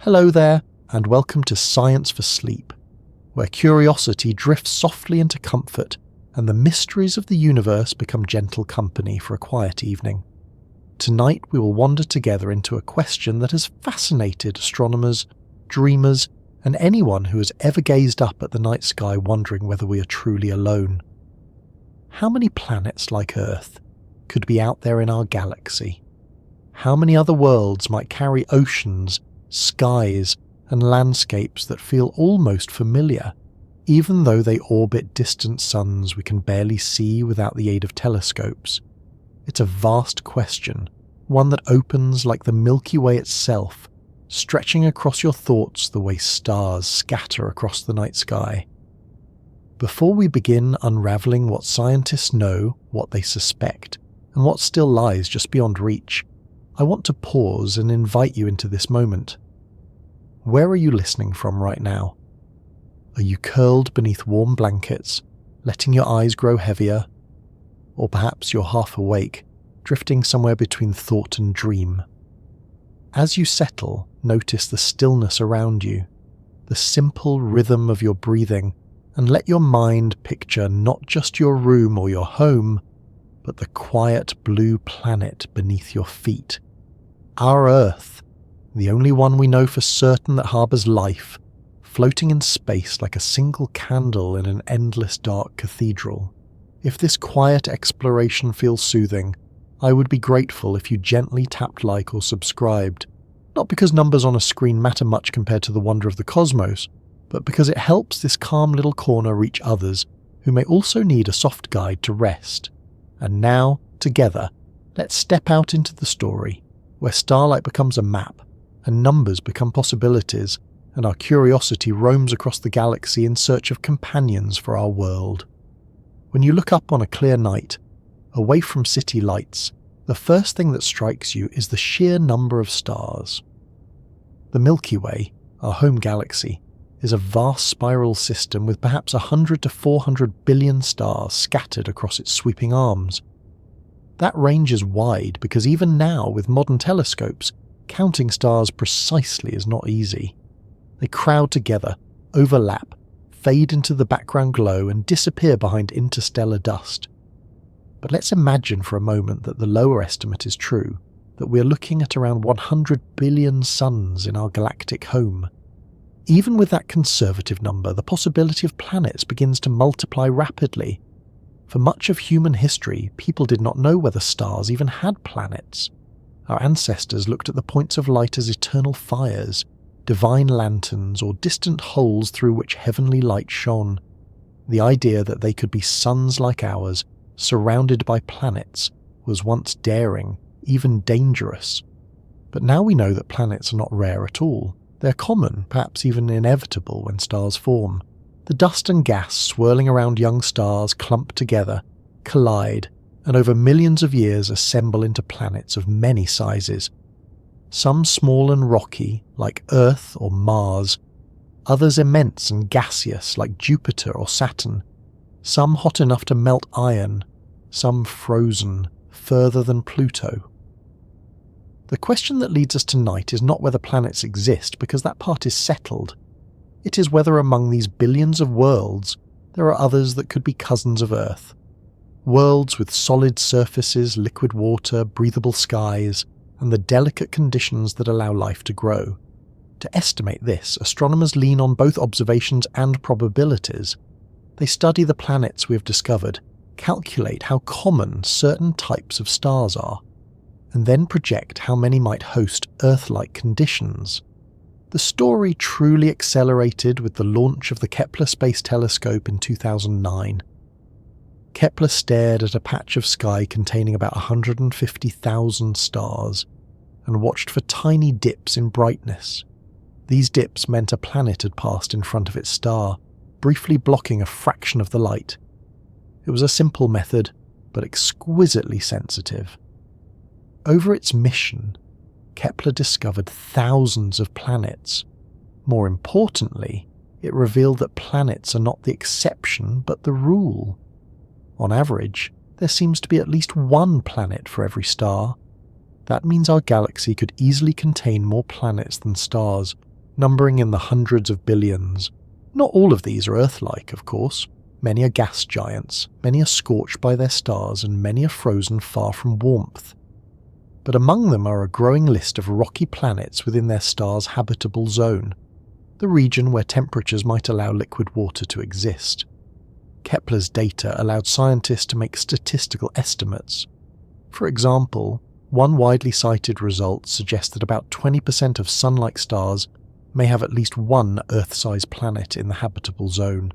Hello there, and welcome to Science for Sleep, where curiosity drifts softly into comfort and the mysteries of the universe become gentle company for a quiet evening. Tonight we will wander together into a question that has fascinated astronomers, dreamers, and anyone who has ever gazed up at the night sky wondering whether we are truly alone. How many planets like Earth could be out there in our galaxy? How many other worlds might carry oceans, skies, and landscapes that feel almost familiar, even though they orbit distant suns we can barely see without the aid of telescopes? It's a vast question, one that opens like the Milky Way itself, stretching across your thoughts the way stars scatter across the night sky. Before we begin unravelling what scientists know, what they suspect, and what still lies just beyond reach, I want to pause and invite you into this moment. Where are you listening from right now? Are you curled beneath warm blankets, letting your eyes grow heavier? Or perhaps you're half awake, drifting somewhere between thought and dream. As you settle, notice the stillness around you, the simple rhythm of your breathing, and let your mind picture not just your room or your home, but the quiet blue planet beneath your feet. Our Earth, the only one we know for certain that harbours life, floating in space like a single candle in an endless dark cathedral. If this quiet exploration feels soothing, I would be grateful if you gently tapped like or subscribed, not because numbers on a screen matter much compared to the wonder of the cosmos, but because it helps this calm little corner reach others who may also need a soft guide to rest. And now, together, let's step out into the story, where starlight becomes a map, and numbers become possibilities, and our curiosity roams across the galaxy in search of companions for our world. When you look up on a clear night, away from city lights, the first thing that strikes you is the sheer number of stars. The Milky Way, our home galaxy, is a vast spiral system with perhaps 100 to 400 billion stars scattered across its sweeping arms. That range is wide because even now, with modern telescopes, counting stars precisely is not easy. They crowd together, overlap, fade into the background glow and disappear behind interstellar dust. But let's imagine for a moment that the lower estimate is true, that we're looking at around 100 billion suns in our galactic home. Even with that conservative number, the possibility of planets begins to multiply rapidly. For much of human history, people did not know whether stars even had planets. Our ancestors looked at the points of light as eternal fires, divine lanterns, or distant holes through which heavenly light shone. The idea that they could be suns like ours, surrounded by planets, was once daring, even dangerous. But now we know that planets are not rare at all. They're common, perhaps even inevitable when stars form. The dust and gas swirling around young stars clump together, collide, and over millions of years assemble into planets of many sizes. Some small and rocky, like Earth or Mars, others immense and gaseous, like Jupiter or Saturn, some hot enough to melt iron, some frozen, further than Pluto. The question that leads us tonight is not whether planets exist, because that part is settled. It is whether among these billions of worlds there are others that could be cousins of Earth. Worlds with solid surfaces, liquid water, breathable skies, and the delicate conditions that allow life to grow. To estimate this, astronomers lean on both observations and probabilities. They study the planets we have discovered, calculate how common certain types of stars are, and then project how many might host Earth-like conditions. The story truly accelerated with the launch of the Kepler Space Telescope in 2009. Kepler stared at a patch of sky containing about 150,000 stars and watched for tiny dips in brightness. These dips meant a planet had passed in front of its star, briefly blocking a fraction of the light. It was a simple method, but exquisitely sensitive. Over its mission, Kepler discovered thousands of planets. More importantly, it revealed that planets are not the exception but the rule. On average, there seems to be at least one planet for every star. That means our galaxy could easily contain more planets than stars, numbering in the hundreds of billions. Not all of these are Earth-like, of course. Many are gas giants, many are scorched by their stars, and many are frozen far from warmth. But among them are a growing list of rocky planets within their star's habitable zone, the region where temperatures might allow liquid water to exist. Kepler's data allowed scientists to make statistical estimates. For example, one widely cited result suggests that about 20% of Sun-like stars may have at least one Earth-sized planet in the habitable zone.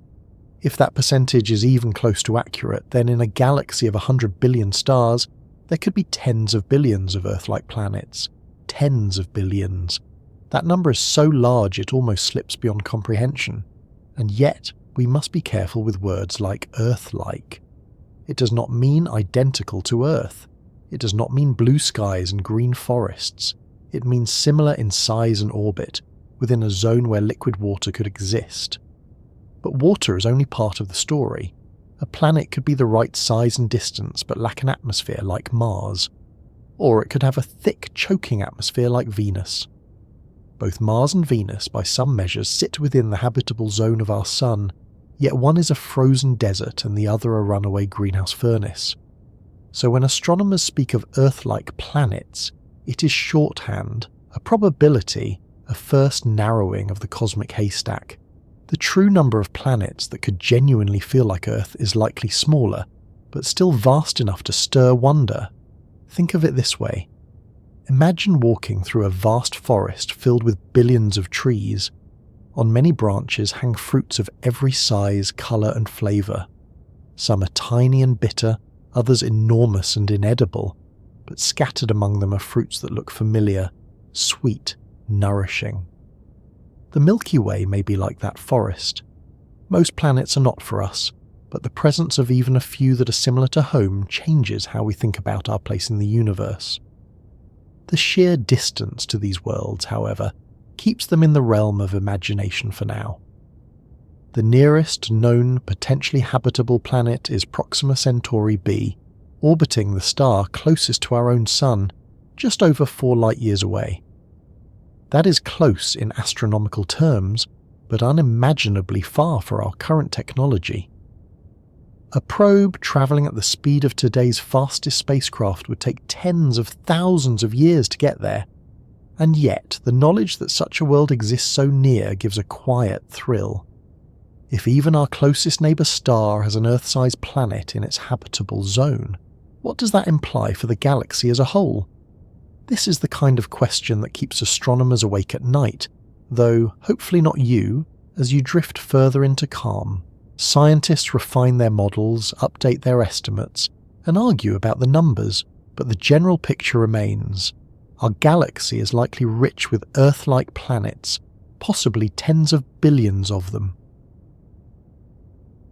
If that percentage is even close to accurate, then in a galaxy of 100 billion stars, there could be tens of billions of Earth-like planets. Tens of billions. That number is so large it almost slips beyond comprehension. And yet, we must be careful with words like Earth-like. It does not mean identical to Earth. It does not mean blue skies and green forests. It means similar in size and orbit, within a zone where liquid water could exist. But water is only part of the story. A planet could be the right size and distance but lack an atmosphere like Mars. Or it could have a thick, choking atmosphere like Venus. Both Mars and Venus, by some measures, sit within the habitable zone of our Sun, yet one is a frozen desert and the other a runaway greenhouse furnace. So when astronomers speak of Earth-like planets, it is shorthand, a probability, a first narrowing of the cosmic haystack. The true number of planets that could genuinely feel like Earth is likely smaller, but still vast enough to stir wonder. Think of it this way. Imagine walking through a vast forest filled with billions of trees. On many branches hang fruits of every size, colour and flavour. Some are tiny and bitter, others enormous and inedible, but scattered among them are fruits that look familiar, sweet, nourishing. The Milky Way may be like that forest. Most planets are not for us, but the presence of even a few that are similar to home changes how we think about our place in the universe. The sheer distance to these worlds, however, keeps them in the realm of imagination for now. The nearest known potentially habitable planet is Proxima Centauri b, orbiting the star closest to our own Sun, just over 4 light-years away. That is close in astronomical terms, but unimaginably far for our current technology. A probe travelling at the speed of today's fastest spacecraft would take tens of thousands of years to get there, and yet the knowledge that such a world exists so near gives a quiet thrill. If even our closest neighbour star has an Earth-sized planet in its habitable zone, what does that imply for the galaxy as a whole? This is the kind of question that keeps astronomers awake at night, though hopefully not you, as you drift further into calm. Scientists refine their models, update their estimates, and argue about the numbers, but the general picture remains. Our galaxy is likely rich with Earth-like planets, possibly tens of billions of them.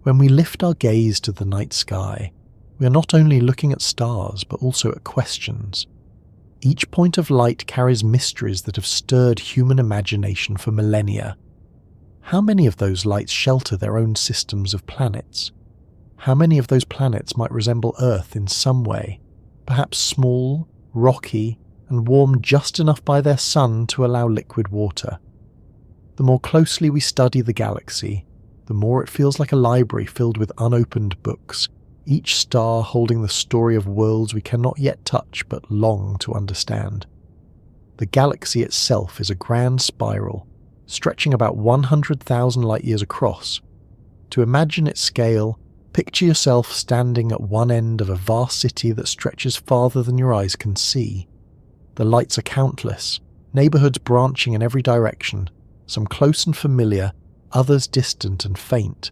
When we lift our gaze to the night sky, we are not only looking at stars but also at questions. Each point of light carries mysteries that have stirred human imagination for millennia. How many of those lights shelter their own systems of planets? How many of those planets might resemble Earth in some way, perhaps small, rocky, and warmed just enough by their sun to allow liquid water? The more closely we study the galaxy, the more it feels like a library filled with unopened books, each star holding the story of worlds we cannot yet touch but long to understand. The galaxy itself is a grand spiral, stretching about 100,000 light-years across. To imagine its scale, picture yourself standing at one end of a vast city that stretches farther than your eyes can see. The lights are countless, neighbourhoods branching in every direction, some close and familiar, others distant and faint.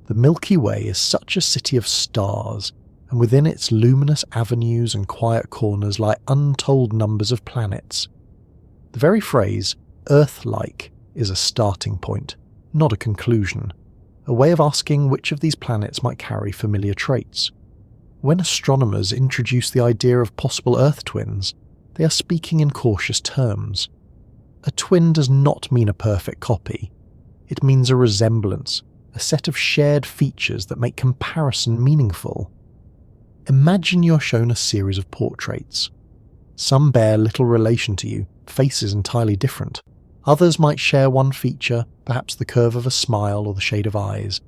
The Milky Way is such a city of stars, and within its luminous avenues and quiet corners lie untold numbers of planets. The very phrase, Earth-like, is a starting point, not a conclusion, a way of asking which of these planets might carry familiar traits. When astronomers introduce the idea of possible Earth twins, they are speaking in cautious terms. A twin does not mean a perfect copy. It means a resemblance, a set of shared features that make comparison meaningful. Imagine you're shown a series of portraits. Some bear little relation to you, faces entirely different. Others might share one feature, perhaps the curve of a smile or the shade of eyes.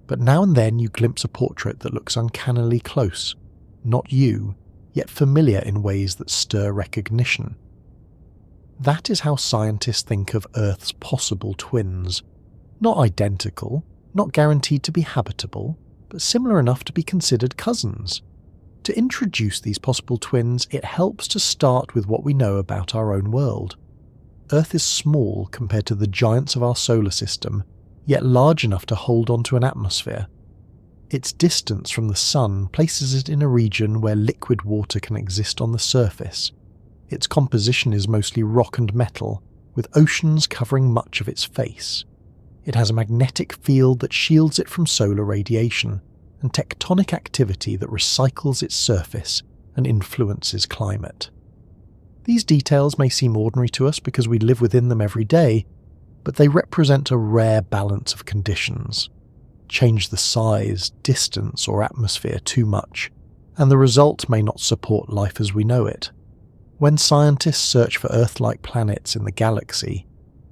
But now and then you glimpse a portrait that looks uncannily close, not you, yet familiar in ways that stir recognition. That is how scientists think of Earth's possible twins. Not identical, not guaranteed to be habitable, but similar enough to be considered cousins. To introduce these possible twins, it helps to start with what we know about our own world. Earth is small compared to the giants of our solar system, yet large enough to hold onto an atmosphere. Its distance from the Sun places it in a region where liquid water can exist on the surface. Its composition is mostly rock and metal, with oceans covering much of its face. It has a magnetic field that shields it from solar radiation, and tectonic activity that recycles its surface and influences climate. These details may seem ordinary to us because we live within them every day, but they represent a rare balance of conditions. Change the size, distance, or atmosphere too much, and the result may not support life as we know it. When scientists search for Earth-like planets in the galaxy,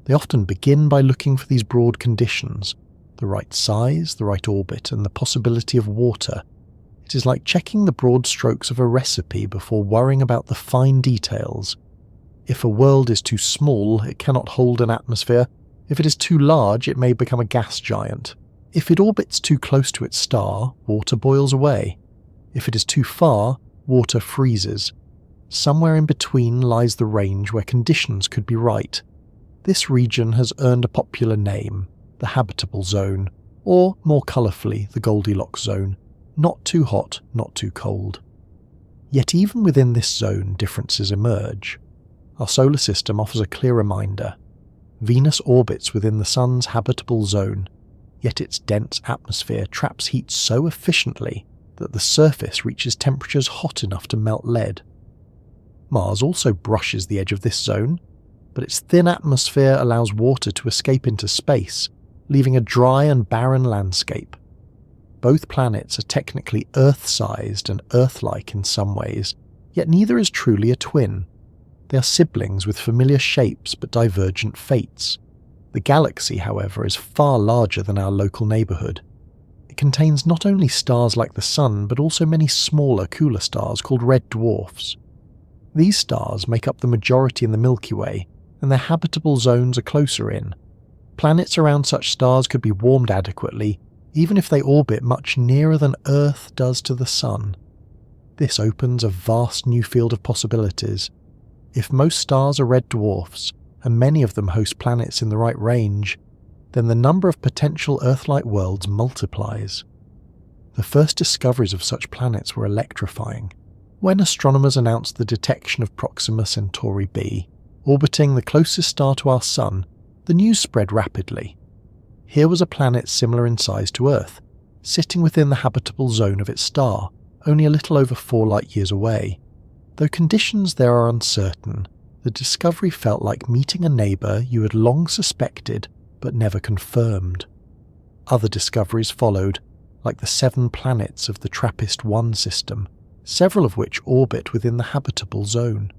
they often begin by looking for these broad conditions: the right size, the right orbit, and the possibility of water. It is like checking the broad strokes of a recipe before worrying about the fine details. If a world is too small, it cannot hold an atmosphere. If it is too large, it may become a gas giant. If it orbits too close to its star, water boils away. If it is too far, water freezes. Somewhere in between lies the range where conditions could be right. This region has earned a popular name, the habitable zone, or more colourfully, the Goldilocks zone. Not too hot, not too cold. Yet even within this zone, differences emerge. Our solar system offers a clear reminder. Venus orbits within the Sun's habitable zone, yet its dense atmosphere traps heat so efficiently that the surface reaches temperatures hot enough to melt lead. Mars also brushes the edge of this zone, but its thin atmosphere allows water to escape into space, leaving a dry and barren landscape. Both planets are technically Earth-sized and Earth-like in some ways, yet neither is truly a twin. They are siblings with familiar shapes but divergent fates. The galaxy, however, is far larger than our local neighbourhood. It contains not only stars like the Sun, but also many smaller, cooler stars called red dwarfs. These stars make up the majority in the Milky Way, and their habitable zones are closer in. Planets around such stars could be warmed adequately, even if they orbit much nearer than Earth does to the Sun. This opens a vast new field of possibilities. If most stars are red dwarfs, and many of them host planets in the right range, then the number of potential Earth-like worlds multiplies. The first discoveries of such planets were electrifying. When astronomers announced the detection of Proxima Centauri b, orbiting the closest star to our Sun, the news spread rapidly. Here was a planet similar in size to Earth, sitting within the habitable zone of its star, only a little over 4 light-years away. Though conditions there are uncertain, the discovery felt like meeting a neighbour you had long suspected but never confirmed. Other discoveries followed, like the 7 planets of the TRAPPIST-1 system, several of which orbit within the habitable zone.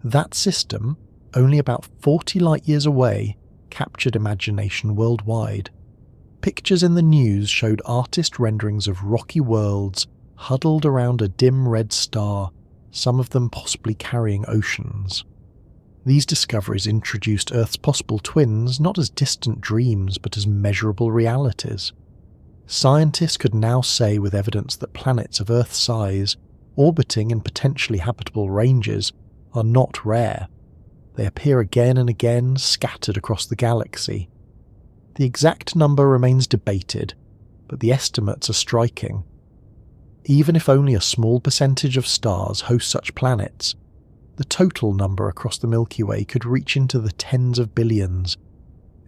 That system, only about 40 light-years away, captured imagination worldwide. Pictures in the news showed artist renderings of rocky worlds huddled around a dim red star, some of them possibly carrying oceans. These discoveries introduced Earth's possible twins not as distant dreams but as measurable realities. Scientists could now say with evidence that planets of Earth's size, orbiting in potentially habitable ranges, are not rare. They appear again and again, scattered across the galaxy. The exact number remains debated, but the estimates are striking. Even if only a small percentage of stars host such planets, the total number across the Milky Way could reach into the tens of billions.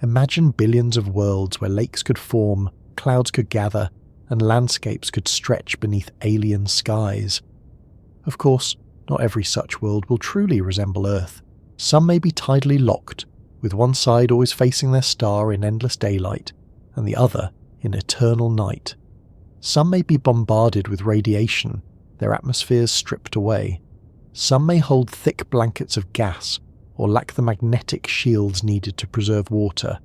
Imagine billions of worlds where lakes could form, clouds could gather, and landscapes could stretch beneath alien skies. Of course, not every such world will truly resemble Earth. Some may be tidally locked, with one side always facing their star in endless daylight, and the other in eternal night. Some may be bombarded with radiation, their atmospheres stripped away. Some may hold thick blankets of gas, or lack the magnetic shields needed to preserve water.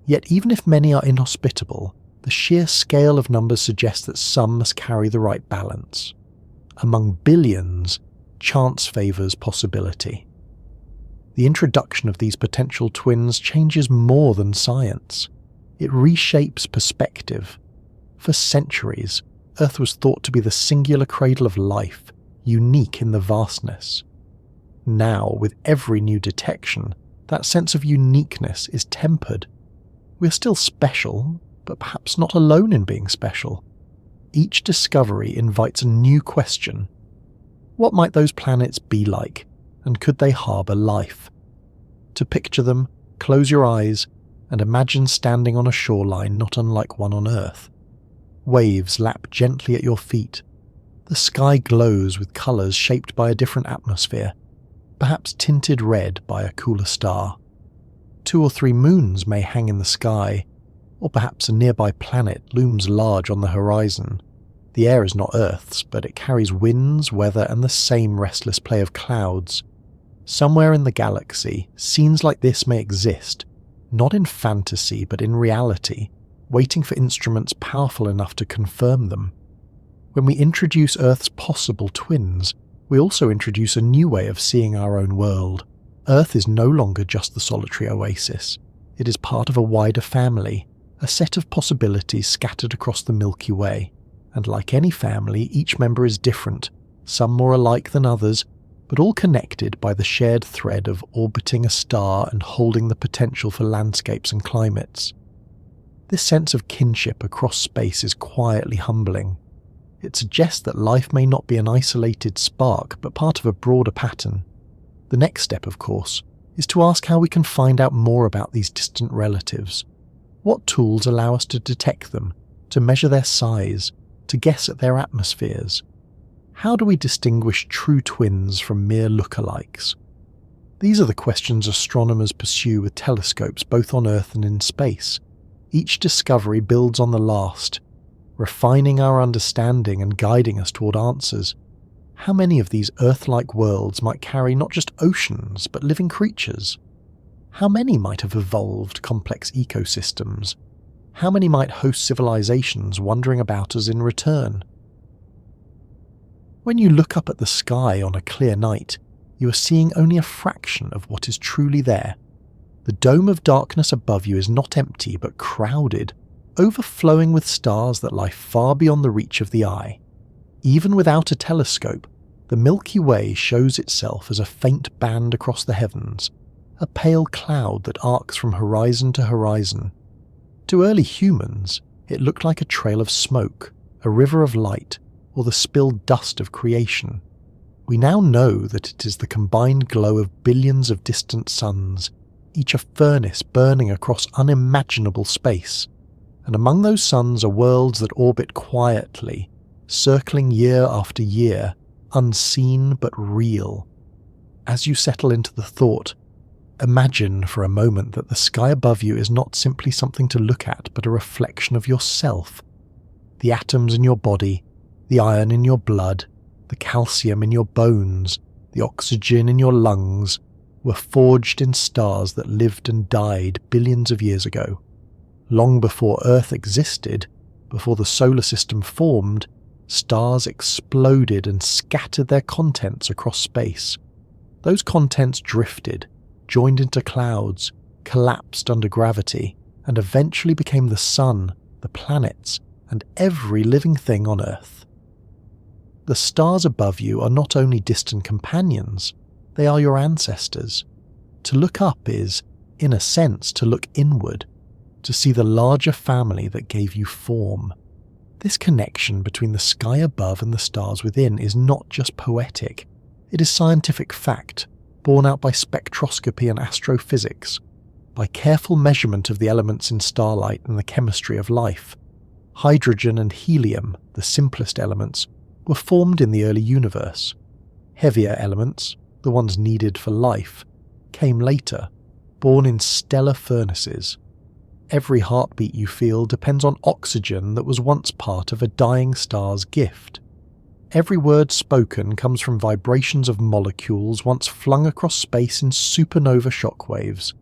Yet even if many are inhospitable, the sheer scale of numbers suggests that some must carry the right balance. Among billions, chance favours possibility. The introduction of these potential twins changes more than science. It reshapes perspective. For centuries, Earth was thought to be the singular cradle of life, unique in the vastness. Now, with every new detection, that sense of uniqueness is tempered. We're still special, but perhaps not alone in being special. Each discovery invites a new question. What might those planets be like, and could they harbour life? To picture them, close your eyes and imagine standing on a shoreline not unlike one on Earth. Waves lap gently at your feet. The sky glows with colours shaped by a different atmosphere, perhaps tinted red by a cooler star. 2 or 3 moons may hang in the sky, or perhaps a nearby planet looms large on the horizon. The air is not Earth's, but it carries winds, weather, and the same restless play of clouds. Somewhere in the galaxy, scenes like this may exist, not in fantasy but in reality, waiting for instruments powerful enough to confirm them. When we introduce Earth's possible twins, we also introduce a new way of seeing our own world. Earth is no longer just the solitary oasis. It is part of a wider family, a set of possibilities scattered across the Milky Way. And like any family, each member is different, some more alike than others, but all connected by the shared thread of orbiting a star and holding the potential for landscapes and climates. This sense of kinship across space is quietly humbling. It suggests that life may not be an isolated spark, but part of a broader pattern. The next step, of course, is to ask how we can find out more about these distant relatives. What tools allow us to detect them, to measure their size, to guess at their atmospheres? How do we distinguish true twins from mere lookalikes? These are the questions astronomers pursue with telescopes both on Earth and in space. Each discovery builds on the last, refining our understanding and guiding us toward answers. How many of these Earth-like worlds might carry not just oceans, but living creatures? How many might have evolved complex ecosystems? How many might host civilizations wandering about us in return? When you look up at the sky on a clear night, you are seeing only a fraction of what is truly there. The dome of darkness above you is not empty but crowded, overflowing with stars that lie far beyond the reach of the eye. Even without a telescope, the Milky Way shows itself as a faint band across the heavens, a pale cloud that arcs from horizon to horizon. To early humans, it looked like a trail of smoke, a river of light, or the spilled dust of creation. We now know that it is the combined glow of billions of distant suns, each a furnace burning across unimaginable space. And among those suns are worlds that orbit quietly, circling year after year, unseen but real. As you settle into the thought, imagine for a moment that the sky above you is not simply something to look at, but a reflection of yourself. The atoms in your body, the iron in your blood, the calcium in your bones, the oxygen in your lungs, were forged in stars that lived and died billions of years ago. Long before Earth existed, before the solar system formed, stars exploded and scattered their contents across space. Those contents drifted, joined into clouds, collapsed under gravity, and eventually became the sun, the planets, and every living thing on Earth. The stars above you are not only distant companions, they are your ancestors. To look up is, in a sense, to look inward, to see the larger family that gave you form. This connection between the sky above and the stars within is not just poetic, it is scientific fact, borne out by spectroscopy and astrophysics, by careful measurement of the elements in starlight and the chemistry of life. Hydrogen and helium, the simplest elements, were formed in the early universe. Heavier elements, the ones needed for life, came later, born in stellar furnaces. Every heartbeat you feel depends on oxygen that was once part of a dying star's gift. Every word spoken comes from vibrations of molecules once flung across space in supernova shockwaves.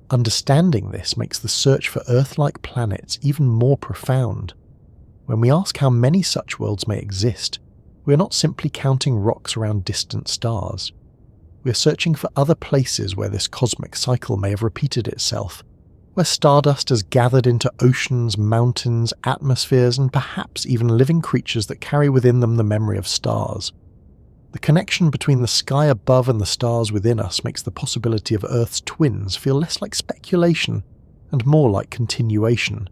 Understanding this makes the search for Earth-like planets even more profound. When we ask how many such worlds may exist, we are not simply counting rocks around distant stars. We are searching for other places where this cosmic cycle may have repeated itself, where stardust has gathered into oceans, mountains, atmospheres, and perhaps even living creatures that carry within them the memory of stars. The connection between the sky above and the stars within us makes the possibility of Earth's twins feel less like speculation and more like continuation.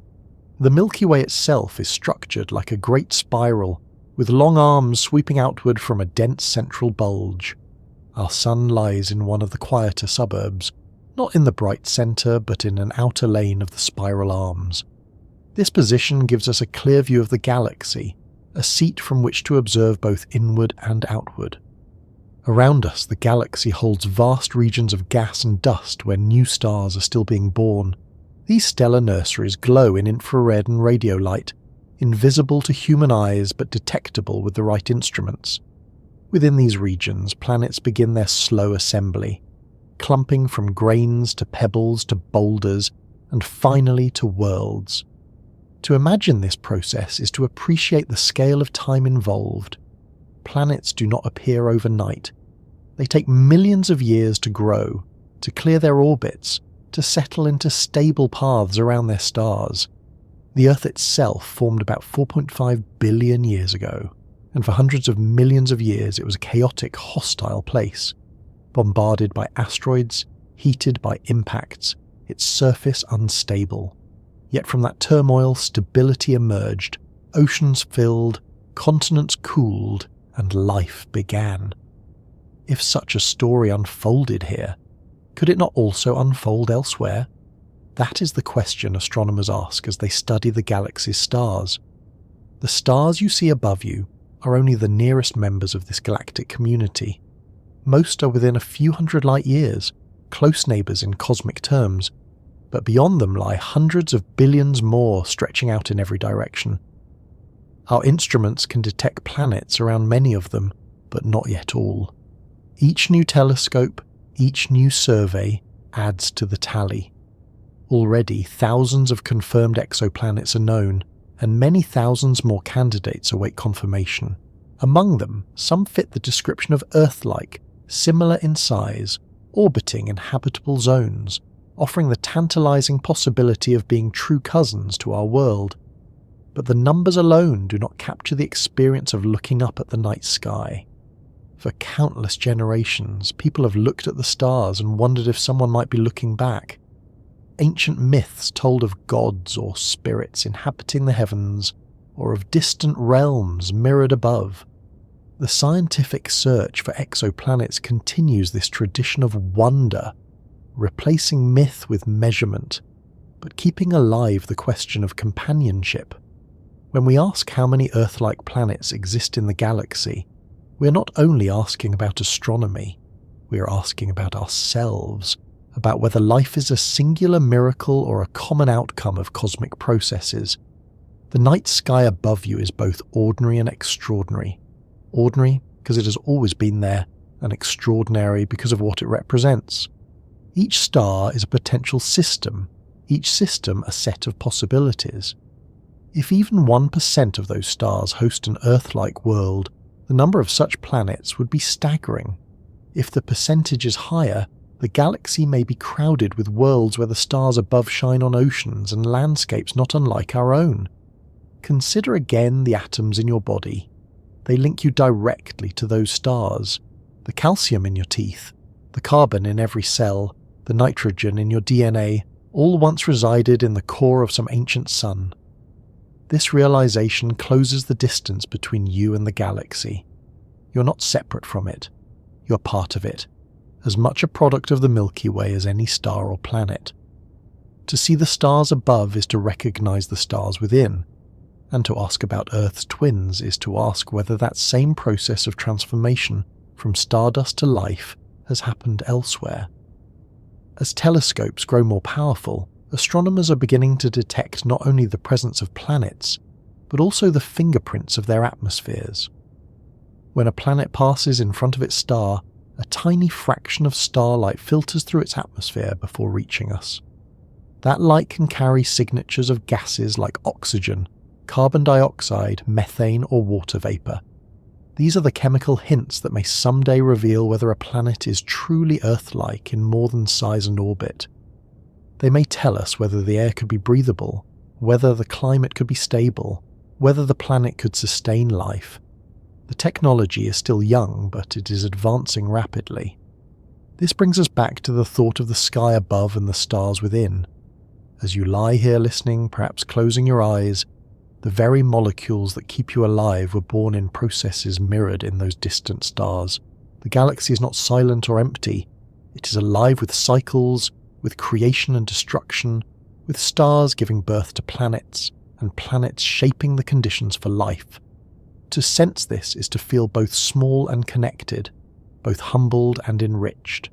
The Milky Way itself is structured like a great spiral, with long arms sweeping outward from a dense central bulge. Our sun lies in one of the quieter suburbs, not in the bright centre but in an outer lane of the spiral arms. This position gives us a clear view of the galaxy, a seat from which to observe both inward and outward. Around us, the galaxy holds vast regions of gas and dust where new stars are still being born. These stellar nurseries glow in infrared and radio light, invisible to human eyes but detectable with the right instruments. Within these regions, planets begin their slow assembly, clumping from grains to pebbles to boulders, and finally to worlds. To imagine this process is to appreciate the scale of time involved. Planets do not appear overnight. They take millions of years to grow, to clear their orbits, to settle into stable paths around their stars. The Earth itself formed about 4.5 billion years ago, and for hundreds of millions of years it was a chaotic, hostile place, bombarded by asteroids, heated by impacts, its surface unstable. Yet from that turmoil, stability emerged, oceans filled, continents cooled, and life began. If such a story unfolded here, could it not also unfold elsewhere? That is the question astronomers ask as they study the galaxy's stars. The stars you see above you are only the nearest members of this galactic community. Most are within a few hundred light years, close neighbours in cosmic terms, but beyond them lie hundreds of billions more stretching out in every direction. Our instruments can detect planets around many of them, but not yet all. Each new telescope, each new survey adds to the tally. Already thousands of confirmed exoplanets are known, and many thousands more candidates await confirmation. Among them, some fit the description of Earth-like, similar in size, orbiting in habitable zones, offering the tantalizing possibility of being true cousins to our world. But the numbers alone do not capture the experience of looking up at the night sky. For countless generations, people have looked at the stars and wondered if someone might be looking back. Ancient myths told of gods or spirits inhabiting the heavens, or of distant realms mirrored above. The scientific search for exoplanets continues this tradition of wonder, replacing myth with measurement, but keeping alive the question of companionship. When we ask how many Earth-like planets exist in the galaxy, we are not only asking about astronomy, we are asking about ourselves, about whether life is a singular miracle or a common outcome of cosmic processes. The night sky above you is both ordinary and extraordinary. Ordinary because it has always been there, and extraordinary because of what it represents. Each star is a potential system, each system a set of possibilities. If even 1% of those stars host an Earth-like world, the number of such planets would be staggering. If the percentage is higher, the galaxy may be crowded with worlds where the stars above shine on oceans and landscapes not unlike our own. Consider again the atoms in your body. They link you directly to those stars. The calcium in your teeth, the carbon in every cell, the nitrogen in your DNA, all once resided in the core of some ancient sun. This realization closes the distance between you and the galaxy. You're not separate from it. You're part of it, as much a product of the Milky Way as any star or planet. To see the stars above is to recognize the stars within, and to ask about Earth's twins is to ask whether that same process of transformation from stardust to life has happened elsewhere. As telescopes grow more powerful, astronomers are beginning to detect not only the presence of planets, but also the fingerprints of their atmospheres. When a planet passes in front of its star, a tiny fraction of starlight filters through its atmosphere before reaching us. That light can carry signatures of gases like oxygen, carbon dioxide, methane, or water vapour. These are the chemical hints that may someday reveal whether a planet is truly Earth-like in more than size and orbit. They may tell us whether the air could be breathable, whether the climate could be stable, whether the planet could sustain life. The technology is still young, but it is advancing rapidly. This brings us back to the thought of the sky above and the stars within. As you lie here listening, perhaps closing your eyes, the very molecules that keep you alive were born in processes mirrored in those distant stars. The galaxy is not silent or empty. It is alive with cycles, with creation and destruction, with stars giving birth to planets, and planets shaping the conditions for life. To sense this is to feel both small and connected, both humbled and enriched.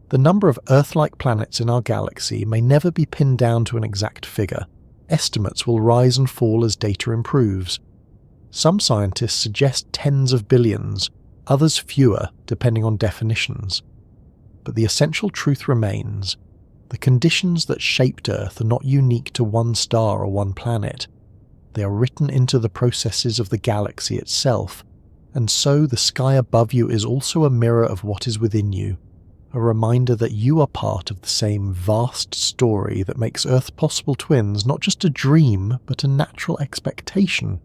The number of Earth-like planets in our galaxy may never be pinned down to an exact figure. Estimates will rise and fall as data improves. Some scientists suggest tens of billions, others fewer, depending on definitions. But the essential truth remains: the conditions that shaped Earth are not unique to one star or one planet. They are written into the processes of the galaxy itself, and so the sky above you is also a mirror of what is within you, a reminder that you are part of the same vast story that makes Earth Possible Twins not just a dream, but a natural expectation.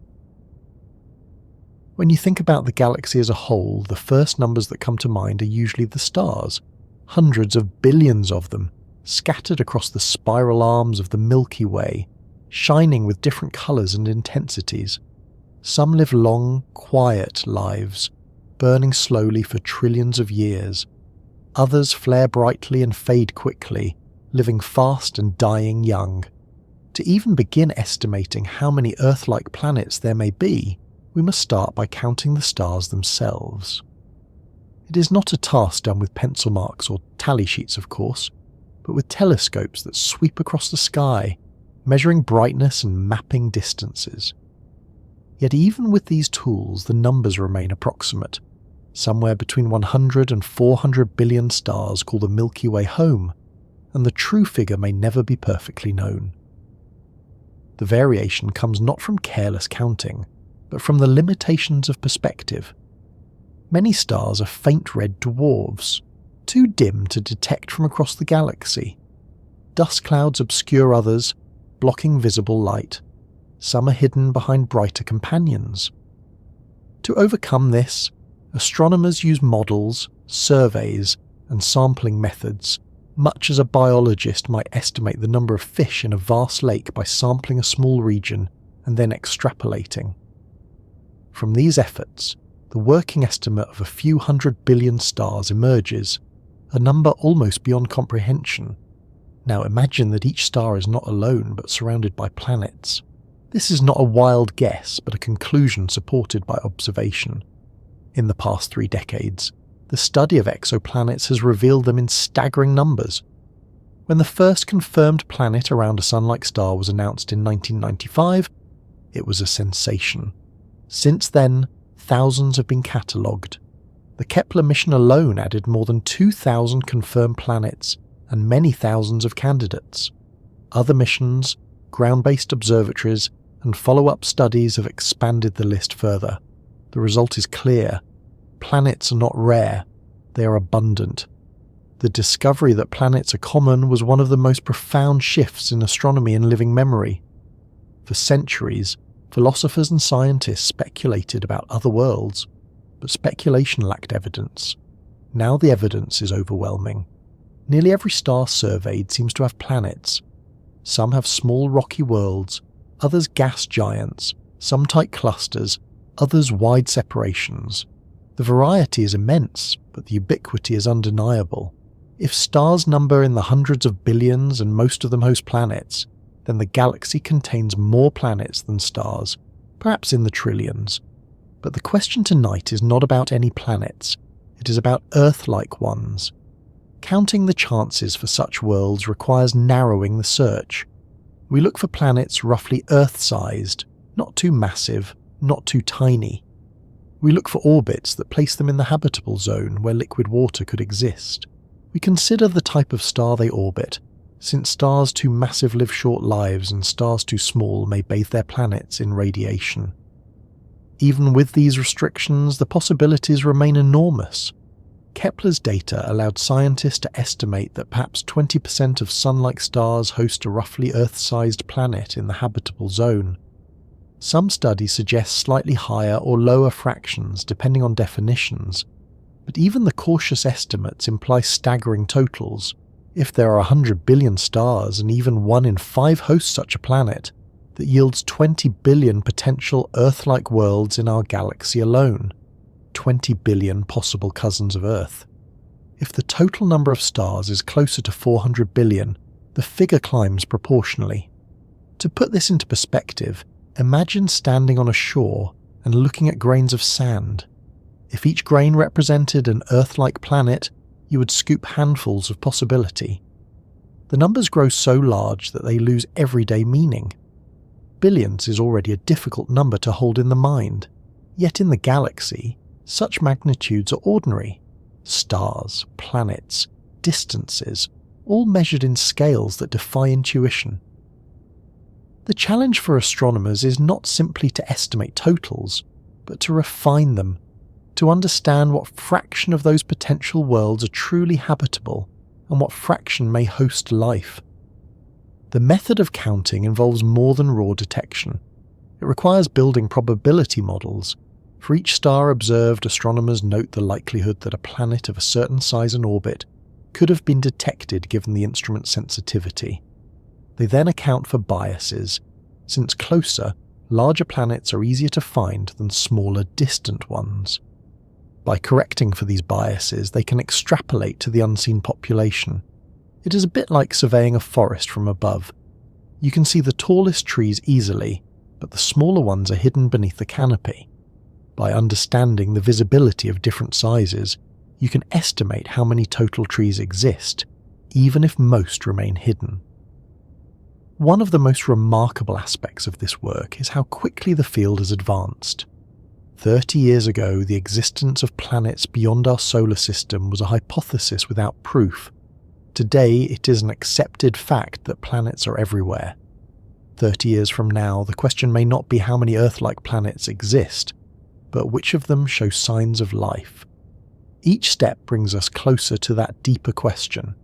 When you think about the galaxy as a whole, the first numbers that come to mind are usually the stars, hundreds of billions of them, scattered across the spiral arms of the Milky Way, shining with different colours and intensities. Some live long, quiet lives, burning slowly for trillions of years. Others flare brightly and fade quickly, living fast and dying young. To even begin estimating how many Earth-like planets there may be, we must start by counting the stars themselves. It is not a task done with pencil marks or tally sheets, of course, but with telescopes that sweep across the sky, measuring brightness and mapping distances. Yet even with these tools, the numbers remain approximate. Somewhere between 100 and 400 billion stars call the Milky Way home, and the true figure may never be perfectly known. The variation comes not from careless counting, but from the limitations of perspective. Many stars are faint red dwarfs, too dim to detect from across the galaxy. Dust clouds obscure others, blocking visible light. Some are hidden behind brighter companions. To overcome this, astronomers use models, surveys, and sampling methods, much as a biologist might estimate the number of fish in a vast lake by sampling a small region and then extrapolating. From these efforts, the working estimate of a few 100 billion stars emerges, a number almost beyond comprehension. Now imagine that each star is not alone but surrounded by planets. This is not a wild guess, but a conclusion supported by observation. In the past 3 decades, the study of exoplanets has revealed them in staggering numbers. When the first confirmed planet around a Sun-like star was announced in 1995, it was a sensation. Since then, thousands have been catalogued. The Kepler mission alone added more than 2,000 confirmed planets and many thousands of candidates. Other missions, ground-based observatories, and follow-up studies have expanded the list further. The result is clear. Planets are not rare, they are abundant. The discovery that planets are common was one of the most profound shifts in astronomy and living memory. For centuries, philosophers and scientists speculated about other worlds, but speculation lacked evidence. Now the evidence is overwhelming. Nearly every star surveyed seems to have planets. Some have small rocky worlds, others gas giants, some tight clusters, others wide separations. The variety is immense, but the ubiquity is undeniable. If stars number in the hundreds of billions and most of them host planets, then the galaxy contains more planets than stars, perhaps in the trillions. But the question tonight is not about any planets, it is about Earth-like ones. Counting the chances for such worlds requires narrowing the search. We look for planets roughly Earth-sized, not too massive, not too tiny. We look for orbits that place them in the habitable zone where liquid water could exist. We consider the type of star they orbit, since stars too massive live short lives and stars too small may bathe their planets in radiation. Even with these restrictions, the possibilities remain enormous. Kepler's data allowed scientists to estimate that perhaps 20% of Sun-like stars host a roughly Earth-sized planet in the habitable zone. Some studies suggest slightly higher or lower fractions depending on definitions, but even the cautious estimates imply staggering totals. If there are 100 billion stars and even 1 in 5 hosts such a planet, that yields 20 billion potential Earth-like worlds in our galaxy alone. 20 billion possible cousins of Earth. If the total number of stars is closer to 400 billion, the figure climbs proportionally. To put this into perspective, imagine standing on a shore and looking at grains of sand. If each grain represented an Earth-like planet, you would scoop handfuls of possibility. The numbers grow so large that they lose everyday meaning. Billions is already a difficult number to hold in the mind, yet in the galaxy, such magnitudes are ordinary. Stars, planets, distances, all measured in scales that defy intuition. The challenge for astronomers is not simply to estimate totals, but to refine them, to understand what fraction of those potential worlds are truly habitable and what fraction may host life. The method of counting involves more than raw detection. It requires building probability models. For each star observed, astronomers note the likelihood that a planet of a certain size and orbit could have been detected given the instrument's sensitivity. They then account for biases. Since closer, larger planets are easier to find than smaller, distant ones. By correcting for these biases, they can extrapolate to the unseen population. It is a bit like surveying a forest from above. You can see the tallest trees easily, but the smaller ones are hidden beneath the canopy. By understanding the visibility of different sizes, you can estimate how many total trees exist, even if most remain hidden. One of the most remarkable aspects of this work is how quickly the field has advanced. 30 years ago, the existence of planets beyond our solar system was a hypothesis without proof. Today, it is an accepted fact that planets are everywhere. 30 years from now, the question may not be how many Earth-like planets exist, but which of them show signs of life. Each step brings us closer to that deeper question.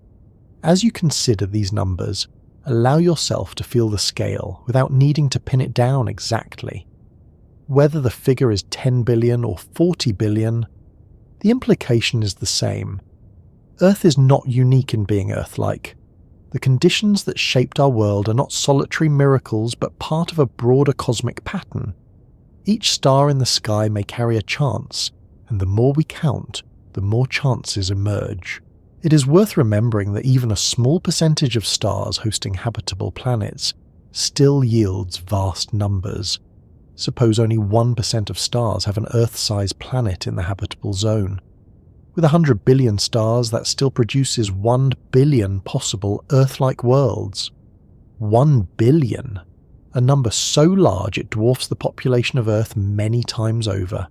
As you consider these numbers, allow yourself to feel the scale without needing to pin it down exactly. Whether the figure is 10 billion or 40 billion, the implication is the same. Earth is not unique in being Earth-like. The conditions that shaped our world are not solitary miracles but part of a broader cosmic pattern. Each star in the sky may carry a chance, and the more we count, the more chances emerge. It is worth remembering that even a small percentage of stars hosting habitable planets still yields vast numbers. Suppose only 1% of stars have an Earth-sized planet in the habitable zone. With 100 billion stars, that still produces 1 billion possible Earth-like worlds. 1 billion! A number so large it dwarfs the population of Earth many times over.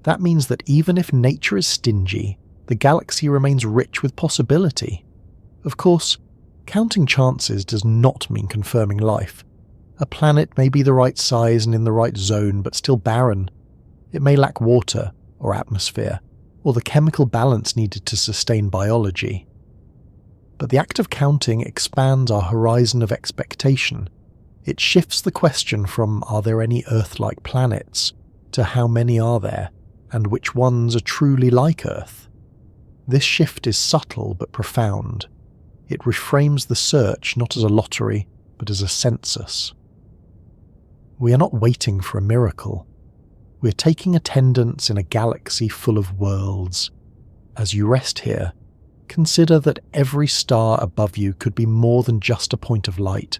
That means that even if nature is stingy, the galaxy remains rich with possibility. Of course, counting chances does not mean confirming life. A planet may be the right size and in the right zone, but still barren. It may lack water, or atmosphere, or the chemical balance needed to sustain biology. But the act of counting expands our horizon of expectation. It shifts the question from "are there any Earth-like planets?" to "how many are there, and which ones are truly like Earth?" This shift is subtle but profound. It reframes the search not as a lottery, but as a census. We are not waiting for a miracle. We are taking attendance in a galaxy full of worlds. As you rest here, consider that every star above you could be more than just a point of light.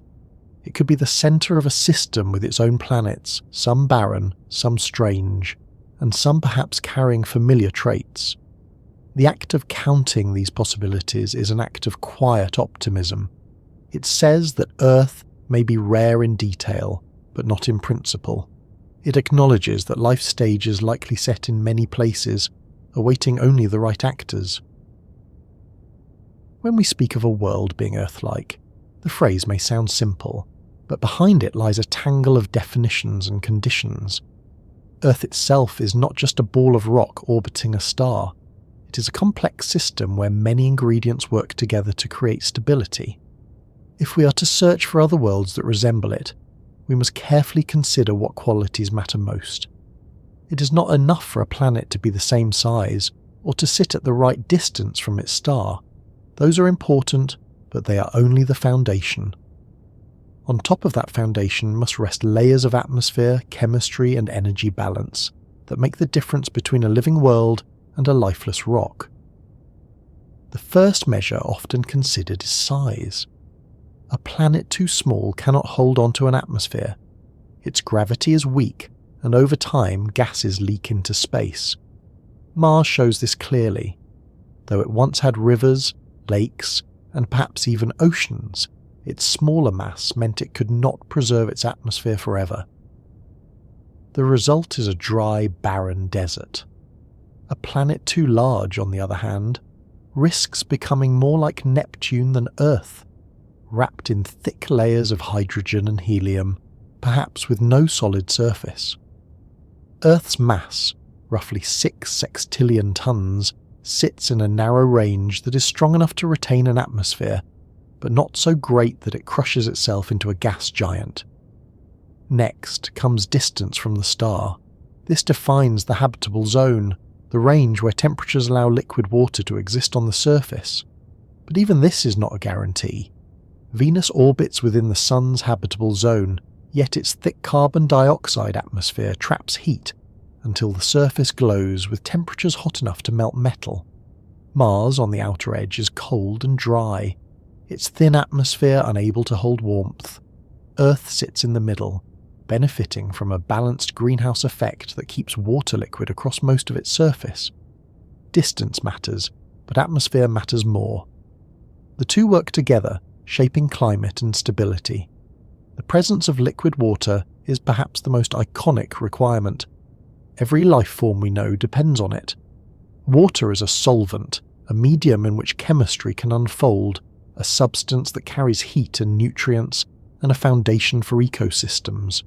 It could be the center of a system with its own planets, some barren, some strange, and some perhaps carrying familiar traits. The act of counting these possibilities is an act of quiet optimism. It says that Earth may be rare in detail, but not in principle. It acknowledges that life stage is likely set in many places, awaiting only the right actors. When we speak of a world being Earth-like, the phrase may sound simple, but behind it lies a tangle of definitions and conditions. Earth itself is not just a ball of rock orbiting a star. It is a complex system where many ingredients work together to create stability. If we are to search for other worlds that resemble it, we must carefully consider what qualities matter most. It is not enough for a planet to be the same size or to sit at the right distance from its star. Those are important, but they are only the foundation. On top of that foundation must rest layers of atmosphere, chemistry, and energy balance that make the difference between a living world and a lifeless rock. The first measure often considered is size. A planet too small cannot hold onto an atmosphere. Its gravity is weak, and over time gases leak into space. Mars shows this clearly. Though it once had rivers, lakes, and perhaps even oceans, its smaller mass meant it could not preserve its atmosphere forever. The result is a dry, barren desert. A planet too large, on the other hand, risks becoming more like Neptune than Earth, wrapped in thick layers of hydrogen and helium, perhaps with no solid surface. Earth's mass, roughly 6 sextillion tons, sits in a narrow range that is strong enough to retain an atmosphere, but not so great that it crushes itself into a gas giant. Next comes distance from the star. This defines the habitable zone, the range where temperatures allow liquid water to exist on the surface. But even this is not a guarantee. Venus orbits within the Sun's habitable zone, yet its thick carbon dioxide atmosphere traps heat until the surface glows with temperatures hot enough to melt metal. Mars, on the outer edge, is cold and dry, its thin atmosphere unable to hold warmth. Earth sits in the middle, benefiting from a balanced greenhouse effect that keeps water liquid across most of its surface. Distance matters, but atmosphere matters more. The two work together, shaping climate and stability. The presence of liquid water is perhaps the most iconic requirement. Every life form we know depends on it. Water is a solvent, a medium in which chemistry can unfold, a substance that carries heat and nutrients, and a foundation for ecosystems.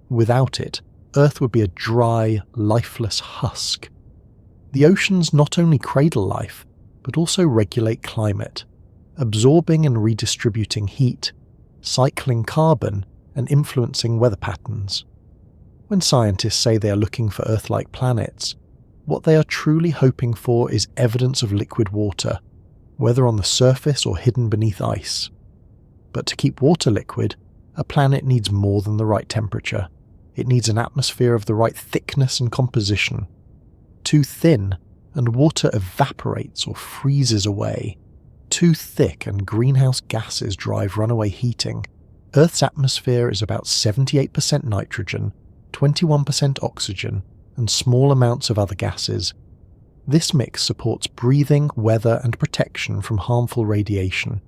Without it, Earth would be a dry, lifeless husk. The oceans not only cradle life, but also regulate climate, absorbing and redistributing heat, cycling carbon, and influencing weather patterns. When scientists say they are looking for Earth-like planets, what they are truly hoping for is evidence of liquid water, whether on the surface or hidden beneath ice. But to keep water liquid, a planet needs more than the right temperature. It needs an atmosphere of the right thickness and composition. Too thin, and water evaporates or freezes away. Too thick, and greenhouse gases drive runaway heating. Earth's atmosphere is about 78% nitrogen, 21% oxygen, and small amounts of other gases. This mix supports breathing, weather, and protection from harmful radiation.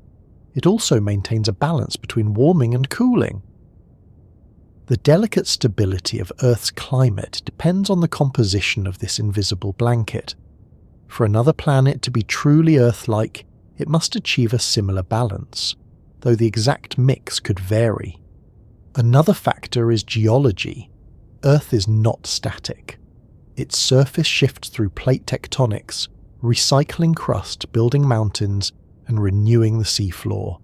It also maintains a balance between warming and cooling. The delicate stability of Earth's climate depends on the composition of this invisible blanket. For another planet to be truly Earth-like, it must achieve a similar balance, though the exact mix could vary. Another factor is geology. Earth is not static. Its surface shifts through plate tectonics, recycling crust, building mountains, and renewing the seafloor.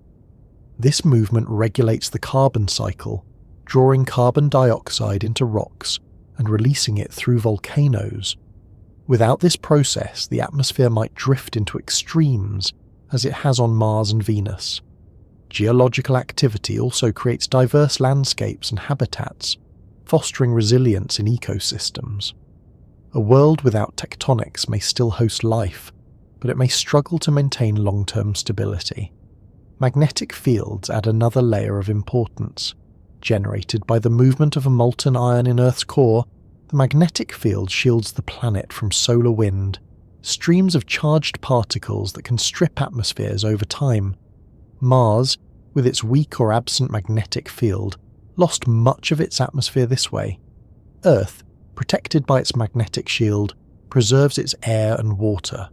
This movement regulates the carbon cycle, drawing carbon dioxide into rocks and releasing it through volcanoes. Without this process, the atmosphere might drift into extremes, as it has on Mars and Venus. Geological activity also creates diverse landscapes and habitats, fostering resilience in ecosystems. A world without tectonics may still host life, but it may struggle to maintain long-term stability. Magnetic fields add another layer of importance. Generated by the movement of a molten iron in Earth's core, the magnetic field shields the planet from solar wind, streams of charged particles that can strip atmospheres over time. Mars, with its weak or absent magnetic field, lost much of its atmosphere this way. Earth, protected by its magnetic shield, preserves its air and water.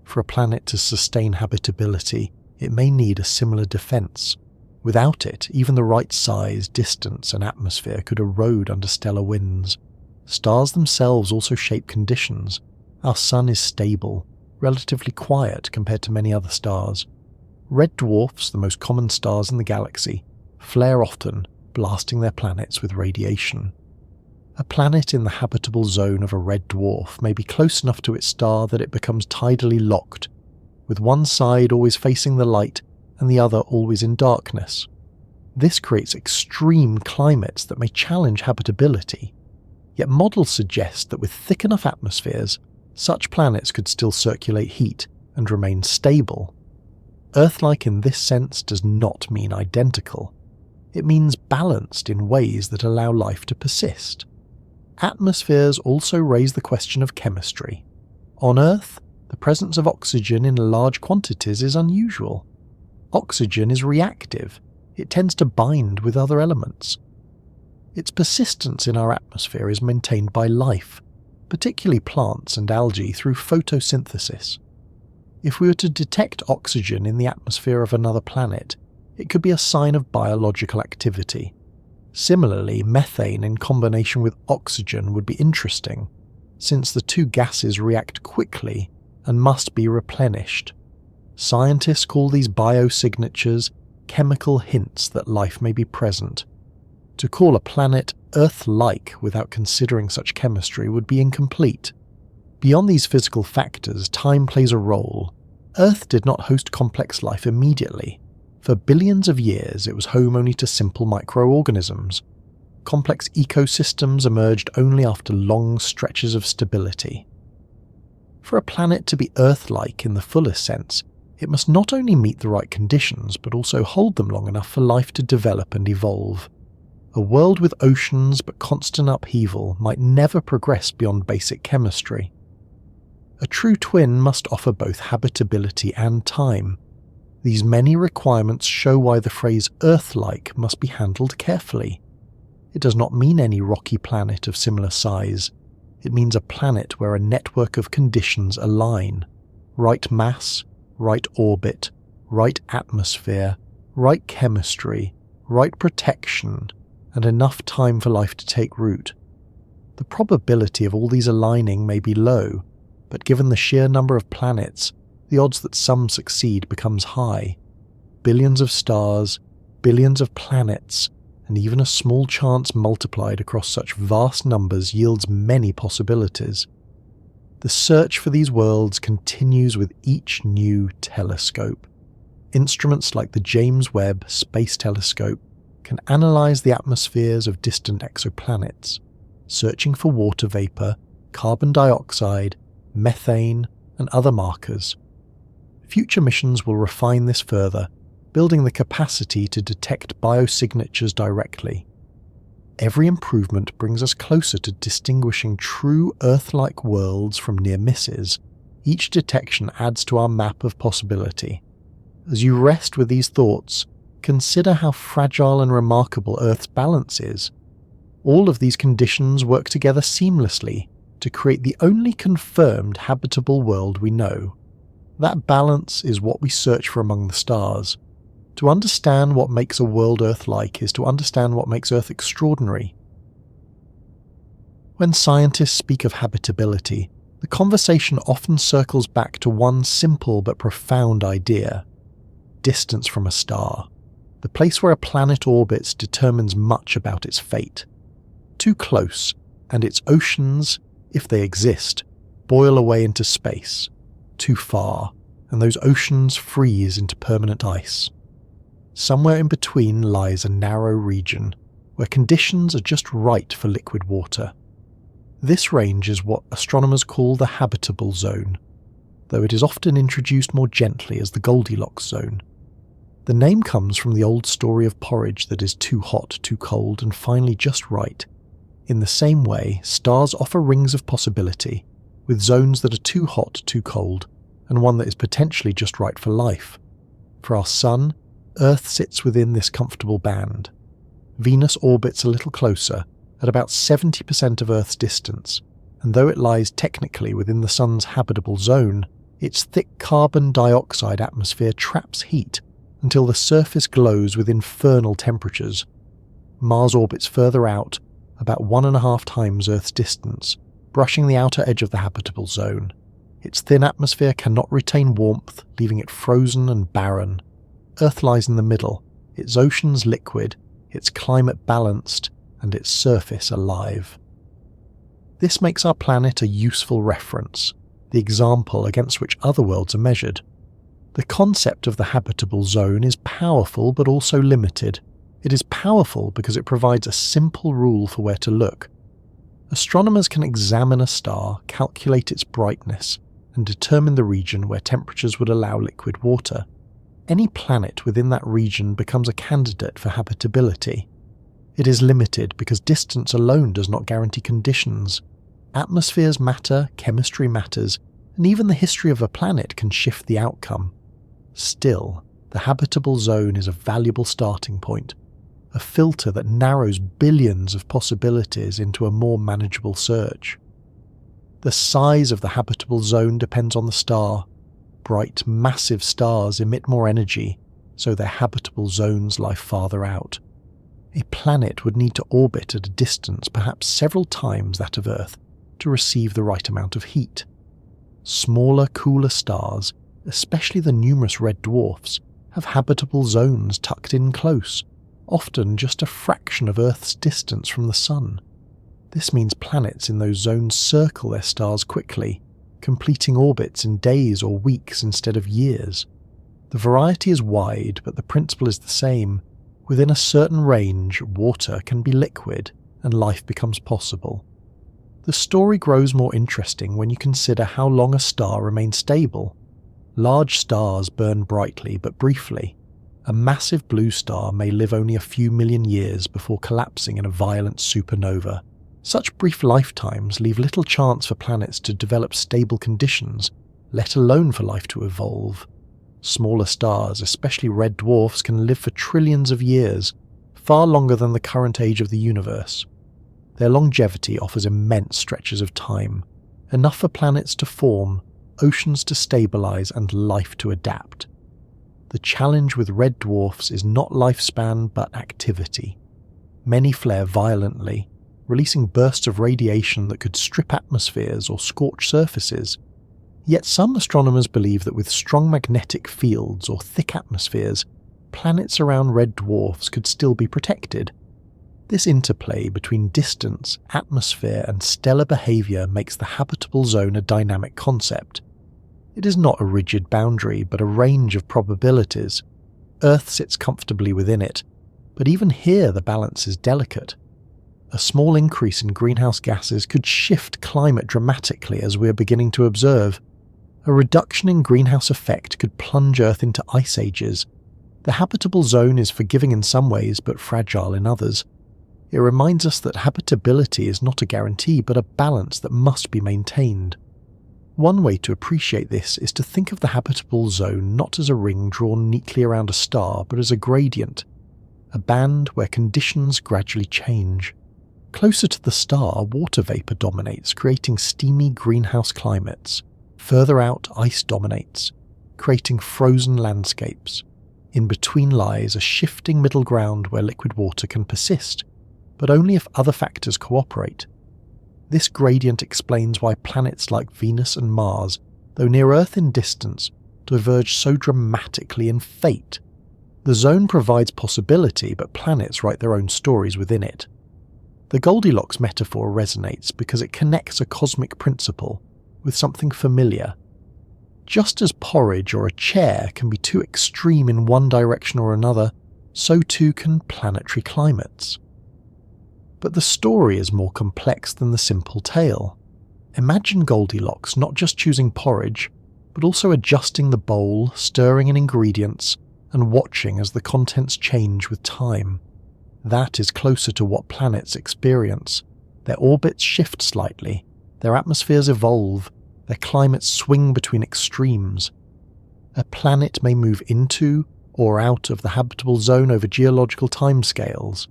For a planet to sustain habitability, it may need a similar defense. Without it, even the right size, distance, and atmosphere could erode under stellar winds. Stars themselves also shape conditions. Our Sun is stable, relatively quiet compared to many other stars. Red dwarfs, the most common stars in the galaxy, flare often, blasting their planets with radiation. A planet in the habitable zone of a red dwarf may be close enough to its star that it becomes tidally locked, with one side always facing the light and the other always in darkness. This creates extreme climates that may challenge habitability, yet models suggest that with thick enough atmospheres, such planets could still circulate heat and remain stable. Earth-like in this sense does not mean identical. It means balanced in ways that allow life to persist. Atmospheres also raise the question of chemistry. On Earth, the presence of oxygen in large quantities is unusual. Oxygen is reactive. It tends to bind with other elements. Its persistence in our atmosphere is maintained by life, particularly plants and algae, through photosynthesis. If we were to detect oxygen in the atmosphere of another planet, it could be a sign of biological activity. Similarly, methane in combination with oxygen would be interesting, since the two gases react quickly and must be replenished. Scientists call these biosignatures chemical hints that life may be present. To call a planet Earth-like without considering such chemistry would be incomplete. Beyond these physical factors, time plays a role. Earth did not host complex life immediately. For billions of years, it was home only to simple microorganisms. Complex ecosystems emerged only after long stretches of stability. For a planet to be Earth-like in the fullest sense, it must not only meet the right conditions, but also hold them long enough for life to develop and evolve. A world with oceans but constant upheaval might never progress beyond basic chemistry. A true twin must offer both habitability and time. These many requirements show why the phrase Earth-like must be handled carefully. It does not mean any rocky planet of similar size. It means a planet where a network of conditions align. Right mass, right orbit, right atmosphere, right chemistry, right protection, and enough time for life to take root. The probability of all these aligning may be low, but given the sheer number of planets, the odds that some succeed becomes high. Billions of stars, billions of planets, and even a small chance multiplied across such vast numbers yields many possibilities. The search for these worlds continues with each new telescope. Instruments like the James Webb Space Telescope can analyze the atmospheres of distant exoplanets, searching for water vapor, carbon dioxide, methane, and other markers. Future missions will refine this further, building the capacity to detect biosignatures directly. Every improvement brings us closer to distinguishing true Earth-like worlds from near misses. Each detection adds to our map of possibility. As you rest with these thoughts, consider how fragile and remarkable Earth's balance is. All of these conditions work together seamlessly to create the only confirmed habitable world we know. That balance is what we search for among the stars. To understand what makes a world Earth-like is to understand what makes Earth extraordinary. When scientists speak of habitability, the conversation often circles back to one simple but profound idea: distance from a star. The place where a planet orbits determines much about its fate. Too close, and its oceans, if they exist, boil away into space. Too far, and those oceans freeze into permanent ice. Somewhere in between lies a narrow region, where conditions are just right for liquid water. This range is what astronomers call the habitable zone, though it is often introduced more gently as the Goldilocks zone. The name comes from the old story of porridge that is too hot, too cold, and finally just right. In the same way, stars offer rings of possibility, with zones that are too hot, too cold, and one that is potentially just right for life. For our Sun, Earth sits within this comfortable band. Venus orbits a little closer, at about 70% of Earth's distance, and though it lies technically within the Sun's habitable zone, its thick carbon dioxide atmosphere traps heat until the surface glows with infernal temperatures. Mars orbits further out, about 1.5 times Earth's distance, brushing the outer edge of the habitable zone. Its thin atmosphere cannot retain warmth, leaving it frozen and barren. Earth lies in the middle, its oceans liquid, its climate balanced, and its surface alive. This makes our planet a useful reference, the example against which other worlds are measured. The concept of the habitable zone is powerful but also limited. It is powerful because it provides a simple rule for where to look. Astronomers can examine a star, calculate its brightness, and determine the region where temperatures would allow liquid water. Any planet within that region becomes a candidate for habitability. It is limited because distance alone does not guarantee conditions. Atmospheres matter, chemistry matters, and even the history of a planet can shift the outcome. Still, the habitable zone is a valuable starting point, a filter that narrows billions of possibilities into a more manageable search. The size of the habitable zone depends on the star. Bright, massive stars emit more energy, so their habitable zones lie farther out. A planet would need to orbit at a distance perhaps several times that of Earth to receive the right amount of heat. Smaller, cooler stars, especially the numerous red dwarfs, have habitable zones tucked in close, often just a fraction of Earth's distance from the Sun. This means planets in those zones circle their stars quickly, completing orbits in days or weeks instead of years. The variety is wide, but the principle is the same. Within a certain range, water can be liquid, and life becomes possible. The story grows more interesting when you consider how long a star remains stable. Large stars burn brightly but briefly. A massive blue star may live only a few million years before collapsing in a violent supernova. Such brief lifetimes leave little chance for planets to develop stable conditions, let alone for life to evolve. Smaller stars, especially red dwarfs, can live for trillions of years, far longer than the current age of the universe. Their longevity offers immense stretches of time, enough for planets to form, oceans to stabilize, and life to adapt. The challenge with red dwarfs is not lifespan but activity. Many flare violently, releasing bursts of radiation that could strip atmospheres or scorch surfaces. Yet some astronomers believe that with strong magnetic fields or thick atmospheres, planets around red dwarfs could still be protected. This interplay between distance, atmosphere, and stellar behavior makes the habitable zone a dynamic concept. It is not a rigid boundary, but a range of probabilities. Earth sits comfortably within it, but even here the balance is delicate. A small increase in greenhouse gases could shift climate dramatically, as we are beginning to observe. A reduction in greenhouse effect could plunge Earth into ice ages. The habitable zone is forgiving in some ways but fragile in others. It reminds us that habitability is not a guarantee but a balance that must be maintained. One way to appreciate this is to think of the habitable zone not as a ring drawn neatly around a star but as a gradient, a band where conditions gradually change. Closer to the star, water vapour dominates, creating steamy greenhouse climates. Further out, ice dominates, creating frozen landscapes. In between lies a shifting middle ground where liquid water can persist, but only if other factors cooperate. This gradient explains why planets like Venus and Mars, though near Earth in distance, diverge so dramatically in fate. The zone provides possibility, but planets write their own stories within it. The Goldilocks metaphor resonates because it connects a cosmic principle with something familiar. Just as porridge or a chair can be too extreme in one direction or another, so too can planetary climates. But the story is more complex than the simple tale. Imagine Goldilocks not just choosing porridge, but also adjusting the bowl, stirring in ingredients, and watching as the contents change with time. That is closer to what planets experience. Their orbits shift slightly, their atmospheres evolve, their climates swing between extremes. A planet may move into or out of the habitable zone over geological timescales.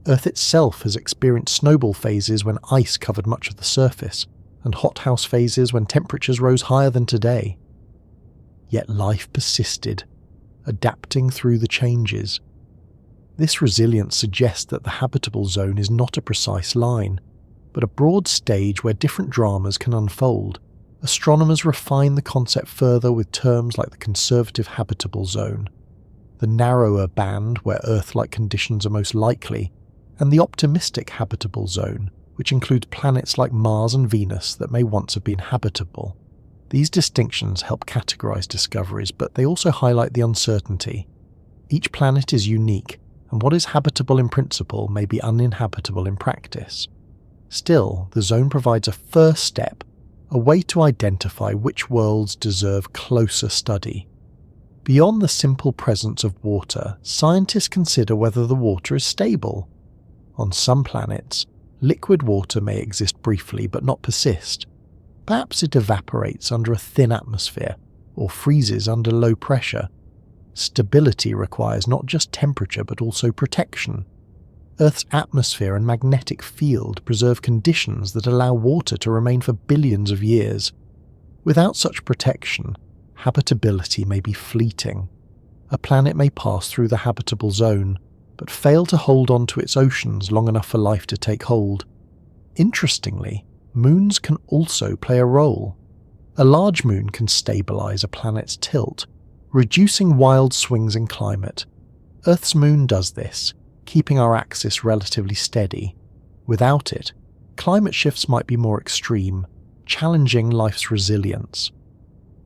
Earth itself has experienced snowball phases when ice covered much of the surface, and hothouse phases when temperatures rose higher than today. Yet life persisted, adapting through the changes. This resilience suggests that the habitable zone is not a precise line, but a broad stage where different dramas can unfold. Astronomers refine the concept further with terms like the conservative habitable zone, the narrower band where Earth-like conditions are most likely, and the optimistic habitable zone, which includes planets like Mars and Venus that may once have been habitable. These distinctions help categorize discoveries, but they also highlight the uncertainty. Each planet is unique, and what is habitable in principle may be uninhabitable in practice. Still, the zone provides a first step, a way to identify which worlds deserve closer study. Beyond the simple presence of water, scientists consider whether the water is stable. On some planets, liquid water may exist briefly but not persist. Perhaps it evaporates under a thin atmosphere or freezes under low pressure. Stability requires not just temperature but also protection. Earth's atmosphere and magnetic field preserve conditions that allow water to remain for billions of years. Without such protection, habitability may be fleeting. A planet may pass through the habitable zone, but fail to hold on to its oceans long enough for life to take hold. Interestingly, moons can also play a role. A large moon can stabilize a planet's tilt, reducing wild swings in climate. Earth's moon does this, keeping our axis relatively steady. Without it, climate shifts might be more extreme, challenging life's resilience.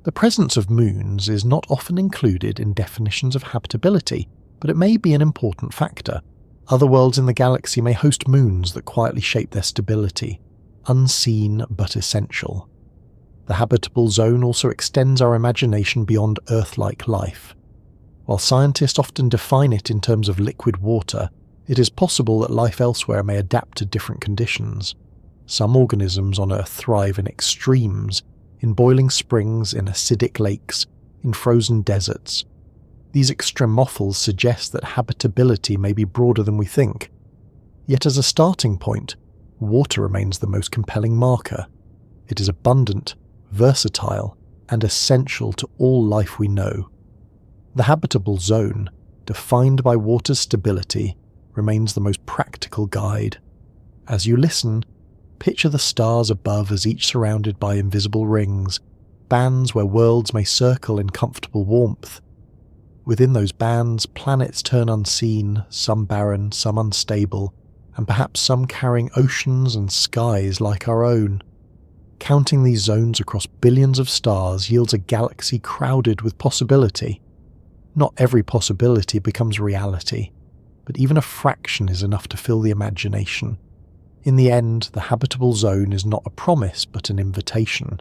The presence of moons is not often included in definitions of habitability, but it may be an important factor. Other worlds in the galaxy may host moons that quietly shape their stability, unseen but essential. The habitable zone also extends our imagination beyond Earth-like life. While scientists often define it in terms of liquid water, it is possible that life elsewhere may adapt to different conditions. Some organisms on Earth thrive in extremes, in boiling springs, in acidic lakes, in frozen deserts. These extremophils suggest that habitability may be broader than we think. Yet as a starting point, water remains the most compelling marker. It is abundant, versatile, and essential to all life we know. The habitable zone, defined by water's stability, remains the most practical guide. As you listen, picture the stars above as each surrounded by invisible rings, bands where worlds may circle in comfortable warmth. Within those bands, planets turn unseen, some barren, some unstable, and perhaps some carrying oceans and skies like our own. Counting these zones across billions of stars yields a galaxy crowded with possibility. Not every possibility becomes reality, but even a fraction is enough to fill the imagination. In the end, the habitable zone is not a promise but an invitation.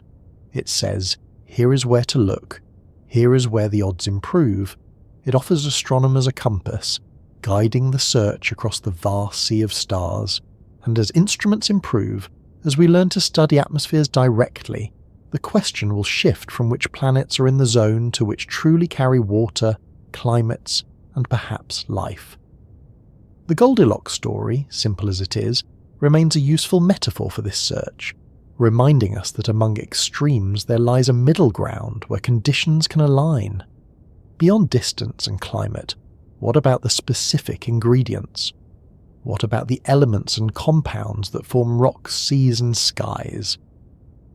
It says, here is where to look, here is where the odds improve. It offers astronomers a compass, guiding the search across the vast sea of stars. And as instruments improve, as we learn to study atmospheres directly, the question will shift from which planets are in the zone to which truly carry water, climates, and perhaps life. The Goldilocks story, simple as it is, remains a useful metaphor for this search, reminding us that among extremes there lies a middle ground where conditions can align. Beyond distance and climate, what about the specific ingredients? What about the elements and compounds that form rocks, seas, and skies?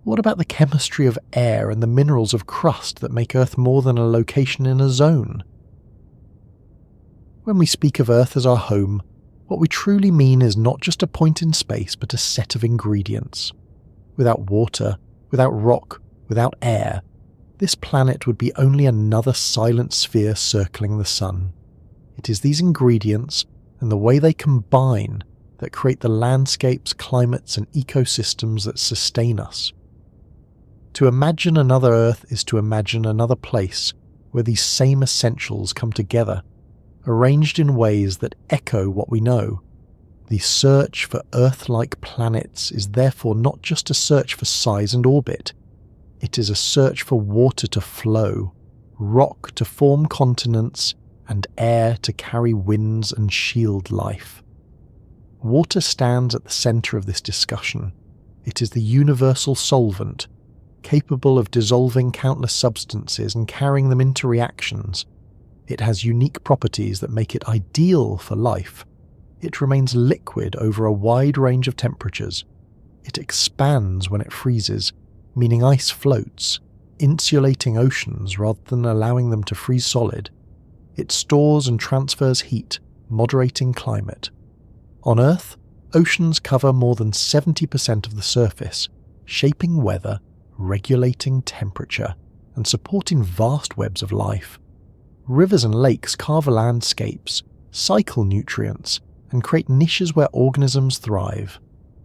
What about the chemistry of air and the minerals of crust that make Earth more than a location in a zone? When we speak of Earth as our home, what we truly mean is not just a point in space but a set of ingredients. Without water, without rock, without air, this planet would be only another silent sphere circling the sun. It is these ingredients and the way they combine that create the landscapes, climates, and ecosystems that sustain us. To imagine another Earth is to imagine another place where these same essentials come together, arranged in ways that echo what we know. The search for Earth-like planets is therefore not just a search for size and orbit. It is a search for water to flow, rock to form continents, and air to carry winds and shield life. Water stands at the centre of this discussion. It is the universal solvent, capable of dissolving countless substances and carrying them into reactions. It has unique properties that make it ideal for life. It remains liquid over a wide range of temperatures. It expands when it freezes, meaning ice floats, insulating oceans rather than allowing them to freeze solid. It stores and transfers heat, moderating climate. On Earth, oceans cover more than 70% of the surface, shaping weather, regulating temperature, and supporting vast webs of life. Rivers and lakes carve landscapes, cycle nutrients, and create niches where organisms thrive.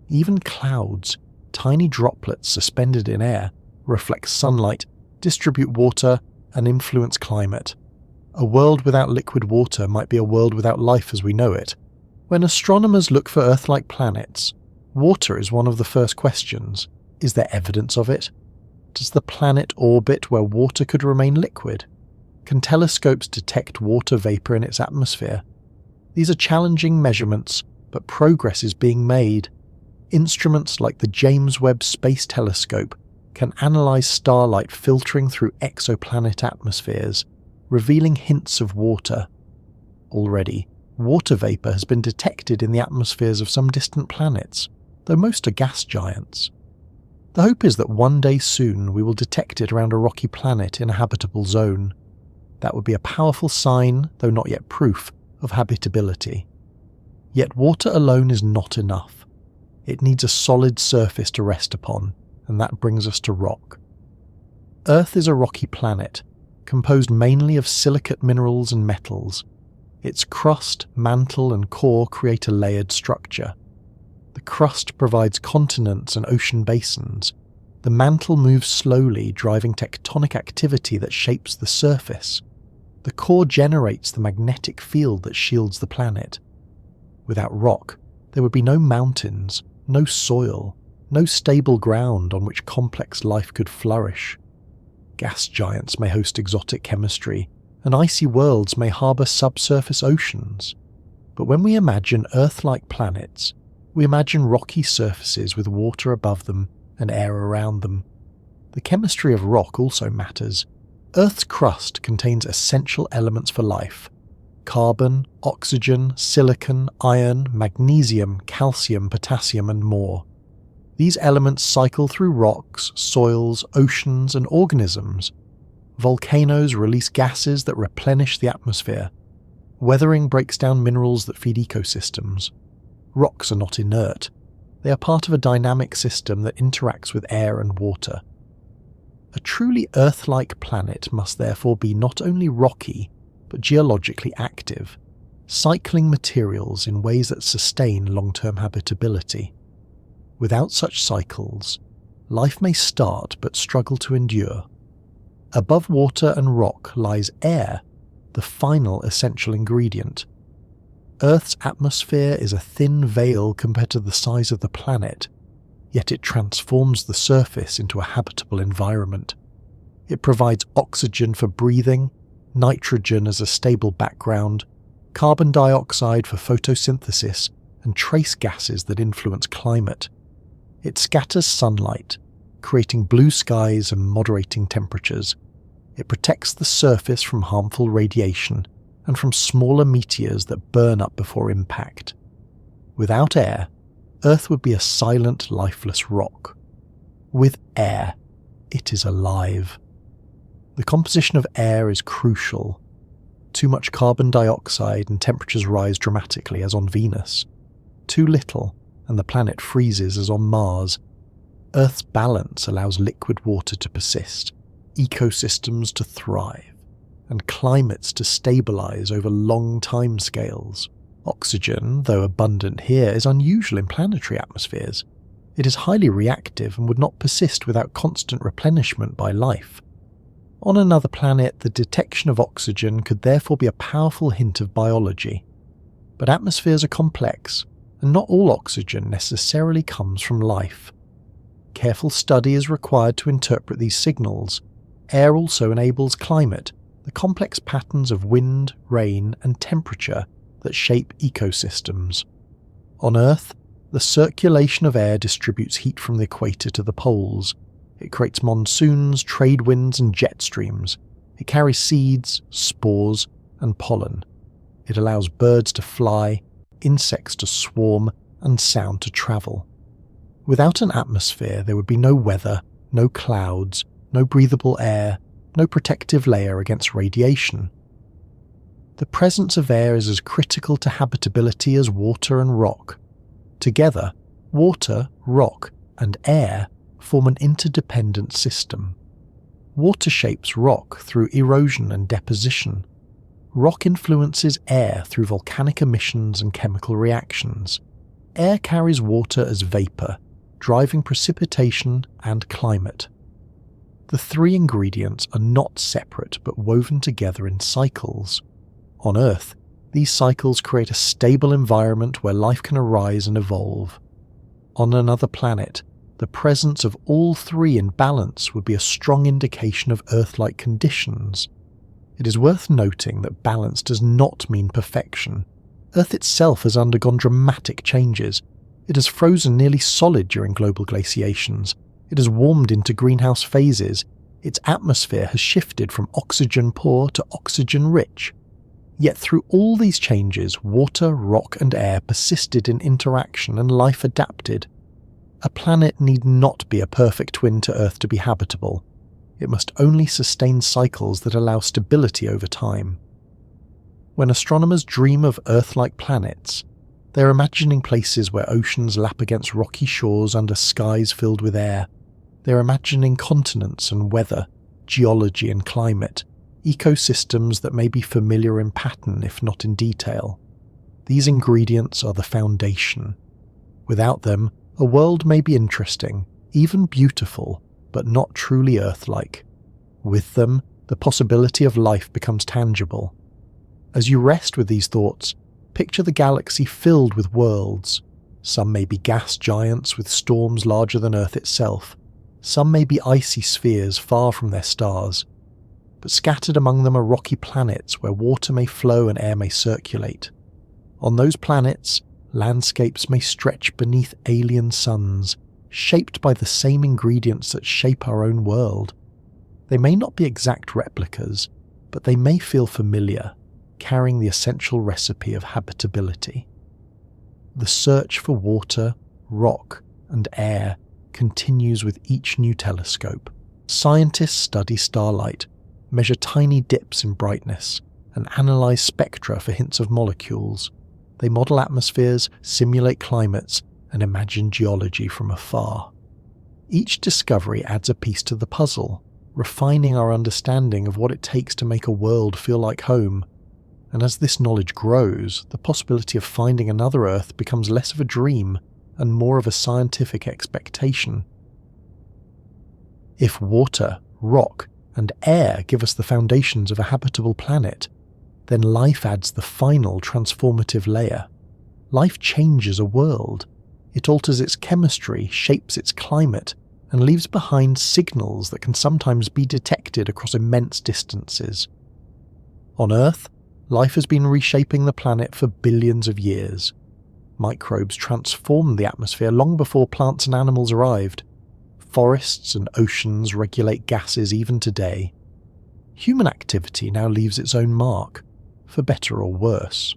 Even clouds, tiny droplets suspended in air, reflect sunlight, distribute water, and influence climate. A world without liquid water might be a world without life as we know it. When astronomers look for Earth-like planets, water is one of the first questions. Is there evidence of it? Does the planet orbit where water could remain liquid? Can telescopes detect water vapour in its atmosphere? These are challenging measurements, but progress is being made. Instruments like the James Webb Space Telescope can analyse starlight filtering through exoplanet atmospheres, revealing hints of water. Already, water vapour has been detected in the atmospheres of some distant planets, though most are gas giants. The hope is that one day soon we will detect it around a rocky planet in a habitable zone. That would be a powerful sign, though not yet proof, of habitability. Yet water alone is not enough. It needs a solid surface to rest upon, and that brings us to rock. Earth is a rocky planet, composed mainly of silicate minerals and metals. Its crust, mantle and core create a layered structure. The crust provides continents and ocean basins. The mantle moves slowly, driving tectonic activity that shapes the surface. The core generates the magnetic field that shields the planet. Without rock, there would be no mountains, no soil, no stable ground on which complex life could flourish. Gas giants may host exotic chemistry, and icy worlds may harbour subsurface oceans. But when we imagine Earth-like planets, we imagine rocky surfaces with water above them and air around them. The chemistry of rock also matters. Earth's crust contains essential elements for life: carbon, oxygen, silicon, iron, magnesium, calcium, potassium, and more. These elements cycle through rocks, soils, oceans, and organisms. Volcanoes release gases that replenish the atmosphere. Weathering breaks down minerals that feed ecosystems. Rocks are not inert. They are part of a dynamic system that interacts with air and water. A truly Earth-like planet must therefore be not only rocky, but geologically active, cycling materials in ways that sustain long-term habitability. Without such cycles, life may start but struggle to endure. Above water and rock lies air, the final essential ingredient. Earth's atmosphere is a thin veil compared to the size of the planet, yet it transforms the surface into a habitable environment. It provides oxygen for breathing, nitrogen as a stable background, carbon dioxide for photosynthesis, and trace gases that influence climate. It scatters sunlight, creating blue skies and moderating temperatures. It protects the surface from harmful radiation and from smaller meteors that burn up before impact. Without air, Earth would be a silent, lifeless rock. With air, it is alive. The composition of air is crucial. Too much carbon dioxide and temperatures rise dramatically as on Venus. Too little, and the planet freezes as on Mars. Earth's balance allows liquid water to persist, ecosystems to thrive, and climates to stabilise over long timescales. Oxygen, though abundant here, is unusual in planetary atmospheres. It is highly reactive and would not persist without constant replenishment by life. On another planet, the detection of oxygen could therefore be a powerful hint of biology. But atmospheres are complex, and not all oxygen necessarily comes from life. Careful study is required to interpret these signals. Air also enables climate, the complex patterns of wind, rain, and temperature that shape ecosystems. On Earth, the circulation of air distributes heat from the equator to the poles. It creates monsoons, trade winds, and jet streams. It carries seeds, spores, and pollen. It allows birds to fly, insects to swarm, and sound to travel. Without an atmosphere, there would be no weather, no clouds, no breathable air, no protective layer against radiation. The presence of air is as critical to habitability as water and rock. Together, water, rock, and air form an interdependent system. Water shapes rock through erosion and deposition. Rock influences air through volcanic emissions and chemical reactions. Air carries water as vapor, driving precipitation and climate. The three ingredients are not separate but woven together in cycles. On Earth, these cycles create a stable environment where life can arise and evolve. On another planet, the presence of all three in balance would be a strong indication of Earth-like conditions. It is worth noting that balance does not mean perfection. Earth itself has undergone dramatic changes. It has frozen nearly solid during global glaciations. It has warmed into greenhouse phases. Its atmosphere has shifted from oxygen-poor to oxygen-rich. Yet through all these changes, water, rock, and air persisted in interaction and life adapted. A planet need not be a perfect twin to Earth to be habitable. It must only sustain cycles that allow stability over time. When astronomers dream of Earth-like planets, they're imagining places where oceans lap against rocky shores under skies filled with air. They're imagining continents and weather, geology and climate, ecosystems that may be familiar in pattern if not in detail. These ingredients are the foundation. Without them, a world may be interesting, even beautiful, but not truly Earth-like. With them, the possibility of life becomes tangible. As you rest with these thoughts, picture the galaxy filled with worlds. Some may be gas giants with storms larger than Earth itself. Some may be icy spheres far from their stars. But scattered among them are rocky planets where water may flow and air may circulate. On those planets, landscapes may stretch beneath alien suns, shaped by the same ingredients that shape our own world. They may not be exact replicas, but they may feel familiar, carrying the essential recipe of habitability. The search for water, rock, and air continues with each new telescope. Scientists study starlight, measure tiny dips in brightness, and analyze spectra for hints of molecules. They model atmospheres, simulate climates, and imagine geology from afar. Each discovery adds a piece to the puzzle, refining our understanding of what it takes to make a world feel like home. And as this knowledge grows, the possibility of finding another Earth becomes less of a dream and more of a scientific expectation. If water, rock, and air give us the foundations of a habitable planet, then life adds the final transformative layer. Life changes a world. It alters its chemistry, shapes its climate, and leaves behind signals that can sometimes be detected across immense distances. On Earth, life has been reshaping the planet for billions of years. Microbes transformed the atmosphere long before plants and animals arrived. Forests and oceans regulate gases even today. Human activity now leaves its own mark, for better or worse.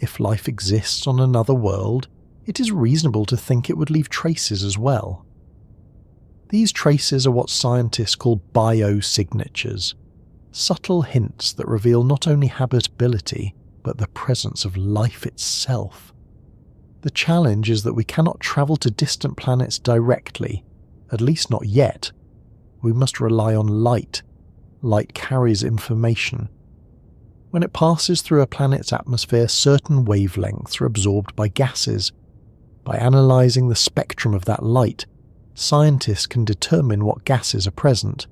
If life exists on another world, it is reasonable to think it would leave traces as well. These traces are what scientists call biosignatures, subtle hints that reveal not only habitability, but the presence of life itself. The challenge is that we cannot travel to distant planets directly, at least not yet. We must rely on light. Light carries information. When it passes through a planet's atmosphere, certain wavelengths are absorbed by gases. By analysing the spectrum of that light, scientists can determine what gases are present.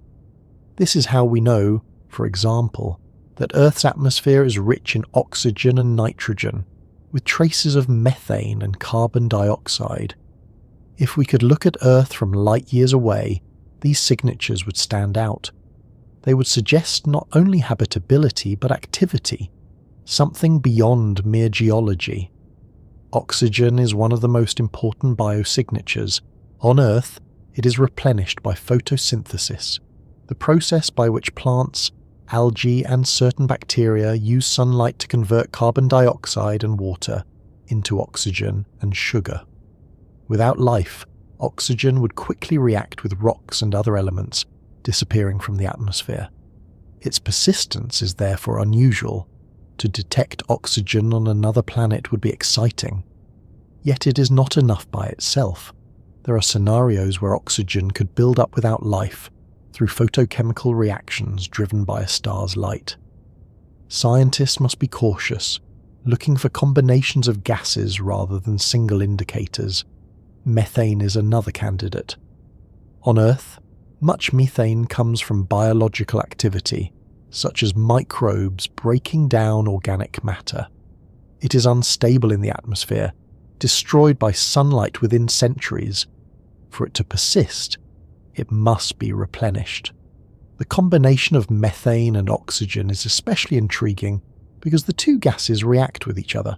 This is how we know, for example, that Earth's atmosphere is rich in oxygen and nitrogen, with traces of methane and carbon dioxide. If we could look at Earth from light years away, these signatures would stand out. They would suggest not only habitability but activity, something beyond mere geology. Oxygen is one of the most important biosignatures. On Earth, it is replenished by photosynthesis, the process by which plants, algae, and certain bacteria use sunlight to convert carbon dioxide and water into oxygen and sugar. Without life, oxygen would quickly react with rocks and other elements, disappearing from the atmosphere. Its persistence is therefore unusual. To detect oxygen on another planet would be exciting. Yet it is not enough by itself. There are scenarios where oxygen could build up without life through photochemical reactions driven by a star's light. Scientists must be cautious, looking for combinations of gases rather than single indicators. Methane is another candidate. On Earth, much methane comes from biological activity, such as microbes breaking down organic matter. It is unstable in the atmosphere, destroyed by sunlight within centuries. For it to persist, it must be replenished. The combination of methane and oxygen is especially intriguing because the two gases react with each other.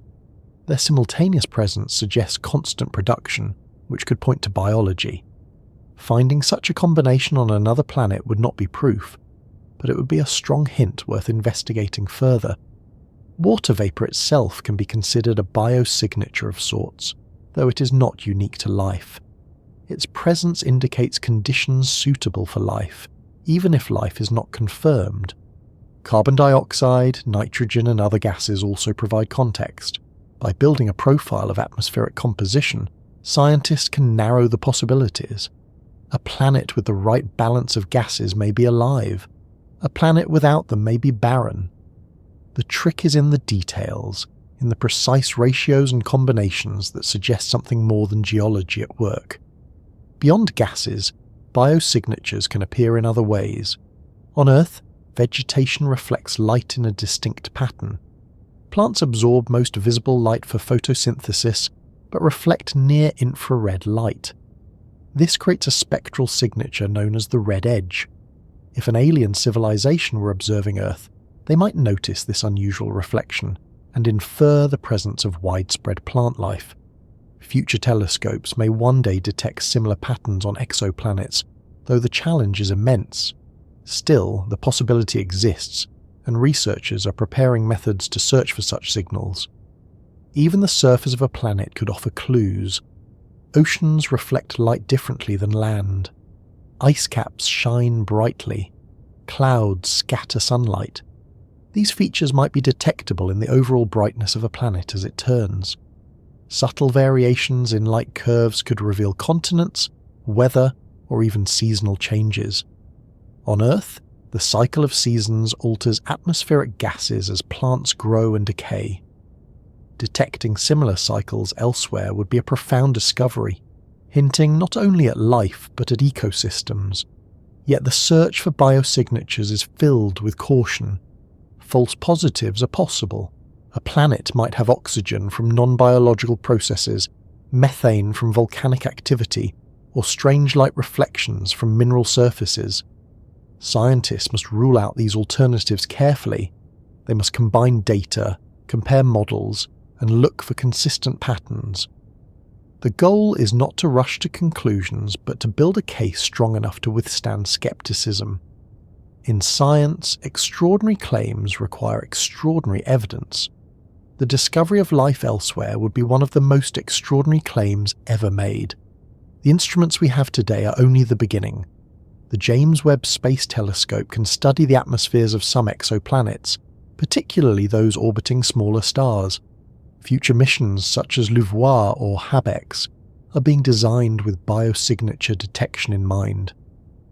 Their simultaneous presence suggests constant production, which could point to biology. Finding such a combination on another planet would not be proof, but it would be a strong hint worth investigating further. Water vapor itself can be considered a biosignature of sorts, though it is not unique to life. Its presence indicates conditions suitable for life, even if life is not confirmed. Carbon dioxide, nitrogen, and other gases also provide context. By building a profile of atmospheric composition, scientists can narrow the possibilities. A planet with the right balance of gases may be alive. A planet without them may be barren. The trick is in the details, in the precise ratios and combinations that suggest something more than geology at work. Beyond gases, biosignatures can appear in other ways. On Earth, vegetation reflects light in a distinct pattern. Plants absorb most visible light for photosynthesis, but reflect near-infrared light. This creates a spectral signature known as the red edge. If an alien civilization were observing Earth, they might notice this unusual reflection and infer the presence of widespread plant life. Future telescopes may one day detect similar patterns on exoplanets, though the challenge is immense. Still, the possibility exists, and researchers are preparing methods to search for such signals. Even the surface of a planet could offer clues. Oceans reflect light differently than land. Ice caps shine brightly. Clouds scatter sunlight. These features might be detectable in the overall brightness of a planet as it turns. Subtle variations in light curves could reveal continents, weather, or even seasonal changes. On Earth, the cycle of seasons alters atmospheric gases as plants grow and decay. Detecting similar cycles elsewhere would be a profound discovery, hinting not only at life but at ecosystems. Yet the search for biosignatures is filled with caution. False positives are possible. A planet might have oxygen from non-biological processes, methane from volcanic activity, or strange light reflections from mineral surfaces. Scientists must rule out these alternatives carefully. They must combine data, compare models, and look for consistent patterns. The goal is not to rush to conclusions, but to build a case strong enough to withstand skepticism. In science, extraordinary claims require extraordinary evidence. The discovery of life elsewhere would be one of the most extraordinary claims ever made. The instruments we have today are only the beginning. The James Webb Space Telescope can study the atmospheres of some exoplanets, particularly those orbiting smaller stars. Future missions such as LUVOIR or HABEX are being designed with biosignature detection in mind.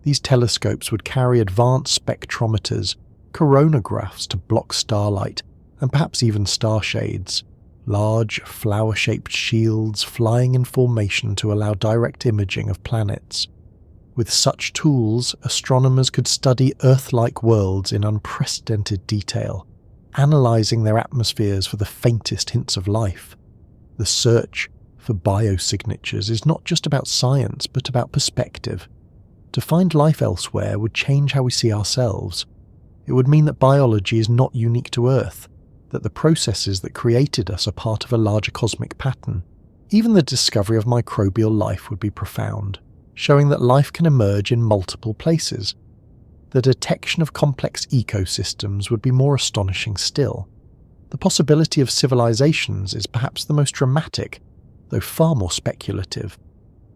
These telescopes would carry advanced spectrometers, coronagraphs to block starlight, and perhaps even star shades, large, flower-shaped shields flying in formation to allow direct imaging of planets. With such tools, astronomers could study Earth-like worlds in unprecedented detail, analysing their atmospheres for the faintest hints of life. The search for biosignatures is not just about science, but about perspective. To find life elsewhere would change how we see ourselves. It would mean that biology is not unique to Earth. that the processes that created us are part of a larger cosmic pattern. Even the discovery of microbial life would be profound, showing that life can emerge in multiple places. The detection of complex ecosystems would be more astonishing still. The possibility of civilizations is perhaps the most dramatic, though far more speculative.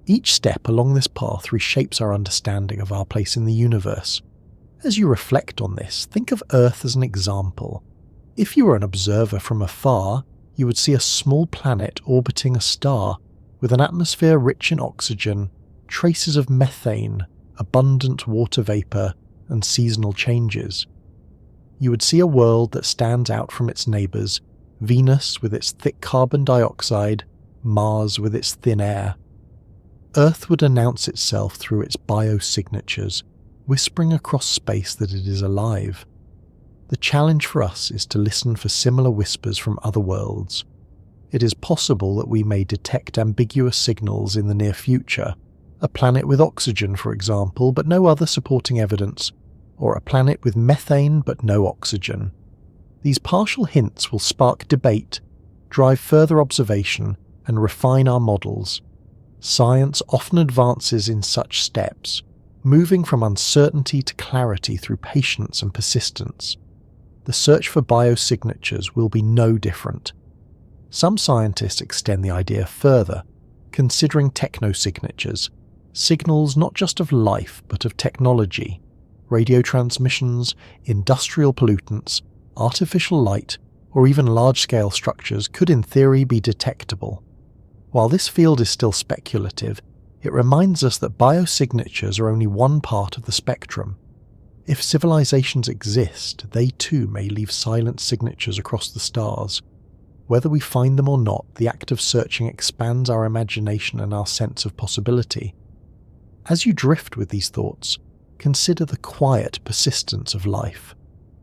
Each step along this path reshapes our understanding of our place in the universe. As you reflect on this, think of Earth as an example. If you were an observer from afar, you would see a small planet orbiting a star, with an atmosphere rich in oxygen, traces of methane, abundant water vapour, and seasonal changes. You would see a world that stands out from its neighbours, Venus with its thick carbon dioxide, Mars with its thin air. Earth would announce itself through its biosignatures, whispering across space that it is alive. The challenge for us is to listen for similar whispers from other worlds. It is possible that we may detect ambiguous signals in the near future, a planet with oxygen, for example, but no other supporting evidence, or a planet with methane but no oxygen. These partial hints will spark debate, drive further observation, and refine our models. Science often advances in such steps, moving from uncertainty to clarity through patience and persistence. The search for biosignatures will be no different. Some scientists extend the idea further, considering technosignatures, signals not just of life but of technology, radio transmissions, industrial pollutants, artificial light, or even large-scale structures could in theory be detectable. While this field is still speculative, it reminds us that biosignatures are only one part of the spectrum. If civilizations exist, they too may leave silent signatures across the stars. Whether we find them or not, the act of searching expands our imagination and our sense of possibility. As you drift with these thoughts, consider the quiet persistence of life.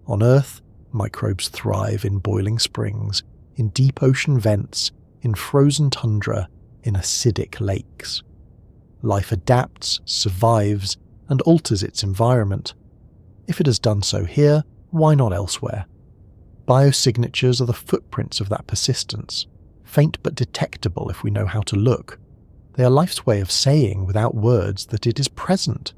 On Earth, microbes thrive in boiling springs, in deep ocean vents, in frozen tundra, in acidic lakes. Life adapts, survives, and alters its environment. If it has done so here, why not elsewhere? Biosignatures are the footprints of that persistence, faint but detectable if we know how to look. They are life's way of saying, without words, that it is present.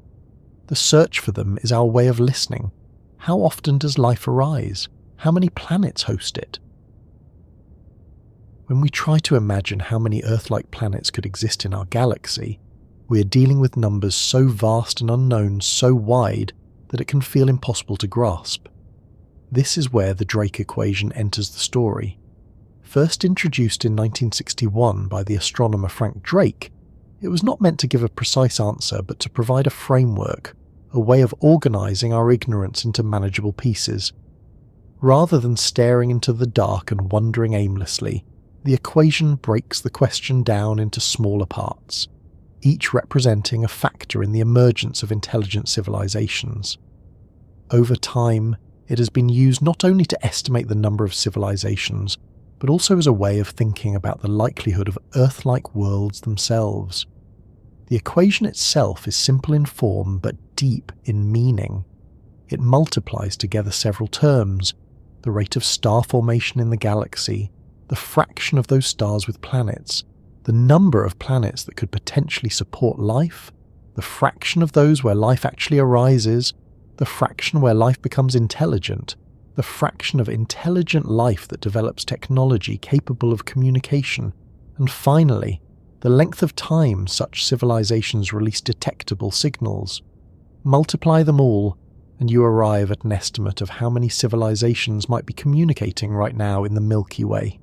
The search for them is our way of listening. How often does life arise? How many planets host it? When we try to imagine how many Earth-like planets could exist in our galaxy, we are dealing with numbers so vast and unknown, so wide, that it can feel impossible to grasp. This is where the Drake equation enters the story. First introduced in 1961 by the astronomer Frank Drake, it was not meant to give a precise answer but to provide a framework, a way of organising our ignorance into manageable pieces. Rather than staring into the dark and wondering aimlessly, the equation breaks the question down into smaller parts, each representing a factor in the emergence of intelligent civilizations. Over time, it has been used not only to estimate the number of civilizations, but also as a way of thinking about the likelihood of Earth-like worlds themselves. The equation itself is simple in form but deep in meaning. It multiplies together several terms: the rate of star formation in the galaxy, the fraction of those stars with planets, the number of planets that could potentially support life, the fraction of those where life actually arises, the fraction where life becomes intelligent, the fraction of intelligent life that develops technology capable of communication, and finally, the length of time such civilizations release detectable signals. Multiply them all, and you arrive at an estimate of how many civilizations might be communicating right now in the Milky Way.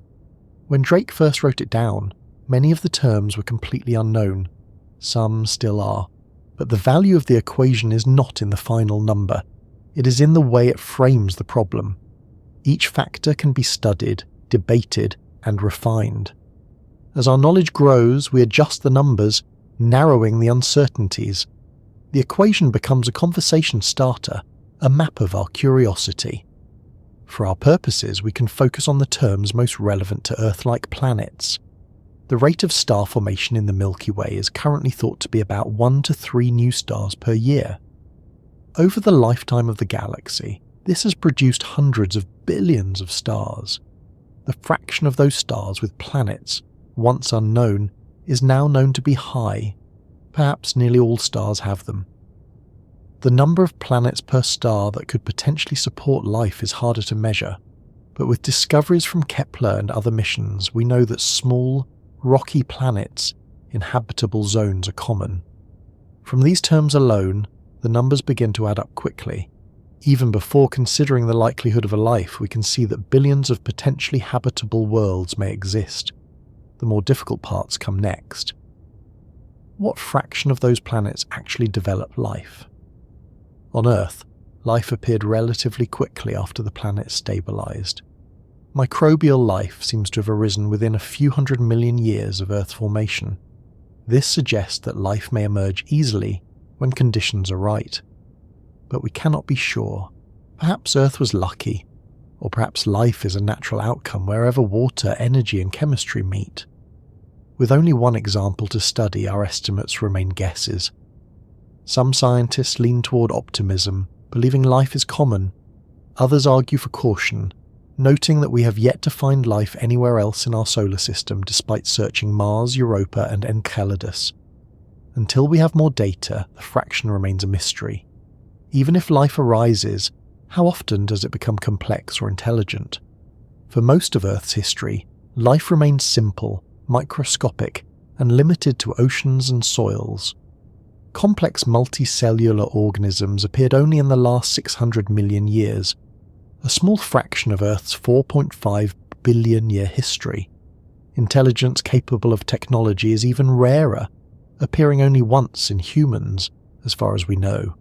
When Drake first wrote it down, many of the terms were completely unknown. Some still are. But the value of the equation is not in the final number. It is in the way it frames the problem. Each factor can be studied, debated, and refined. As our knowledge grows, we adjust the numbers, narrowing the uncertainties. The equation becomes a conversation starter, a map of our curiosity. For our purposes, we can focus on the terms most relevant to Earth-like planets. The rate of star formation in the Milky Way is currently thought to be about 1 to 3 new stars per year. Over the lifetime of the galaxy, This has produced hundreds of billions of stars. The fraction of those stars with planets, once unknown, is now known to be high. Perhaps nearly all stars have them. The number of planets per star that could potentially support life is harder to measure, but with discoveries from Kepler and other missions, we know that small, rocky planets in habitable zones are common. From these terms alone, the numbers begin to add up quickly. Even before considering the likelihood of a life, we can see that billions of potentially habitable worlds may exist. The more difficult parts come next. What fraction of those planets actually develop life? On Earth, life appeared relatively quickly after the planet stabilized. Microbial life seems to have arisen within a few 100 million years of Earth formation. This suggests that life may emerge easily when conditions are right. But we cannot be sure. Perhaps Earth was lucky, or perhaps life is a natural outcome wherever water, energy and chemistry meet. With only one example to study, our estimates remain guesses. Some scientists lean toward optimism, believing life is common. Others argue for caution, noting that we have yet to find life anywhere else in our solar system despite searching Mars, Europa and Enceladus. Until we have more data, the fraction remains a mystery. Even if life arises, how often does it become complex or intelligent? For most of Earth's history, life remains simple, microscopic, and limited to oceans and soils. Complex multicellular organisms appeared only in the last 600 million years, a small fraction of Earth's 4.5 billion-year history. Intelligence capable of technology is even rarer, appearing only once in humans, as far as we know.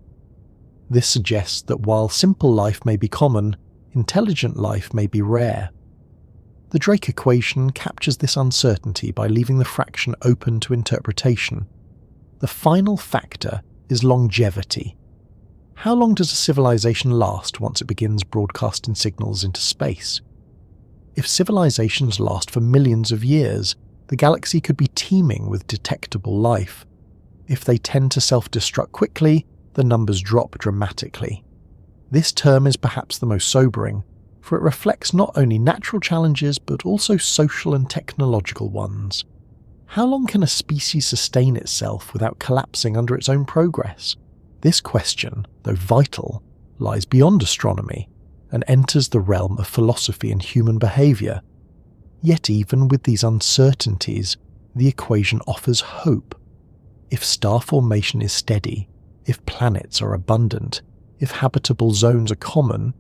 This suggests that while simple life may be common, intelligent life may be rare. The Drake equation captures this uncertainty by leaving the fraction open to interpretation. The final factor is longevity. How long does a civilization last once it begins broadcasting signals into space? If civilizations last for millions of years, the galaxy could be teeming with detectable life. If they tend to self-destruct quickly, the numbers drop dramatically. This term is perhaps the most sobering, for it reflects not only natural challenges but also social and technological ones. How long can a species sustain itself without collapsing under its own progress? This question, though vital, lies beyond astronomy and enters the realm of philosophy and human behaviour. Yet even with these uncertainties, the equation offers hope. If star formation is steady, if planets are abundant, if habitable zones are common,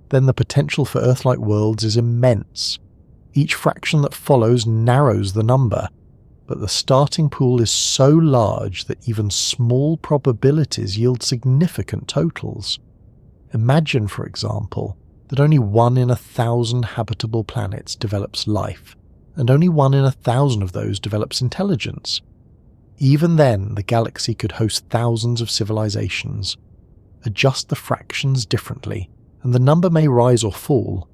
then the potential for Earth-like worlds is immense. Each fraction that follows narrows the number, but the starting pool is so large that even small probabilities yield significant totals. Imagine, for example, that only 1 in 1,000 habitable planets develops life, and only 1 in 1,000 of those develops intelligence. Even then, the galaxy could host thousands of civilizations. Adjust the fractions differently, and the number may rise or fall,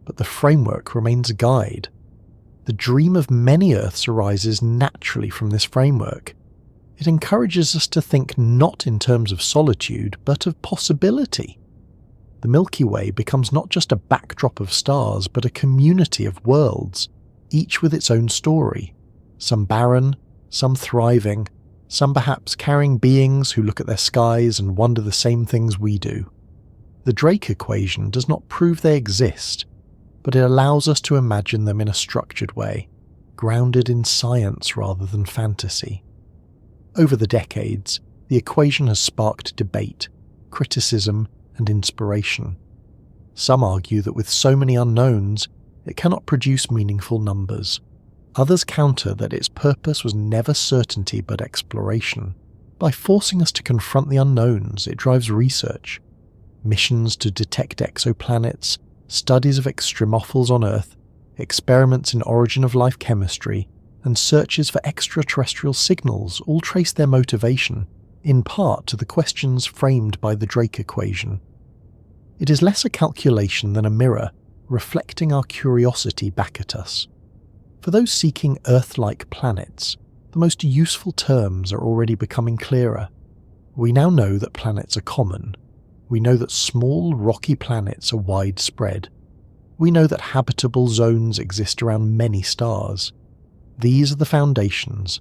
but the framework remains a guide. The dream of many Earths arises naturally from this framework. It encourages us to think not in terms of solitude, but of possibility. The Milky Way becomes not just a backdrop of stars, but a community of worlds, each with its own story, some barren, some thriving, some perhaps carrying beings who look at their skies and wonder the same things we do. The Drake equation does not prove they exist, but it allows us to imagine them in a structured way, grounded in science rather than fantasy. Over the decades, the equation has sparked debate, criticism, and inspiration. Some argue that with so many unknowns, it cannot produce meaningful numbers. Others counter that its purpose was never certainty but exploration. By forcing us to confront the unknowns, it drives research. Missions to detect exoplanets, studies of extremophils on Earth, experiments in origin of life chemistry, and searches for extraterrestrial signals all trace their motivation, in part to the questions framed by the Drake equation. It is less a calculation than a mirror, reflecting our curiosity back at us. For those seeking Earth-like planets, the most useful terms are already becoming clearer. We now know that planets are common. We know that small rocky planets are widespread. We know that habitable zones exist around many stars. These are the foundations.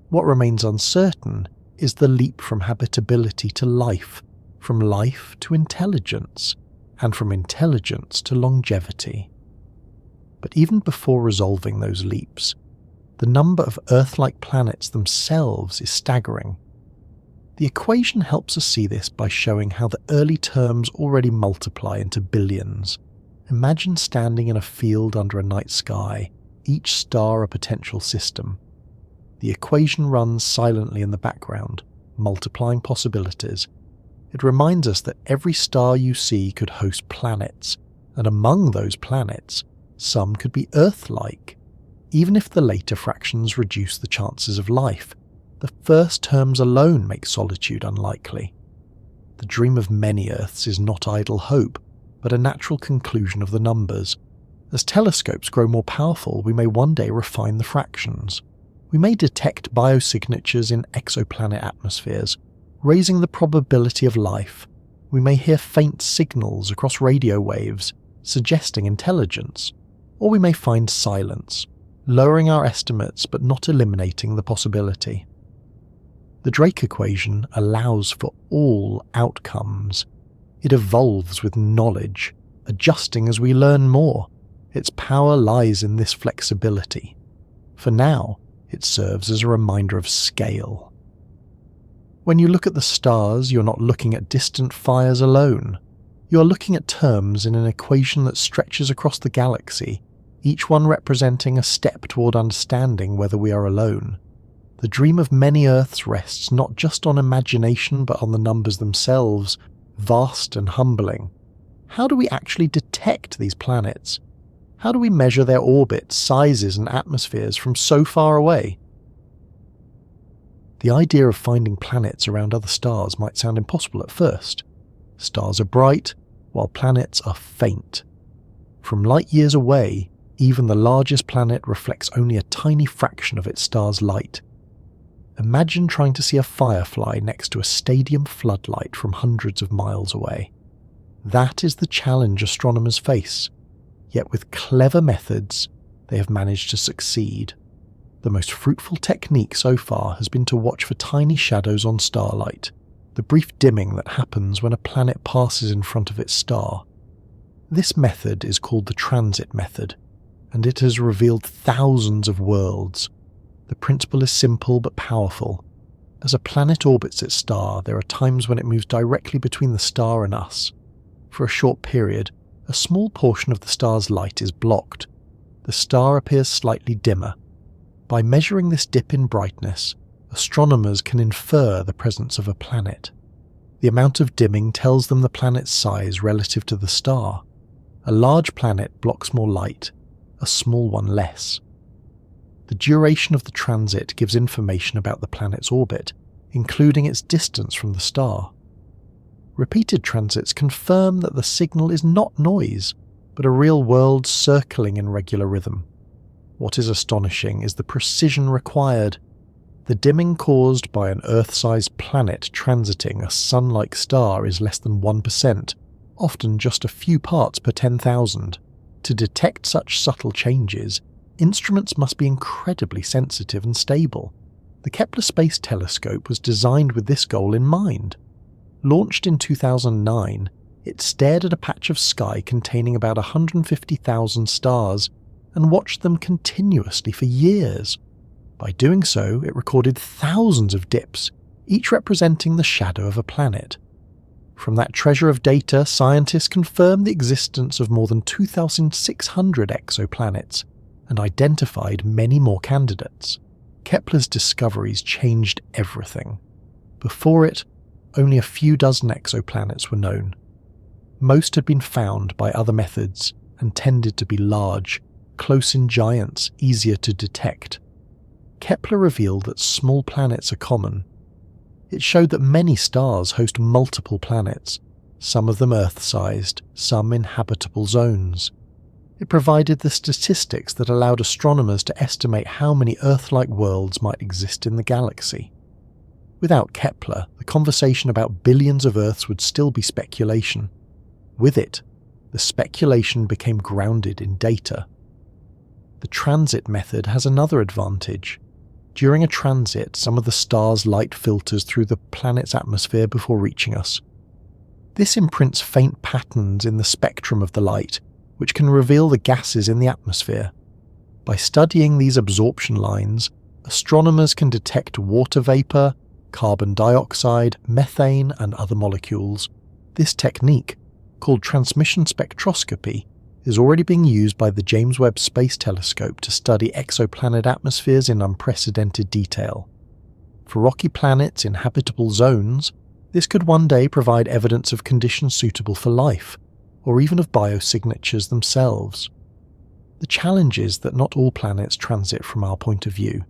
What remains uncertain is the leap from habitability to life, from life to intelligence, and from intelligence to longevity. But even before resolving those leaps, the number of Earth-like planets themselves is staggering. The equation helps us see this by showing how the early terms already multiply into billions. Imagine standing in a field under a night sky, each star a potential system. The equation runs silently in the background, multiplying possibilities. It reminds us that every star you see could host planets, and among those planets, some could be Earth-like. Even if the later fractions reduce the chances of life, the first terms alone make solitude unlikely. The dream of many Earths is not idle hope, but a natural conclusion of the numbers. As telescopes grow more powerful, we may one day refine the fractions. We may detect biosignatures in exoplanet atmospheres, raising the probability of life. We may hear faint signals across radio waves, suggesting intelligence. Or we may find silence, lowering our estimates but not eliminating the possibility. The Drake equation allows for all outcomes. It evolves with knowledge, adjusting as we learn more. Its power lies in this flexibility. For now, it serves as a reminder of scale. When you look at the stars, you're not looking at distant fires alone. You are looking at terms in an equation that stretches across the galaxy, each one representing a step toward understanding whether we are alone. The dream of many Earths rests not just on imagination but on the numbers themselves, vast and humbling. How do we actually detect these planets? How do we measure their orbits, sizes and atmospheres from so far away? The idea of finding planets around other stars might sound impossible at first. Stars are bright, while planets are faint. From light years away, even the largest planet reflects only a tiny fraction of its star's light. Imagine trying to see a firefly next to a stadium floodlight from hundreds of miles away. That is the challenge astronomers face. Yet with clever methods, they have managed to succeed. The most fruitful technique so far has been to watch for tiny shadows on starlight, the brief dimming that happens when a planet passes in front of its star. This method is called the transit method, and it has revealed thousands of worlds. The principle is simple but powerful. As a planet orbits its star, there are times when it moves directly between the star and us. For a short period, a small portion of the star's light is blocked. The star appears slightly dimmer. By measuring this dip in brightness, astronomers can infer the presence of a planet. The amount of dimming tells them the planet's size relative to the star. A large planet blocks more light, a small one less. The duration of the transit gives information about the planet's orbit, including its distance from the star. Repeated transits confirm that the signal is not noise, but a real world circling in regular rhythm. What is astonishing is the precision required. The dimming caused by an Earth-sized planet transiting a sun-like star is less than 1%, often just a few parts per 10,000. To detect such subtle changes, instruments must be incredibly sensitive and stable. The Kepler Space Telescope was designed with this goal in mind. Launched in 2009, it stared at a patch of sky containing about 150,000 stars and watched them continuously for years. By doing so, it recorded thousands of dips, each representing the shadow of a planet. From that treasure of data, scientists confirmed the existence of more than 2,600 exoplanets and identified many more candidates. Kepler's discoveries changed everything. Before it, only a few dozen exoplanets were known. Most had been found by other methods and tended to be large, close in giants, easier to detect. Kepler revealed that small planets are common. It showed that many stars host multiple planets, some of them Earth-sized, some in habitable zones. It provided the statistics that allowed astronomers to estimate how many Earth-like worlds might exist in the galaxy. Without Kepler, the conversation about billions of Earths would still be speculation. With it, the speculation became grounded in data. The transit method has another advantage. During a transit, some of the star's light filters through the planet's atmosphere before reaching us. This imprints faint patterns in the spectrum of the light, which can reveal the gases in the atmosphere. By studying these absorption lines, astronomers can detect water vapor, carbon dioxide, methane, and other molecules. This technique, called transmission spectroscopy, is already being used by the James Webb Space Telescope to study exoplanet atmospheres in unprecedented detail. For rocky planets in habitable zones, this could one day provide evidence of conditions suitable for life, or even of biosignatures themselves. The challenge is that not all planets transit from our point of view.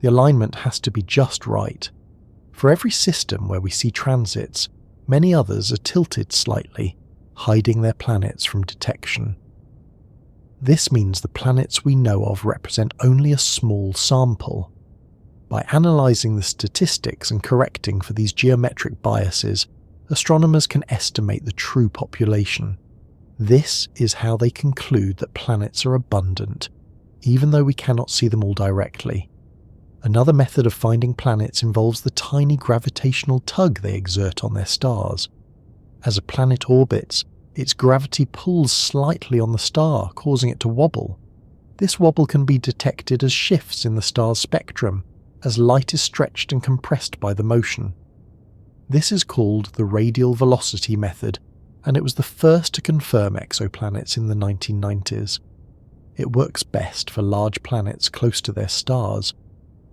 The alignment has to be just right. For every system where we see transits, many others are tilted slightly, hiding their planets from detection. This means the planets we know of represent only a small sample. By analysing the statistics and correcting for these geometric biases, astronomers can estimate the true population. This is how they conclude that planets are abundant, even though we cannot see them all directly. Another method of finding planets involves the tiny gravitational tug they exert on their stars. As a planet orbits, its gravity pulls slightly on the star, causing it to wobble. This wobble can be detected as shifts in the star's spectrum, as light is stretched and compressed by the motion. This is called the radial velocity method, and it was the first to confirm exoplanets in the 1990s. It works best for large planets close to their stars,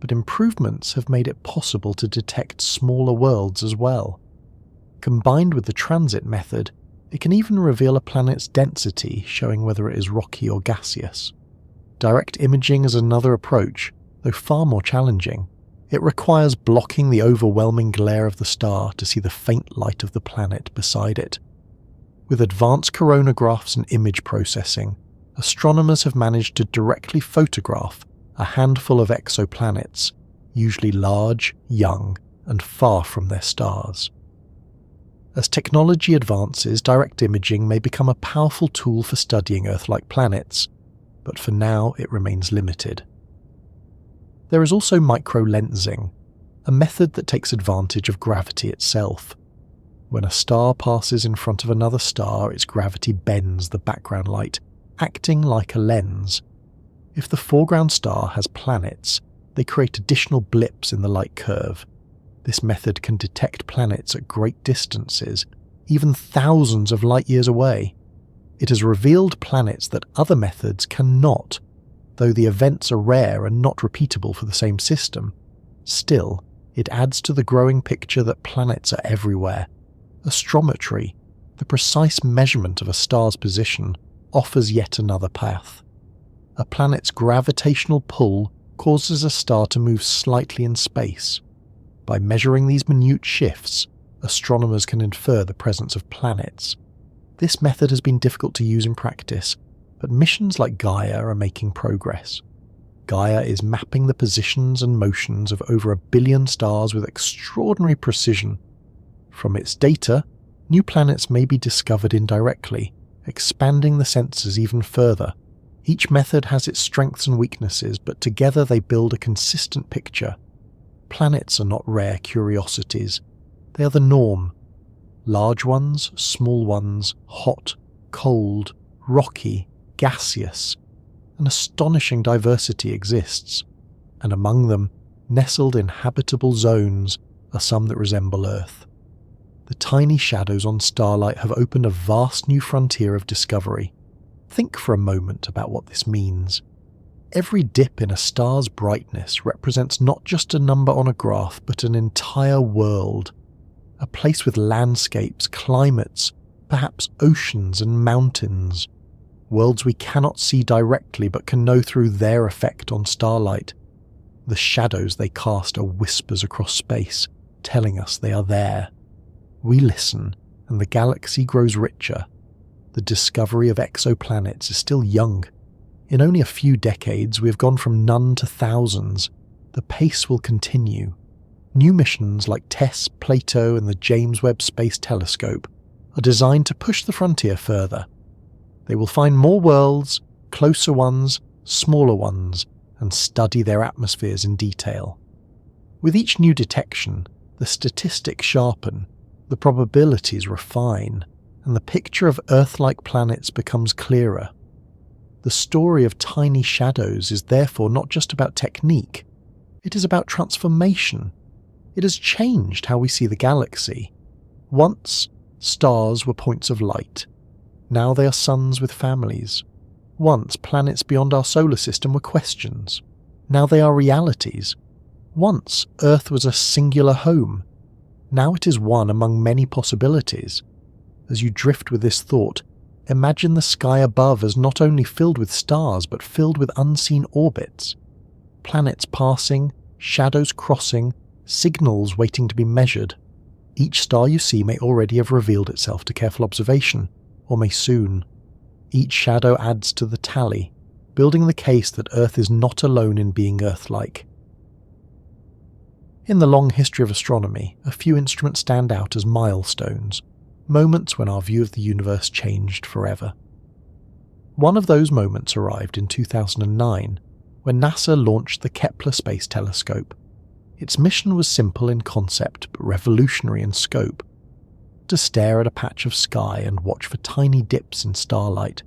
but improvements have made it possible to detect smaller worlds as well. Combined with the transit method, it can even reveal a planet's density, showing whether it is rocky or gaseous. Direct imaging is another approach, though far more challenging. It requires blocking the overwhelming glare of the star to see the faint light of the planet beside it. With advanced coronagraphs and image processing, astronomers have managed to directly photograph a handful of exoplanets, usually large, young, and far from their stars. As technology advances, direct imaging may become a powerful tool for studying Earth-like planets, but for now it remains limited. There is also microlensing, a method that takes advantage of gravity itself. When a star passes in front of another star, its gravity bends the background light, acting like a lens. If the foreground star has planets, they create additional blips in the light curve. This method can detect planets at great distances, even thousands of light years away. It has revealed planets that other methods cannot. Though the events are rare and not repeatable for the same system, still, it adds to the growing picture that planets are everywhere. Astrometry, the precise measurement of a star's position, offers yet another path. A planet's gravitational pull causes a star to move slightly in space. By measuring these minute shifts, astronomers can infer the presence of planets. This method has been difficult to use in practice, but missions like Gaia are making progress. Gaia is mapping the positions and motions of over 1 billion stars with extraordinary precision. From its data, new planets may be discovered indirectly, expanding the sensors even further. Each method has its strengths and weaknesses, but together they build a consistent picture. Planets are not rare curiosities. They are the norm. Large ones, small ones, hot, cold, rocky, gaseous. An astonishing diversity exists, and among them, nestled in habitable zones, are some that resemble Earth. The tiny shadows on starlight have opened a vast new frontier of discovery. Think for a moment about what this means. Every dip in a star's brightness represents not just a number on a graph, but an entire world. A place with landscapes, climates, perhaps oceans and mountains. Worlds we cannot see directly but can know through their effect on starlight. The shadows they cast are whispers across space, telling us they are there. We listen, and the galaxy grows richer. The discovery of exoplanets is still young. In only a few decades, we have gone from none to thousands. The pace will continue. New missions like TESS, Plato, and the James Webb Space Telescope are designed to push the frontier further. They will find more worlds, closer ones, smaller ones, and study their atmospheres in detail. With each new detection, the statistics sharpen, the probabilities refine, and the picture of Earth-like planets becomes clearer. The story of tiny shadows is therefore not just about technique, it is about transformation. It has changed how we see the galaxy. Once, stars were points of light. Now they are suns with families. Once, planets beyond our solar system were questions. Now they are realities. Once, Earth was a singular home. Now it is one among many possibilities. As you drift with this thought, imagine the sky above as not only filled with stars but filled with unseen orbits. Planets passing, shadows crossing, signals waiting to be measured. Each star you see may already have revealed itself to careful observation, or may soon. Each shadow adds to the tally, building the case that Earth is not alone in being Earth-like. In the long history of astronomy, a few instruments stand out as milestones, moments when our view of the universe changed forever. One of those moments arrived in 2009, when NASA launched the Kepler Space Telescope. Its mission was simple in concept but revolutionary in scope: to stare at a patch of sky and watch for tiny dips in starlight,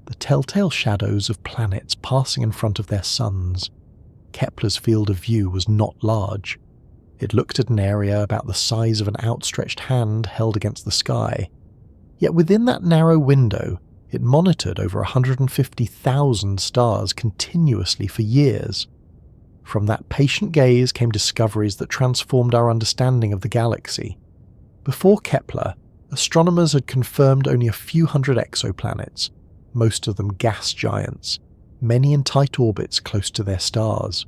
the telltale shadows of planets passing in front of their suns. Kepler's field of view was not large. It looked at an area about the size of an outstretched hand held against the sky. Yet within that narrow window, it monitored over 150,000 stars continuously for years. From that patient gaze came discoveries that transformed our understanding of the galaxy. Before Kepler, astronomers had confirmed only a few hundred exoplanets, most of them gas giants, many in tight orbits close to their stars.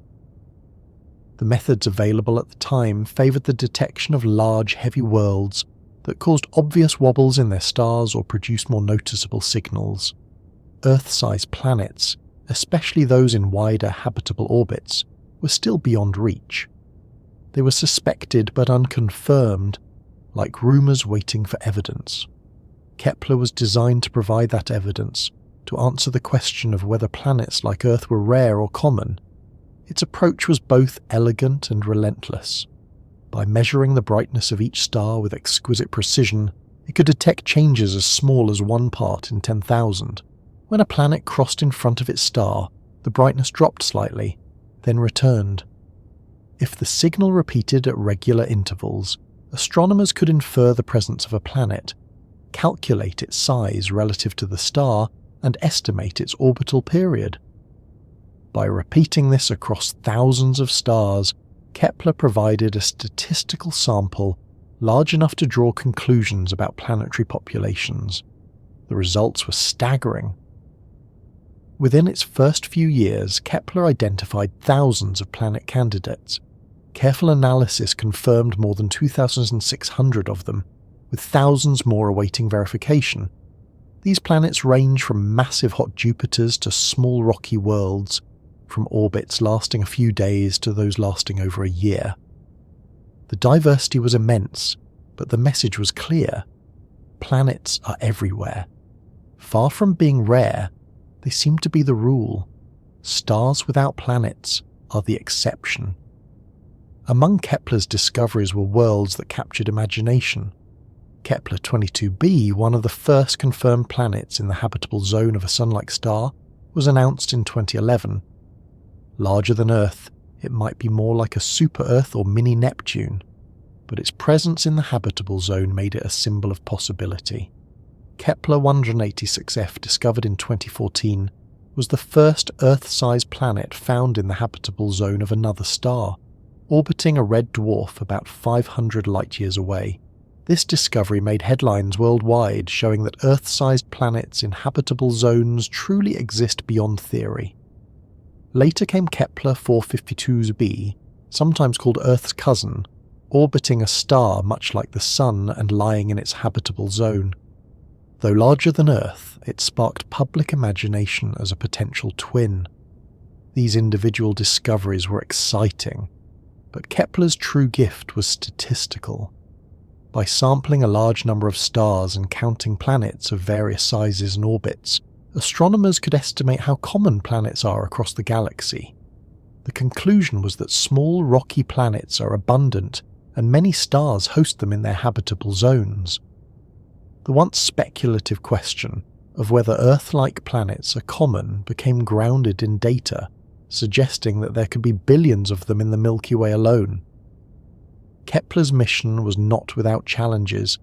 The methods available at the time favoured the detection of large, heavy worlds that caused obvious wobbles in their stars or produced more noticeable signals. Earth-sized planets, especially those in wider, habitable orbits, were still beyond reach. They were suspected but unconfirmed, like rumours waiting for evidence. Kepler was designed to provide that evidence, to answer the question of whether planets like Earth were rare or common. Its approach was both elegant and relentless. By measuring the brightness of each star with exquisite precision, it could detect changes as small as 1 part in 10,000. When a planet crossed in front of its star, the brightness dropped slightly, then returned. If the signal repeated at regular intervals, astronomers could infer the presence of a planet, calculate its size relative to the star, and estimate its orbital period. By repeating this across thousands of stars, Kepler provided a statistical sample large enough to draw conclusions about planetary populations. The results were staggering. Within its first few years, Kepler identified thousands of planet candidates. Careful analysis confirmed more than 2,600 of them, with thousands more awaiting verification. These planets range from massive hot Jupiters to small rocky worlds, from orbits lasting a few days to those lasting over a year. The diversity was immense, but the message was clear. Planets are everywhere. Far from being rare, they seem to be the rule. Stars without planets are the exception. Among Kepler's discoveries were worlds that captured imagination. Kepler 22b, one of the first confirmed planets in the habitable zone of a Sun-like star, was announced in 2011. Larger than Earth, it might be more like a super-Earth or mini-Neptune, but its presence in the habitable zone made it a symbol of possibility. Kepler 186f, discovered in 2014, was the first Earth-sized planet found in the habitable zone of another star, orbiting a red dwarf about 500 light-years away. This discovery made headlines worldwide, showing that Earth-sized planets in habitable zones truly exist beyond theory. Later came Kepler 452b, sometimes called Earth's cousin, orbiting a star much like the Sun and lying in its habitable zone. Though larger than Earth, it sparked public imagination as a potential twin. These individual discoveries were exciting, But Kepler's true gift was statistical. By sampling a large number of stars and counting planets of various sizes and orbits, astronomers could estimate how common planets are across the galaxy. The conclusion was that small rocky planets are abundant and many stars host them in their habitable zones. The once speculative question of whether Earth-like planets are common became grounded in data, suggesting that there could be billions of them in the Milky Way alone. Kepler's mission was not without challenges.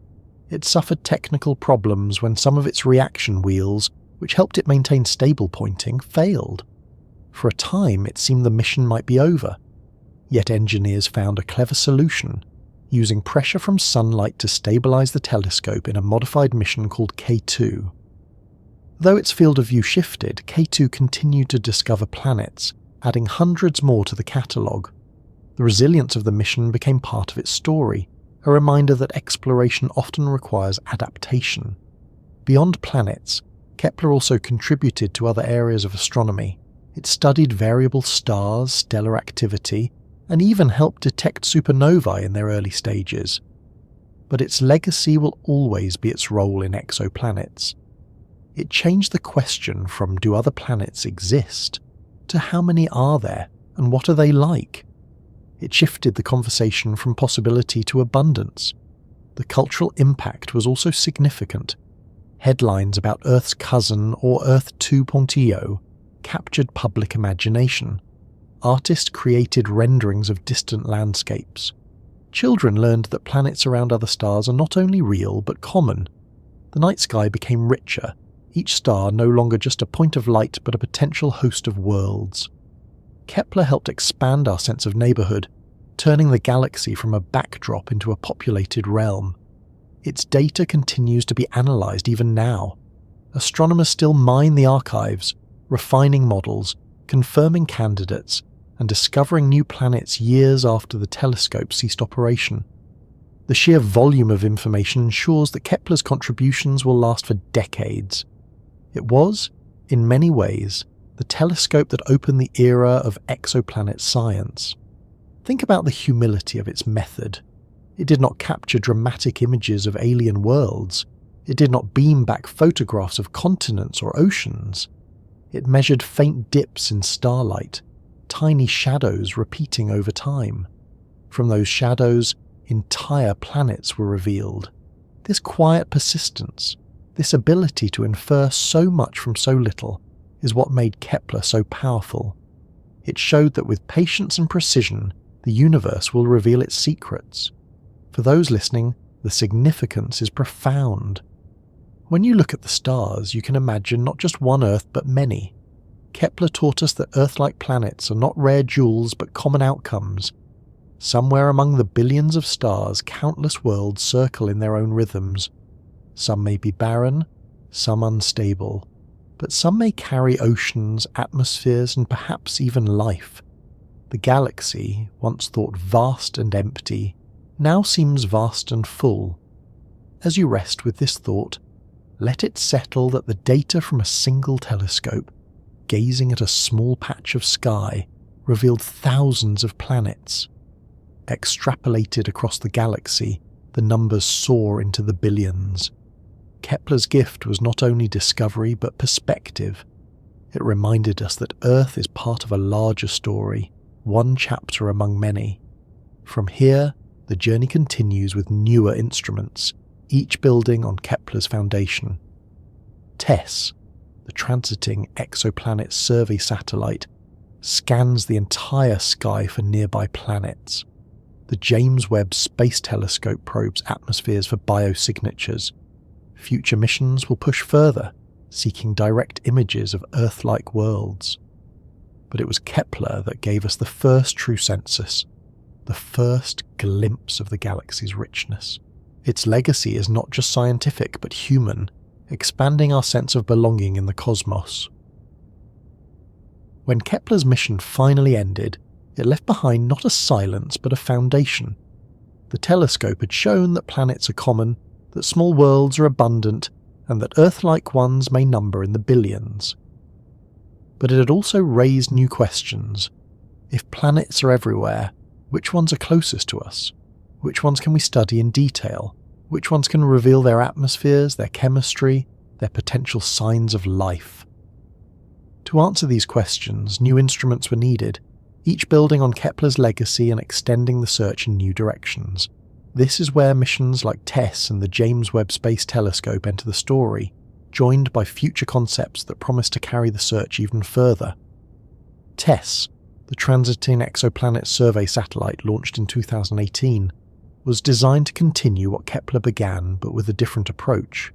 It suffered technical problems when some of its reaction wheels, which helped it maintain stable pointing, failed. For a time, it seemed the mission might be over. Yet engineers found a clever solution, using pressure from sunlight to stabilize the telescope in a modified mission called K2. Though its field of view shifted, K2 continued to discover planets, adding hundreds more to the catalogue. The resilience of the mission became part of its story, a reminder that exploration often requires adaptation. Beyond planets, Kepler also contributed to other areas of astronomy. It studied variable stars, stellar activity, and even helped detect supernovae in their early stages. But its legacy will always be its role in exoplanets. It changed the question from "do other planets exist?" to "how many are there and what are they like?" It shifted the conversation from possibility to abundance. The cultural impact was also significant. Headlines about Earth's cousin or Earth 2.0 captured public imagination. Artists created renderings of distant landscapes. Children learned that planets around other stars are not only real but common. The night sky became richer, each star no longer just a point of light but a potential host of worlds. Kepler helped expand our sense of neighbourhood, turning the galaxy from a backdrop into a populated realm. Its data continues to be analysed even now. Astronomers still mine the archives, refining models, confirming candidates, and discovering new planets years after the telescope ceased operation. The sheer volume of information ensures that Kepler's contributions will last for decades. It was, in many ways, the telescope that opened the era of exoplanet science. Think about the humility of its method. It did not capture dramatic images of alien worlds. It did not beam back photographs of continents or oceans. It measured faint dips in starlight, tiny shadows repeating over time. From those shadows, entire planets were revealed. This quiet persistence, this ability to infer so much from so little, is what made Kepler so powerful. It showed that with patience and precision, the universe will reveal its secrets. For those listening, the significance is profound. When you look at the stars, you can imagine not just one Earth but many. Kepler taught us that Earth-like planets are not rare jewels but common outcomes. Somewhere among the billions of stars, countless worlds circle in their own rhythms. Some may be barren, some unstable, but some may carry oceans, atmospheres, and perhaps even life. The galaxy, once thought vast and empty, now seems vast and full. As you rest with this thought, let it settle that the data from a single telescope, gazing at a small patch of sky, revealed thousands of planets. Extrapolated across the galaxy, the numbers soar into the billions. Kepler's gift was not only discovery but perspective. It reminded us that Earth is part of a larger story, one chapter among many. From here, the journey continues with newer instruments, each building on Kepler's foundation. TESS, the transiting exoplanet survey satellite, scans the entire sky for nearby planets. The James Webb Space Telescope probes atmospheres for biosignatures. Future missions will push further, seeking direct images of Earth-like worlds. But it was Kepler that gave us the first true census, the first glimpse of the galaxy's richness. Its legacy is not just scientific but human, expanding our sense of belonging in the cosmos. When Kepler's mission finally ended, it left behind not a silence but a foundation. The telescope had shown that planets are common, that small worlds are abundant, and that Earth-like ones may number in the billions. But it had also raised new questions. If planets are everywhere, Which ones are closest to us? Which ones can we study in detail? Which ones can reveal their atmospheres, their chemistry, their potential signs of life? To answer these questions, new instruments were needed, each building on Kepler's legacy and extending the search in new directions. This is where missions like TESS and the James Webb Space Telescope enter the story, joined by future concepts that promise to carry the search even further. TESS, the Transiting Exoplanet Survey satellite launched in 2018, was designed to continue what Kepler began, but with a different approach.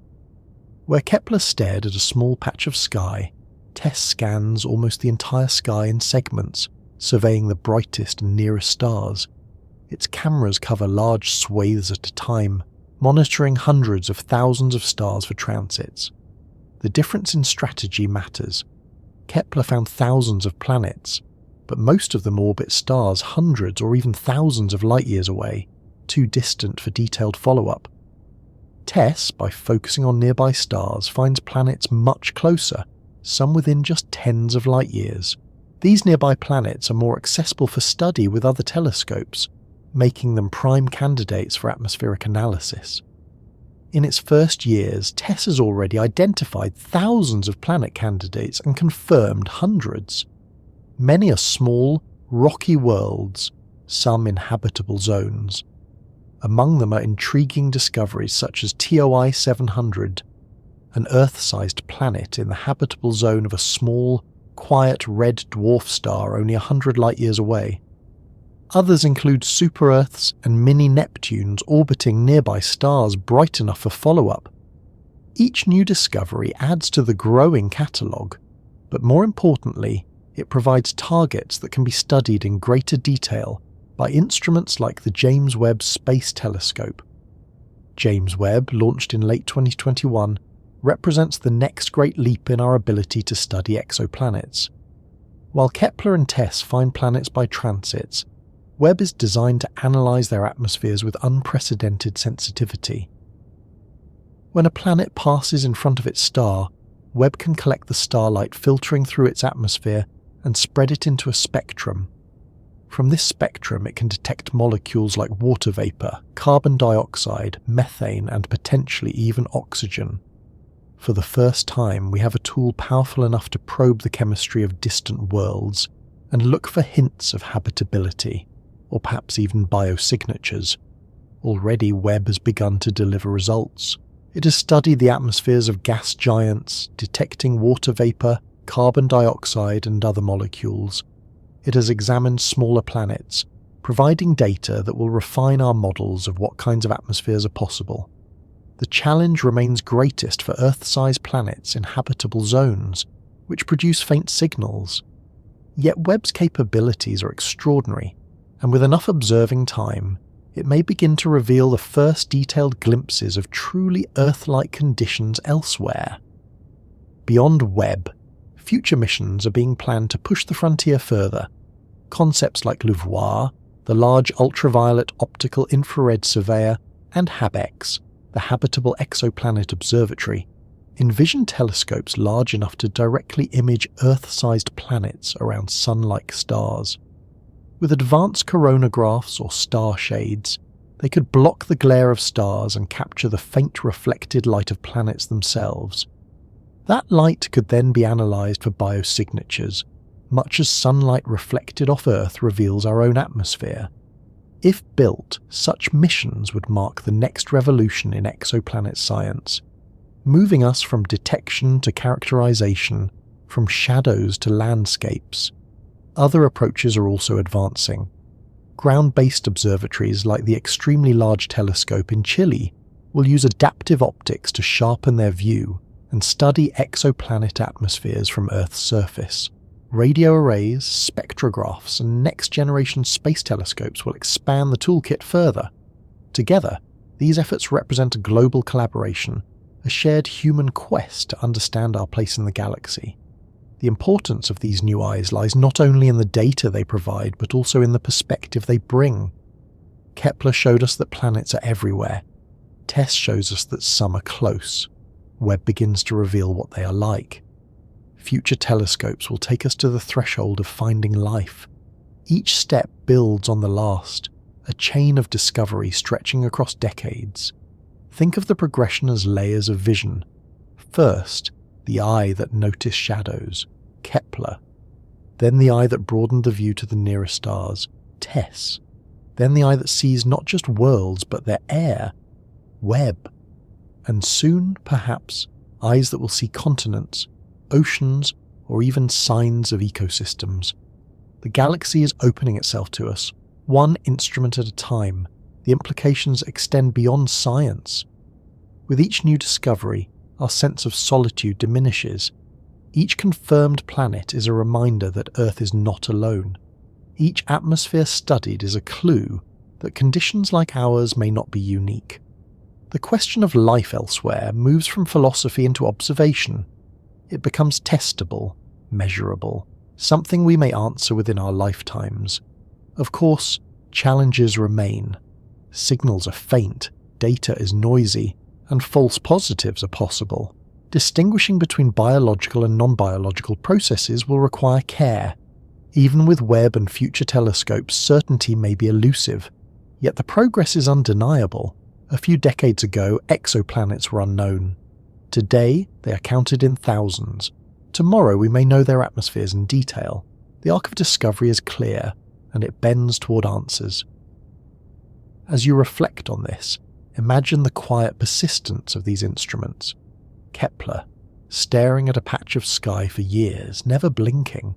Where Kepler stared at a small patch of sky, TESS scans almost the entire sky in segments, surveying the brightest and nearest stars. Its cameras cover large swathes at a time, monitoring hundreds of thousands of stars for transits. The difference in strategy matters. Kepler found thousands of planets, but most of them orbit stars hundreds or even thousands of light years away, too distant for detailed follow-up. TESS, by focusing on nearby stars, finds planets much closer, some within just tens of light years. These nearby planets are more accessible for study with other telescopes, making them prime candidates for atmospheric analysis. In its first years, TESS has already identified thousands of planet candidates and confirmed hundreds. Many are small, rocky worlds, some in habitable zones. Among them are intriguing discoveries such as TOI 700, an Earth-sized planet in the habitable zone of a small, quiet red dwarf star only 100 light-years away. Others include super-Earths and mini-Neptunes orbiting nearby stars bright enough for follow-up. Each new discovery adds to the growing catalogue, but more importantly, it provides targets that can be studied in greater detail by instruments like the James Webb Space Telescope. James Webb, launched in late 2021, represents the next great leap in our ability to study exoplanets. While Kepler and TESS find planets by transits, Webb is designed to analyse their atmospheres with unprecedented sensitivity. When a planet passes in front of its star, Webb can collect the starlight filtering through its atmosphere and spread it into a spectrum. From this spectrum, it can detect molecules like water vapour, carbon dioxide, methane, and potentially even oxygen. For the first time, we have a tool powerful enough to probe the chemistry of distant worlds and look for hints of habitability, or perhaps even biosignatures. Already, Webb has begun to deliver results. It has studied the atmospheres of gas giants, detecting water vapour, carbon dioxide, and other molecules. It has examined smaller planets, providing data that will refine our models of what kinds of atmospheres are possible. The challenge remains greatest for Earth-sized planets in habitable zones, which produce faint signals. Yet Webb's capabilities are extraordinary, and with enough observing time, it may begin to reveal the first detailed glimpses of truly Earth-like conditions elsewhere. Beyond Webb, future missions are being planned to push the frontier further. Concepts like LUVOIR, the Large Ultraviolet Optical Infrared Surveyor, and HabEx, the Habitable Exoplanet Observatory, envision telescopes large enough to directly image Earth-sized planets around Sun-like stars. With advanced coronagraphs or star shades, they could block the glare of stars and capture the faint reflected light of planets themselves. That light could then be analysed for biosignatures, much as sunlight reflected off Earth reveals our own atmosphere. If built, such missions would mark the next revolution in exoplanet science, moving us from detection to characterization, from shadows to landscapes. Other approaches are also advancing. Ground-based observatories like the Extremely Large Telescope in Chile will use adaptive optics to sharpen their view and study exoplanet atmospheres from Earth's surface. Radio arrays, spectrographs, and next-generation space telescopes will expand the toolkit further. Together, these efforts represent a global collaboration, a shared human quest to understand our place in the galaxy. The importance of these new eyes lies not only in the data they provide, but also in the perspective they bring. Kepler showed us that planets are everywhere. TESS shows us that some are close. Webb begins to reveal what they are like. Future telescopes will take us to the threshold of finding life. Each step builds on the last, a chain of discovery stretching across decades. Think of the progression as layers of vision. First, the eye that noticed shadows, Kepler. Then the eye that broadened the view to the nearest stars, Tess. Then the eye that sees not just worlds but their air, Webb. And soon, perhaps, eyes that will see continents, oceans, or even signs of ecosystems. The galaxy is opening itself to us, one instrument at a time. The implications extend beyond science. With each new discovery, our sense of solitude diminishes. Each confirmed planet is a reminder that Earth is not alone. Each atmosphere studied is a clue that conditions like ours may not be unique. The question of life elsewhere moves from philosophy into observation. It becomes testable, measurable, something we may answer within our lifetimes. Of course, challenges remain. Signals are faint, data is noisy, and false positives are possible. Distinguishing between biological and non-biological processes will require care. Even with Webb and future telescopes, certainty may be elusive. Yet the progress is undeniable. A few decades ago, exoplanets were unknown. Today, they are counted in thousands. Tomorrow, we may know their atmospheres in detail. The arc of discovery is clear, and it bends toward answers. As you reflect on this, imagine the quiet persistence of these instruments. Kepler, staring at a patch of sky for years, never blinking.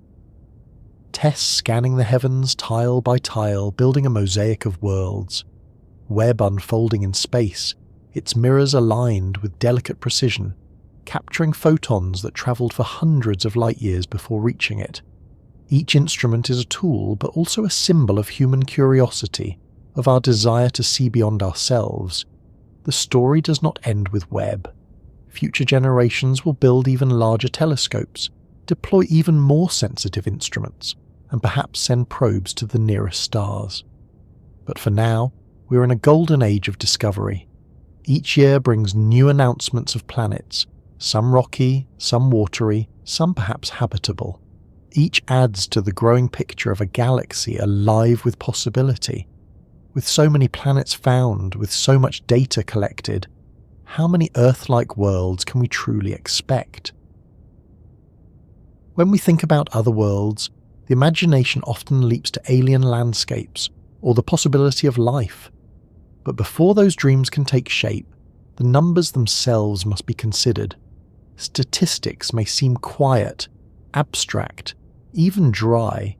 Tess scanning the heavens tile by tile, building a mosaic of worlds. Webb unfolding in space, its mirrors aligned with delicate precision, capturing photons that travelled for hundreds of light years before reaching it. Each instrument is a tool, but also a symbol of human curiosity, of our desire to see beyond ourselves. The story does not end with Webb. Future generations will build even larger telescopes, deploy even more sensitive instruments, and perhaps send probes to the nearest stars. But for now, we're in a golden age of discovery. Each year brings new announcements of planets, some rocky, some watery, some perhaps habitable. Each adds to the growing picture of a galaxy alive with possibility. With so many planets found, with so much data collected, how many Earth-like worlds can we truly expect? When we think about other worlds, the imagination often leaps to alien landscapes or the possibility of life. But before those dreams can take shape, the numbers themselves must be considered. Statistics may seem quiet, abstract, even dry,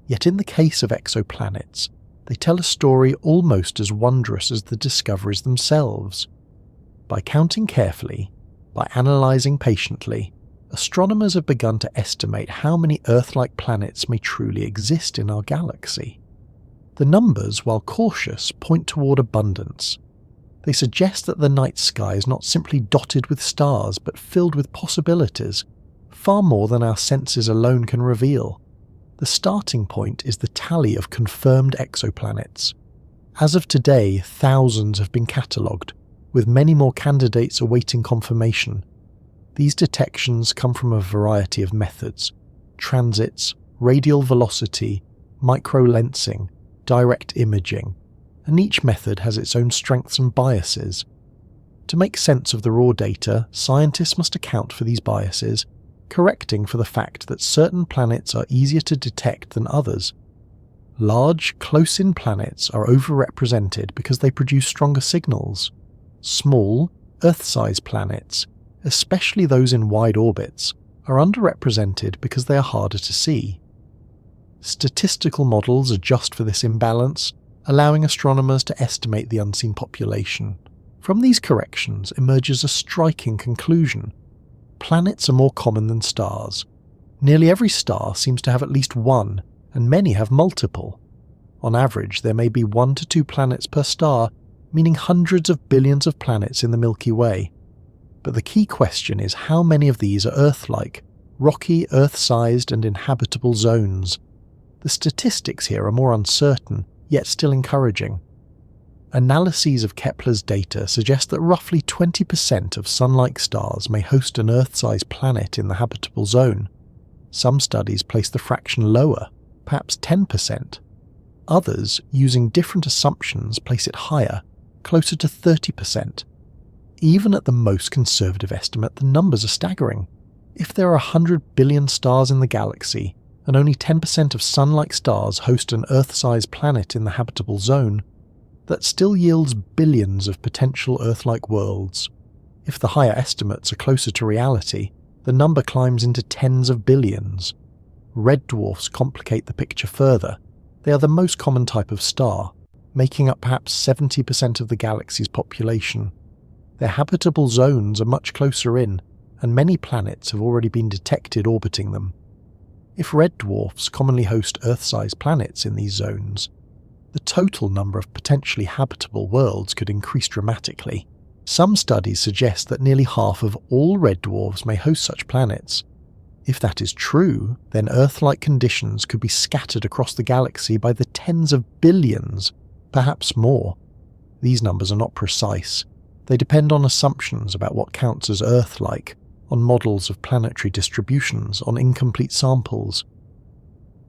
yet in the case of exoplanets, they tell a story almost as wondrous as the discoveries themselves. By counting carefully, by analysing patiently, astronomers have begun to estimate how many Earth-like planets may truly exist in our galaxy. The numbers, while cautious, point toward abundance. They suggest that the night sky is not simply dotted with stars, but filled with possibilities, far more than our senses alone can reveal. The starting point is the tally of confirmed exoplanets. As of today, thousands have been catalogued, with many more candidates awaiting confirmation. These detections come from a variety of methods: transits, radial velocity, microlensing, direct imaging, and each method has its own strengths and biases. To make sense of the raw data, scientists must account for these biases, correcting for the fact that certain planets are easier to detect than others. Large, close-in planets are overrepresented because they produce stronger signals. Small, Earth-sized planets, especially those in wide orbits, are underrepresented because they are harder to see. Statistical models adjust for this imbalance, allowing astronomers to estimate the unseen population. From these corrections emerges a striking conclusion. Planets are more common than stars. Nearly every star seems to have at least one, and many have multiple. On average, there may be 1 to 2 planets per star, meaning hundreds of billions of planets in the Milky Way. But the key question is how many of these are Earth-like, rocky, Earth-sized and inhabitable zones. The statistics here are more uncertain, yet still encouraging. Analyses of Kepler's data suggest that roughly 20% of Sun-like stars may host an Earth-sized planet in the habitable zone. Some studies place the fraction lower, perhaps 10%. Others, using different assumptions, place it higher, closer to 30%. Even at the most conservative estimate, the numbers are staggering. If there are 100 billion stars in the galaxy, and only 10% of Sun-like stars host an Earth-sized planet in the habitable zone, that still yields billions of potential Earth-like worlds. If the higher estimates are closer to reality, the number climbs into tens of billions. Red dwarfs complicate the picture further. They are the most common type of star, making up perhaps 70% of the galaxy's population. Their habitable zones are much closer in, and many planets have already been detected orbiting them. If red dwarfs commonly host Earth-sized planets in these zones, the total number of potentially habitable worlds could increase dramatically. Some studies suggest that nearly half of all red dwarfs may host such planets. If that is true, then Earth-like conditions could be scattered across the galaxy by the tens of billions, perhaps more. These numbers are not precise. They depend on assumptions about what counts as Earth-like, on models of planetary distributions, on incomplete samples.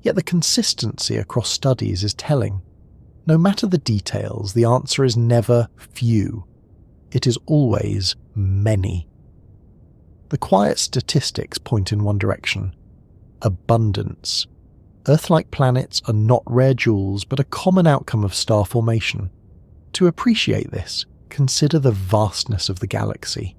Yet the consistency across studies is telling. No matter the details, the answer is never few. It is always many. The quiet statistics point in one direction: abundance. Earth-like planets are not rare jewels, but a common outcome of star formation. To appreciate this, consider the vastness of the galaxy.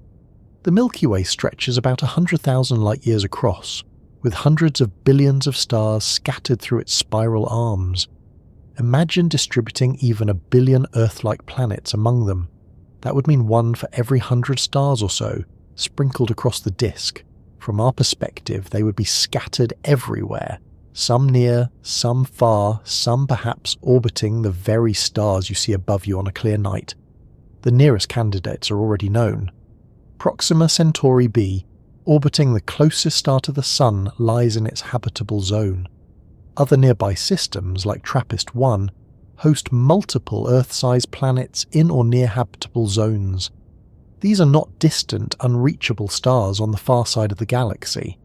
The Milky Way stretches about 100,000 light-years across, with hundreds of billions of stars scattered through its spiral arms. Imagine distributing even 1 billion Earth-like planets among them. That would mean one for every 100 stars or so, sprinkled across the disk. From our perspective, they would be scattered everywhere, some near, some far, some perhaps orbiting the very stars you see above you on a clear night. The nearest candidates are already known. Proxima Centauri b, orbiting the closest star to the Sun, lies in its habitable zone. Other nearby systems, like TRAPPIST-1, host multiple Earth-sized planets in or near habitable zones. These are not distant, unreachable stars on the far side of the galaxy.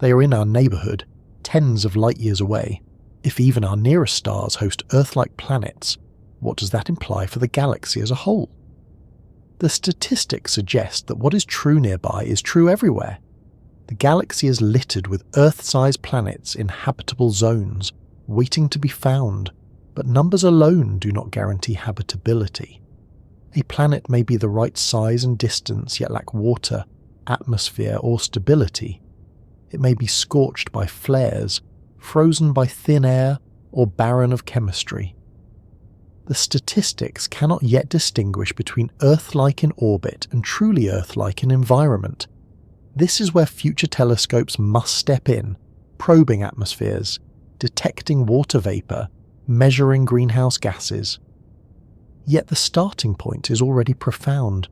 They are in our neighbourhood, tens of light-years away. If even our nearest stars host Earth-like planets, what does that imply for the galaxy as a whole? The statistics suggest that what is true nearby is true everywhere. The galaxy is littered with Earth-sized planets in habitable zones, waiting to be found, but numbers alone do not guarantee habitability. A planet may be the right size and distance yet lack water, atmosphere, or stability. It may be scorched by flares, frozen by thin air, or barren of chemistry. The statistics cannot yet distinguish between Earth-like in orbit and truly Earth-like in environment. This is where future telescopes must step in, probing atmospheres, detecting water vapour, measuring greenhouse gases. Yet the starting point is already profound.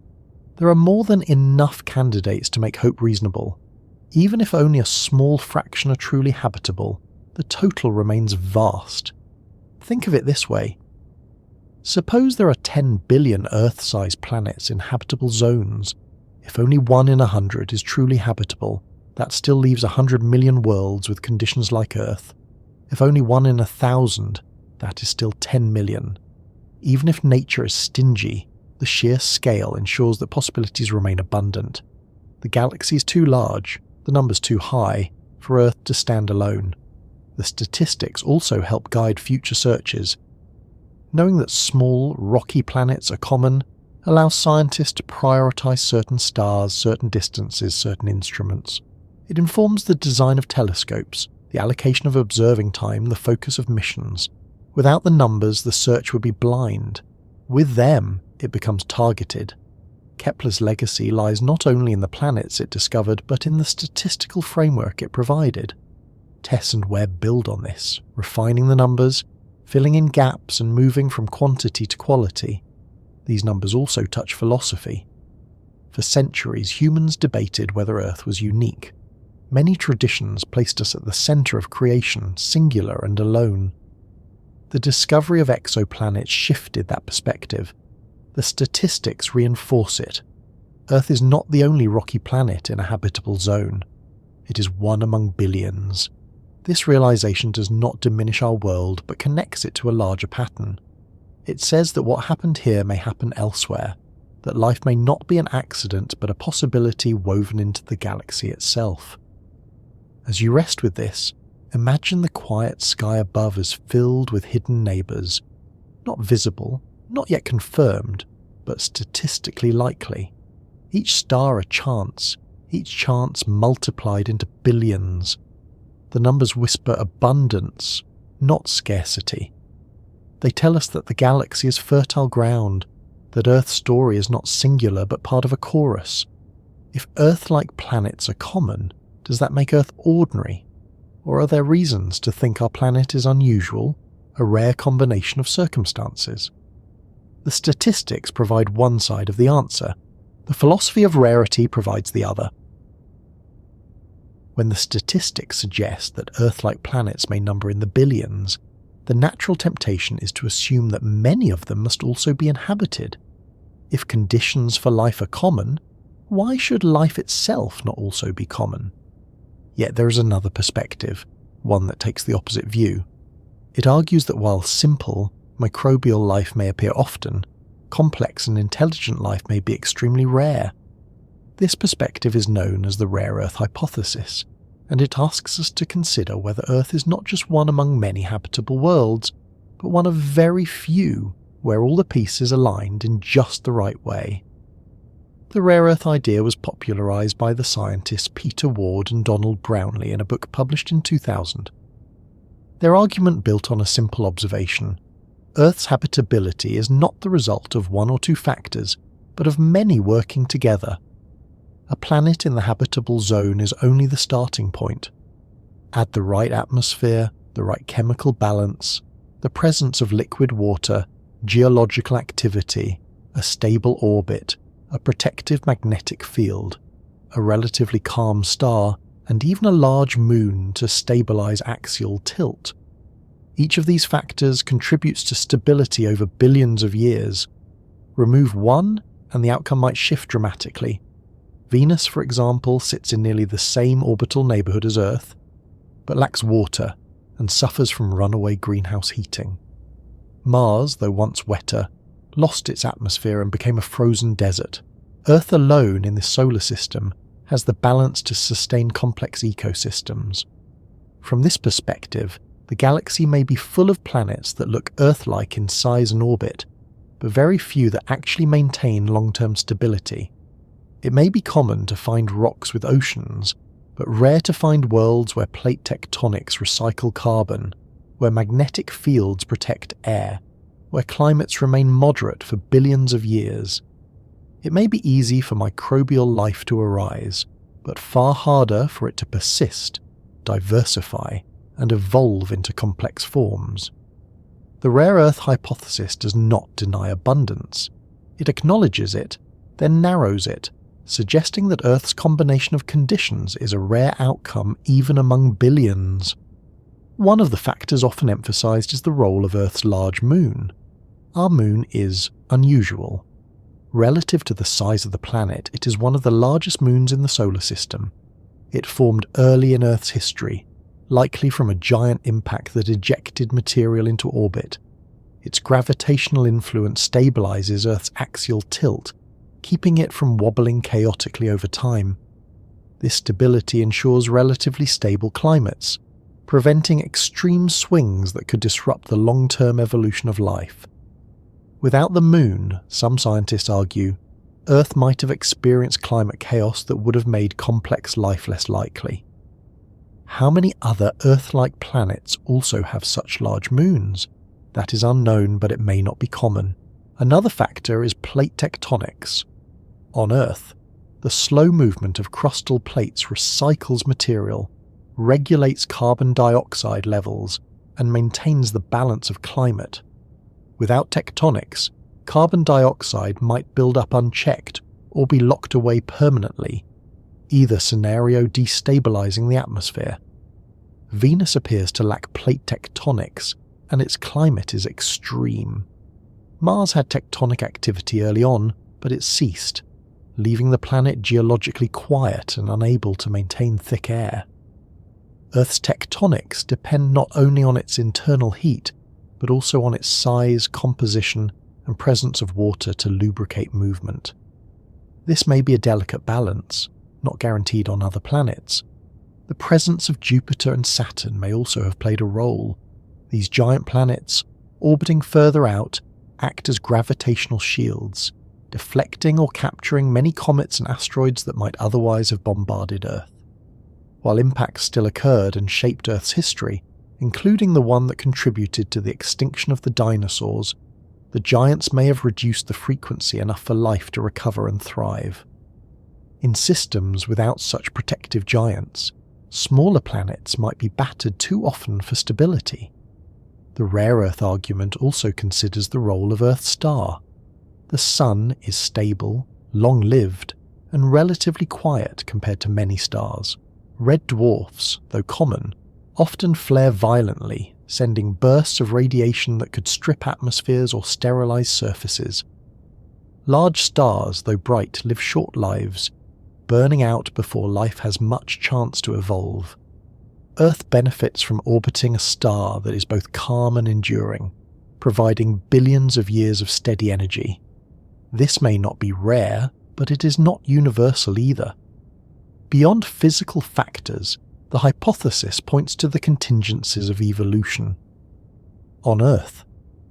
There are more than enough candidates to make hope reasonable. Even if only a small fraction are truly habitable, the total remains vast. Think of it this way. Suppose there are 10 billion Earth-sized planets in habitable zones. If only 1 in 100 is truly habitable, that still leaves 100 million worlds with conditions like Earth. If only 1 in 1,000, that is still 10 million. Even if nature is stingy, the sheer scale ensures that possibilities remain abundant. The galaxy is too large, the numbers too high, for Earth to stand alone. The statistics also help guide future searches. Knowing that small, rocky planets are common allows scientists to prioritize certain stars, certain distances, certain instruments. It informs the design of telescopes, the allocation of observing time, the focus of missions. Without the numbers, the search would be blind. With them, it becomes targeted. Kepler's legacy lies not only in the planets it discovered, but in the statistical framework it provided. Tess and Webb build on this, refining the numbers, filling in gaps and moving from quantity to quality. These numbers also touch philosophy. For centuries, humans debated whether Earth was unique. Many traditions placed us at the centre of creation, singular and alone. The discovery of exoplanets shifted that perspective. The statistics reinforce it. Earth is not the only rocky planet in a habitable zone. It is one among billions. This realization does not diminish our world but connects it to a larger pattern. It says that what happened here may happen elsewhere, that life may not be an accident but a possibility woven into the galaxy itself. As you rest with this, imagine the quiet sky above as filled with hidden neighbours, not visible, not yet confirmed, but statistically likely. Each star a chance, each chance multiplied into billions. The numbers whisper abundance, not scarcity. They tell us that the galaxy is fertile ground, that Earth's story is not singular but part of a chorus. If Earth-like planets are common, does that make Earth ordinary? Or are there reasons to think our planet is unusual, a rare combination of circumstances? The statistics provide one side of the answer. The philosophy of rarity provides the other. When the statistics suggest that Earth-like planets may number in the billions, the natural temptation is to assume that many of them must also be inhabited. If conditions for life are common, why should life itself not also be common? Yet there is another perspective, one that takes the opposite view. It argues that while simple, microbial life may appear often, complex and intelligent life may be extremely rare. This perspective is known as the rare Earth hypothesis, and it asks us to consider whether Earth is not just one among many habitable worlds, but one of very few where all the pieces aligned in just the right way. The rare Earth idea was popularised by the scientists Peter Ward and Donald Brownlee in a book published in 2000. Their argument built on a simple observation. Earth's habitability is not the result of one or two factors, but of many working together. A planet in the habitable zone is only the starting point. Add the right atmosphere, the right chemical balance, the presence of liquid water, geological activity, a stable orbit, a protective magnetic field, a relatively calm star, and even a large moon to stabilize axial tilt. Each of these factors contributes to stability over billions of years. Remove one, and the outcome might shift dramatically. Venus, for example, sits in nearly the same orbital neighbourhood as Earth, but lacks water and suffers from runaway greenhouse heating. Mars, though once wetter, lost its atmosphere and became a frozen desert. Earth alone in this solar system has the balance to sustain complex ecosystems. From this perspective, the galaxy may be full of planets that look Earth-like in size and orbit, but very few that actually maintain long-term stability. It may be common to find rocks with oceans, but rare to find worlds where plate tectonics recycle carbon, where magnetic fields protect air, where climates remain moderate for billions of years. It may be easy for microbial life to arise, but far harder for it to persist, diversify, and evolve into complex forms. The rare Earth hypothesis does not deny abundance. It acknowledges it, then narrows it, suggesting that Earth's combination of conditions is a rare outcome even among billions. One of the factors often emphasized is the role of Earth's large moon. Our moon is unusual. Relative to the size of the planet, it is one of the largest moons in the solar system. It formed early in Earth's history, likely from a giant impact that ejected material into orbit. Its gravitational influence stabilizes Earth's axial tilt, keeping it from wobbling chaotically over time. This stability ensures relatively stable climates, preventing extreme swings that could disrupt the long-term evolution of life. Without the moon, some scientists argue, Earth might have experienced climate chaos that would have made complex life less likely. How many other Earth-like planets also have such large moons? That is unknown, but it may not be common. Another factor is plate tectonics. On Earth, the slow movement of crustal plates recycles material, regulates carbon dioxide levels, and maintains the balance of climate. Without tectonics, carbon dioxide might build up unchecked or be locked away permanently, either scenario destabilizing the atmosphere. Venus appears to lack plate tectonics, and its climate is extreme. Mars had tectonic activity early on, but it ceased, leaving the planet geologically quiet and unable to maintain thick air. Earth's tectonics depend not only on its internal heat, but also on its size, composition, and presence of water to lubricate movement. This may be a delicate balance, not guaranteed on other planets. The presence of Jupiter and Saturn may also have played a role. These giant planets, orbiting further out, act as gravitational shields, deflecting or capturing many comets and asteroids that might otherwise have bombarded Earth. While impacts still occurred and shaped Earth's history, including the one that contributed to the extinction of the dinosaurs, the giants may have reduced the frequency enough for life to recover and thrive. In systems without such protective giants, smaller planets might be battered too often for stability. The rare Earth argument also considers the role of Earth's star. The Sun is stable, long-lived, and relatively quiet compared to many stars. Red dwarfs, though common, often flare violently, sending bursts of radiation that could strip atmospheres or sterilize surfaces. Large stars, though bright, live short lives, burning out before life has much chance to evolve. Earth benefits from orbiting a star that is both calm and enduring, providing billions of years of steady energy. This may not be rare, but it is not universal either. Beyond physical factors, the hypothesis points to the contingencies of evolution. On Earth,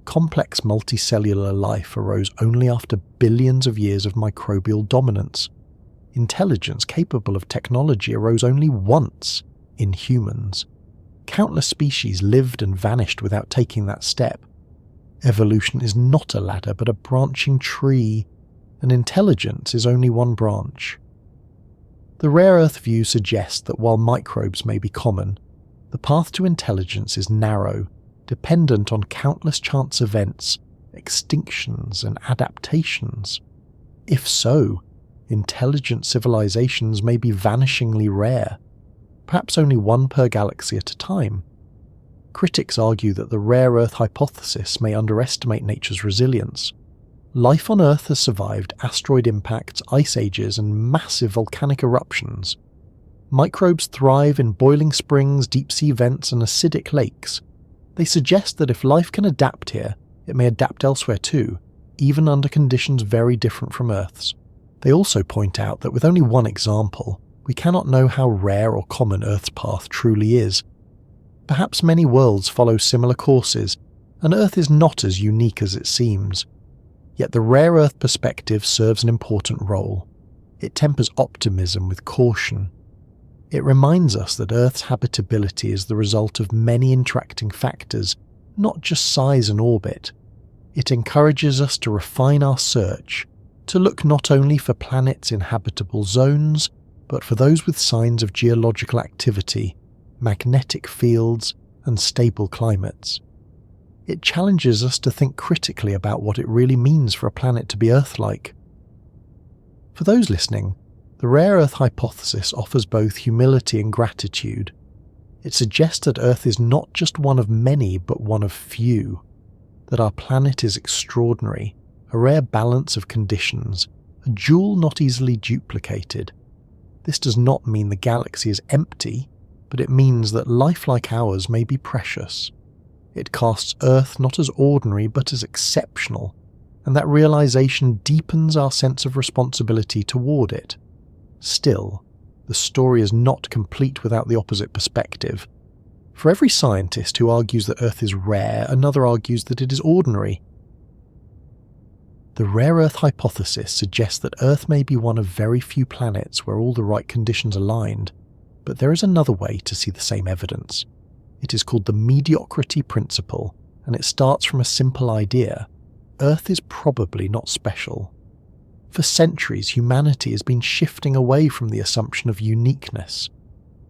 complex multicellular life arose only after billions of years of microbial dominance. Intelligence capable of technology arose only once in humans. Countless species lived and vanished without taking that step. Evolution is not a ladder but a branching tree, and intelligence is only one branch. The rare Earth view suggests that while microbes may be common, the path to intelligence is narrow, dependent on countless chance events, extinctions, and adaptations. If so, intelligent civilizations may be vanishingly rare, perhaps only one per galaxy at a time. Critics argue that the rare Earth hypothesis may underestimate nature's resilience. Life on Earth has survived asteroid impacts, ice ages, and massive volcanic eruptions. Microbes thrive in boiling springs, deep-sea vents, and acidic lakes. They suggest that if life can adapt here, it may adapt elsewhere too, even under conditions very different from Earth's. They also point out that with only one example, we cannot know how rare or common Earth's path truly is. Perhaps many worlds follow similar courses, and Earth is not as unique as it seems. Yet the rare Earth perspective serves an important role. It tempers optimism with caution. It reminds us that Earth's habitability is the result of many interacting factors, not just size and orbit. It encourages us to refine our search, to look not only for planets in habitable zones, but for those with signs of geological activity, magnetic fields, and stable climates. It challenges us to think critically about what it really means for a planet to be Earth-like. For those listening, the rare Earth hypothesis offers both humility and gratitude. It suggests that Earth is not just one of many, but one of few, that our planet is extraordinary, a rare balance of conditions, a jewel not easily duplicated. This does not mean the galaxy is empty, but it means that life like ours may be precious. It casts Earth not as ordinary but as exceptional, and that realization deepens our sense of responsibility toward it. Still, the story is not complete without the opposite perspective. For every scientist who argues that Earth is rare, another argues that it is ordinary. The rare Earth hypothesis suggests that Earth may be one of very few planets where all the right conditions aligned, but there is another way to see the same evidence. It is called the mediocrity principle, and it starts from a simple idea. Earth is probably not special. For centuries, humanity has been shifting away from the assumption of uniqueness.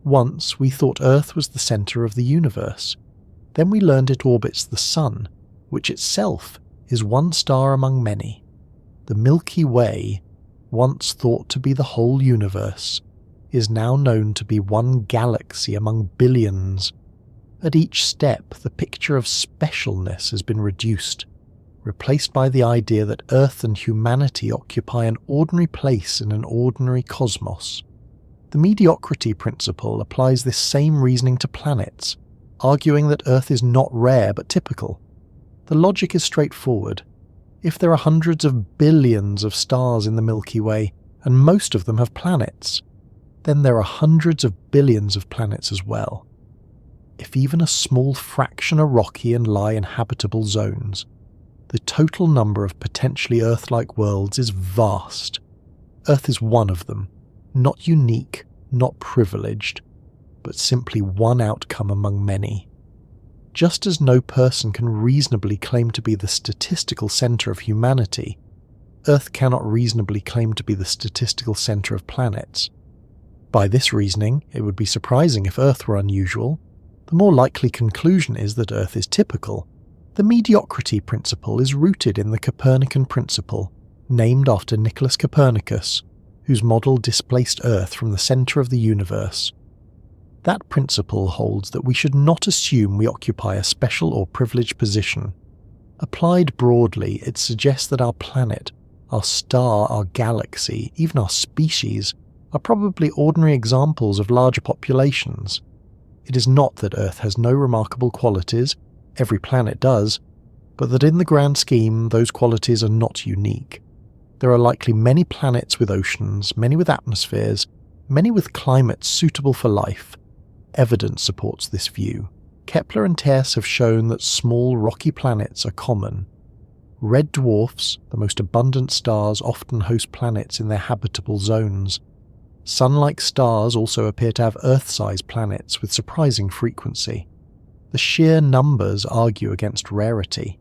Once, we thought Earth was the centre of the universe. Then we learned it orbits the Sun, which itself is one star among many. The Milky Way, once thought to be the whole universe, is now known to be one galaxy among billions. At each step, the picture of specialness has been reduced, replaced by the idea that Earth and humanity occupy an ordinary place in an ordinary cosmos. The The mediocrity principle applies this same reasoning to planets, arguing that Earth is not rare but typical. The logic is straightforward. If there are hundreds of billions of stars in the Milky Way, and most of them have planets, then there are hundreds of billions of planets as well. If even a small fraction are rocky and lie in habitable zones, the total number of potentially Earth-like worlds is vast. Earth is one of them, not unique, not privileged, but simply one outcome among many. Just as no person can reasonably claim to be the statistical centre of humanity, Earth cannot reasonably claim to be the statistical centre of planets. By this reasoning, it would be surprising if Earth were unusual. The more likely conclusion is that Earth is typical. The mediocrity principle is rooted in the Copernican principle, named after Nicholas Copernicus, whose model displaced Earth from the centre of the universe. That principle holds that we should not assume we occupy a special or privileged position. Applied broadly, it suggests that our planet, our star, our galaxy, even our species, are probably ordinary examples of larger populations. It is not that Earth has no remarkable qualities, every planet does, but that in the grand scheme those qualities are not unique. There are likely many planets with oceans, many with atmospheres, many with climates suitable for life. Evidence supports this view. Kepler and TESS have shown that small rocky planets are common. Red dwarfs, the most abundant stars, often host planets in their habitable zones. Sun-like stars also appear to have Earth-sized planets with surprising frequency. The sheer numbers argue against rarity.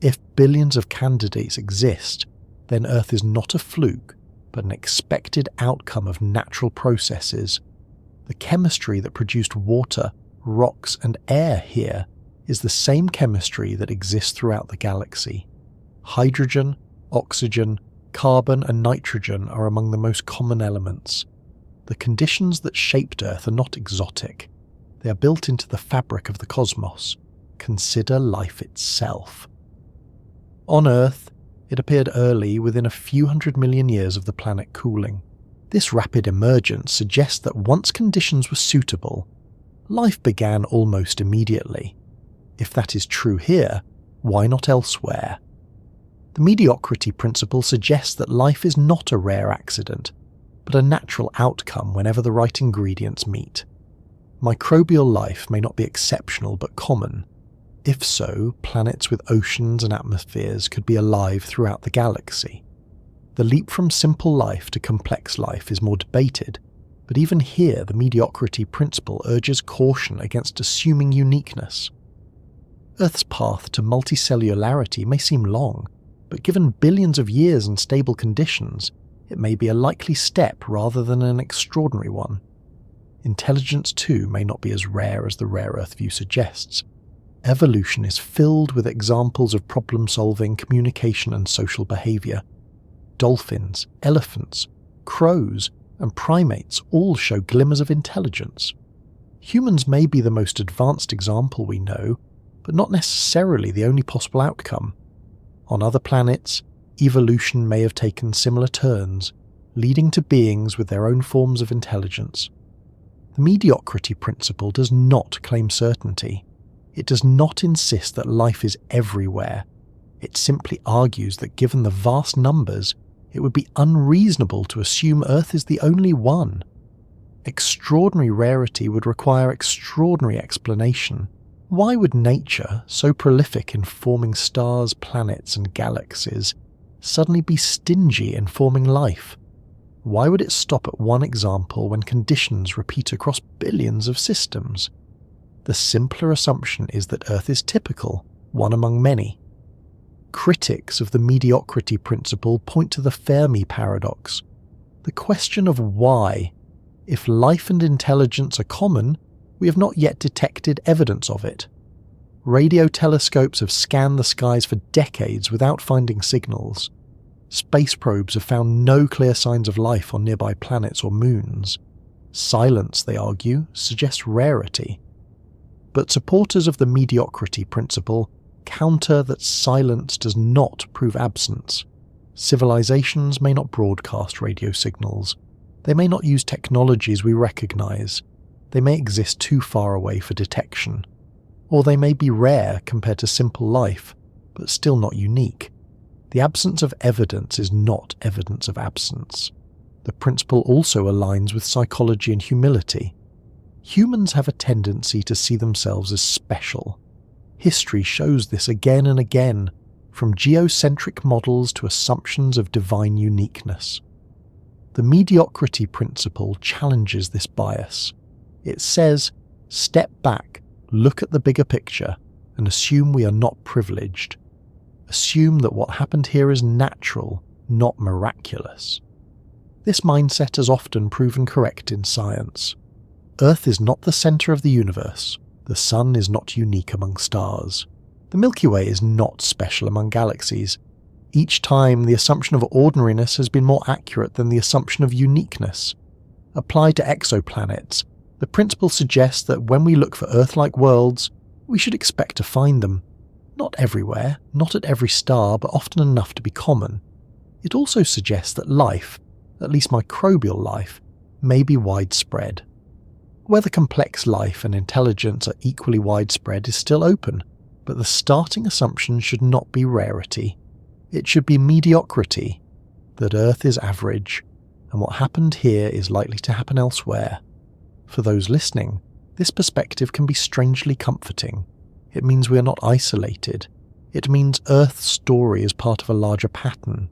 If billions of candidates exist, then Earth is not a fluke, but an expected outcome of natural processes. The chemistry that produced water, rocks, and air here is the same chemistry that exists throughout the galaxy. Hydrogen, oxygen, carbon, and nitrogen are among the most common elements. The conditions that shaped Earth are not exotic. They are built into the fabric of the cosmos. Consider life itself. On Earth, it appeared early, within a few 100 million years of the planet cooling. This rapid emergence suggests that once conditions were suitable, life began almost immediately. If that is true here, why not elsewhere? The mediocrity principle suggests that life is not a rare accident, but a natural outcome whenever the right ingredients meet. Microbial life may not be exceptional but common. If so, planets with oceans and atmospheres could be alive throughout the galaxy. The leap from simple life to complex life is more debated, but even here the mediocrity principle urges caution against assuming uniqueness. Earth's path to multicellularity may seem long, but given billions of years and stable conditions, it may be a likely step rather than an extraordinary one. Intelligence too may not be as rare as the rare Earth view suggests. Evolution is filled with examples of problem-solving, communication, and social behaviour. Dolphins, elephants, crows, and primates all show glimmers of intelligence. Humans may be the most advanced example we know, but not necessarily the only possible outcome. On other planets, evolution may have taken similar turns, leading to beings with their own forms of intelligence. The mediocrity principle does not claim certainty. It does not insist that life is everywhere. It simply argues that given the vast numbers, it would be unreasonable to assume Earth is the only one. Extraordinary rarity would require extraordinary explanation. Why would nature, so prolific in forming stars, planets, and galaxies, suddenly be stingy in forming life? Why would it stop at one example when conditions repeat across billions of systems? The simpler assumption is that Earth is typical, one among many. Critics of the mediocrity principle point to the Fermi paradox, the question of why, if life and intelligence are common, we have not yet detected evidence of it. Radio telescopes have scanned the skies for decades without finding signals. Space probes have found no clear signs of life on nearby planets or moons. Silence, they argue, suggests rarity. But supporters of the mediocrity principle counter that silence does not prove absence. Civilizations may not broadcast radio signals. They may not use technologies we recognize, they may exist too far away for detection, or they may be rare compared to simple life, but still not unique. The absence of evidence is not evidence of absence. The principle also aligns with psychology and humility. Humans have a tendency to see themselves as special. History shows this again and again, from geocentric models to assumptions of divine uniqueness. The mediocrity principle challenges this bias. It says, step back, look at the bigger picture, and assume we are not privileged. Assume that what happened here is natural, not miraculous. This mindset has often proven correct in science. Earth is not the center of the universe. The Sun is not unique among stars. The Milky Way is not special among galaxies. Each time, the assumption of ordinariness has been more accurate than the assumption of uniqueness. Applied to exoplanets, the principle suggests that when we look for Earth-like worlds, we should expect to find them. Not everywhere, not at every star, but often enough to be common. It also suggests that life, at least microbial life, may be widespread. Whether complex life and intelligence are equally widespread is still open, but the starting assumption should not be rarity. It should be mediocrity, that Earth is average, and what happened here is likely to happen elsewhere. For those listening, this perspective can be strangely comforting. It means we are not isolated. It means Earth's story is part of a larger pattern.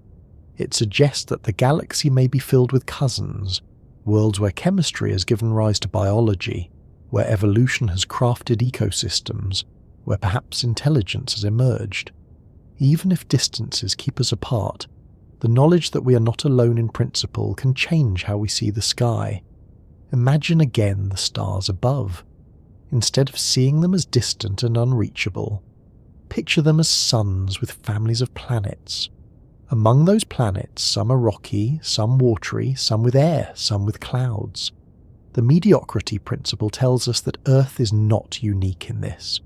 It suggests that the galaxy may be filled with cousins, worlds where chemistry has given rise to biology, where evolution has crafted ecosystems, where perhaps intelligence has emerged. Even if distances keep us apart, the knowledge that we are not alone in principle can change how we see the sky. Imagine again the stars above. Instead of seeing them as distant and unreachable, picture them as suns with families of planets. Among those planets, some are rocky, some watery, some with air, some with clouds. The mediocrity principle tells us that Earth is not unique in this,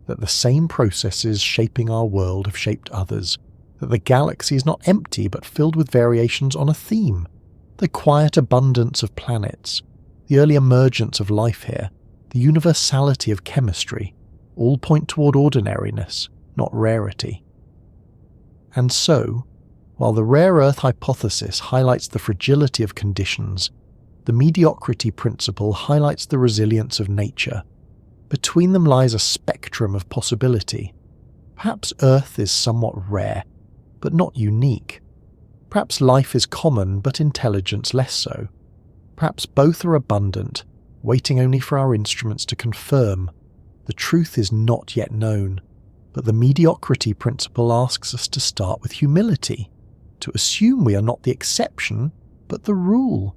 that the same processes shaping our world have shaped others, that the galaxy is not empty but filled with variations on a theme. The quiet abundance of planets, the early emergence of life here, the universality of chemistry, all point toward ordinariness, not rarity. And so, while the rare Earth hypothesis highlights the fragility of conditions, the mediocrity principle highlights the resilience of nature. Between them lies a spectrum of possibility. Perhaps Earth is somewhat rare, but not unique. Perhaps life is common, but intelligence less so. Perhaps both are abundant, waiting only for our instruments to confirm. The truth is not yet known, but the mediocrity principle asks us to start with humility, to assume we are not the exception, but the rule.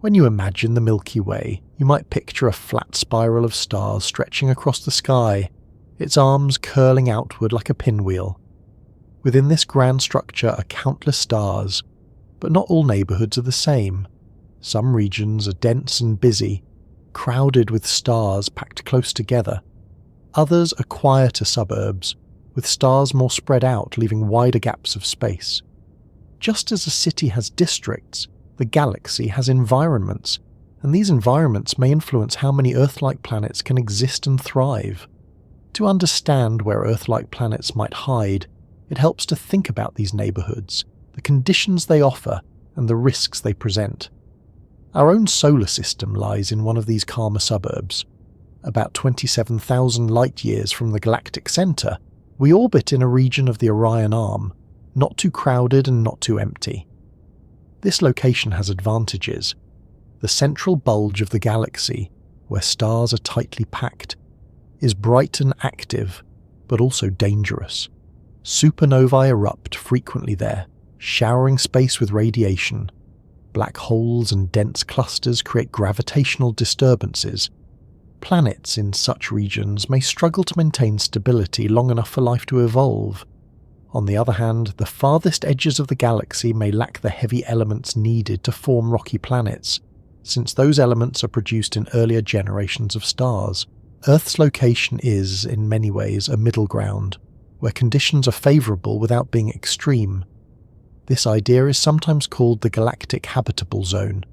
When you imagine the Milky Way, you might picture a flat spiral of stars stretching across the sky, its arms curling outward like a pinwheel. Within this grand structure are countless stars, but not all neighbourhoods are the same. Some regions are dense and busy, crowded with stars packed close together. Others are quieter suburbs, with stars more spread out, leaving wider gaps of space. Just as a city has districts, the galaxy has environments, and these environments may influence how many Earth-like planets can exist and thrive. To understand where Earth-like planets might hide, it helps to think about these neighbourhoods, the conditions they offer, and the risks they present. Our own solar system lies in one of these calmer suburbs. About 27,000 light-years from the galactic centre, we orbit in a region of the Orion Arm, not too crowded and not too empty. This location has advantages. The central bulge of the galaxy, where stars are tightly packed, is bright and active, but also dangerous. Supernovae erupt frequently there, showering space with radiation. Black holes and dense clusters create gravitational disturbances. Planets in such regions may struggle to maintain stability long enough for life to evolve. On the other hand, the farthest edges of the galaxy may lack the heavy elements needed to form rocky planets, since those elements are produced in earlier generations of stars. Earth's location is, in many ways, a middle ground, where conditions are favourable without being extreme. This idea is sometimes called the galactic habitable zone.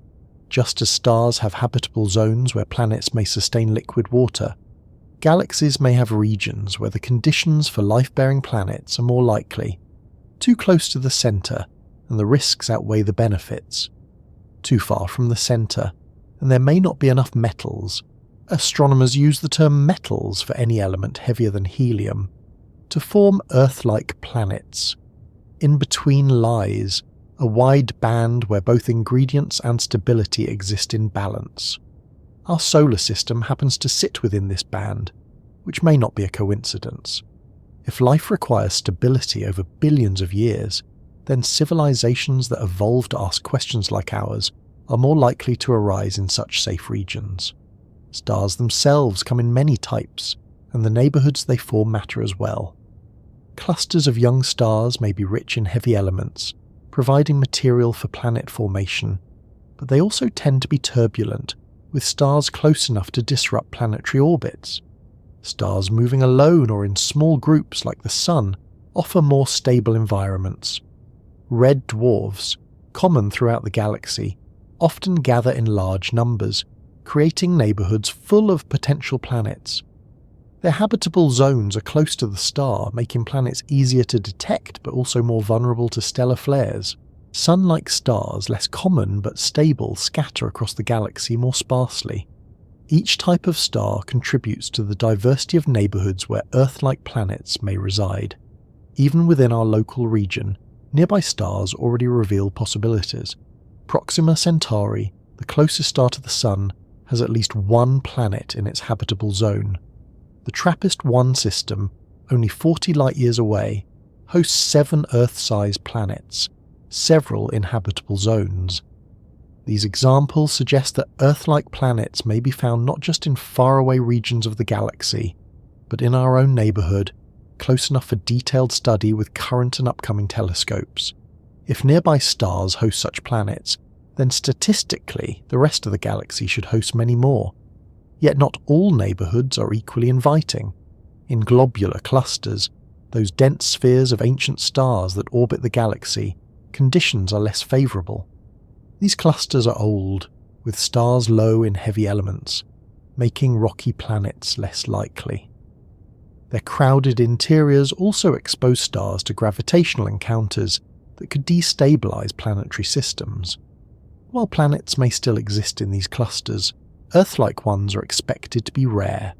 Just as stars have habitable zones where planets may sustain liquid water, galaxies may have regions where the conditions for life-bearing planets are more likely, too close to the centre, and the risks outweigh the benefits. Too far from the centre, and there may not be enough metals. Astronomers use the term metals for any element heavier than helium, to form Earth-like planets. In between lies a wide band where both ingredients and stability exist in balance. Our solar system happens to sit within this band, which may not be a coincidence. If life requires stability over billions of years, then civilizations that evolve to ask questions like ours are more likely to arise in such safe regions. Stars themselves come in many types, and the neighbourhoods they form matter as well. Clusters of young stars may be rich in heavy elements, providing material for planet formation, but they also tend to be turbulent, with stars close enough to disrupt planetary orbits. Stars moving alone or in small groups like the Sun offer more stable environments. Red dwarfs, common throughout the galaxy, often gather in large numbers, creating neighbourhoods full of potential planets. Their habitable zones are close to the star, making planets easier to detect but also more vulnerable to stellar flares. Sun-like stars, less common but stable, scatter across the galaxy more sparsely. Each type of star contributes to the diversity of neighbourhoods where Earth-like planets may reside. Even within our local region, nearby stars already reveal possibilities. Proxima Centauri, the closest star to the Sun, has at least one planet in its habitable zone. The TRAPPIST-1 system, only 40 light-years away, hosts 7 Earth-sized planets, several in habitable zones. These examples suggest that Earth-like planets may be found not just in faraway regions of the galaxy, but in our own neighbourhood, close enough for detailed study with current and upcoming telescopes. If nearby stars host such planets, then statistically the rest of the galaxy should host many more. Yet not all neighbourhoods are equally inviting. In globular clusters, those dense spheres of ancient stars that orbit the galaxy, conditions are less favourable. These clusters are old, with stars low in heavy elements, making rocky planets less likely. Their crowded interiors also expose stars to gravitational encounters that could destabilise planetary systems. While planets may still exist in these clusters, Earth-like ones are expected to be rare.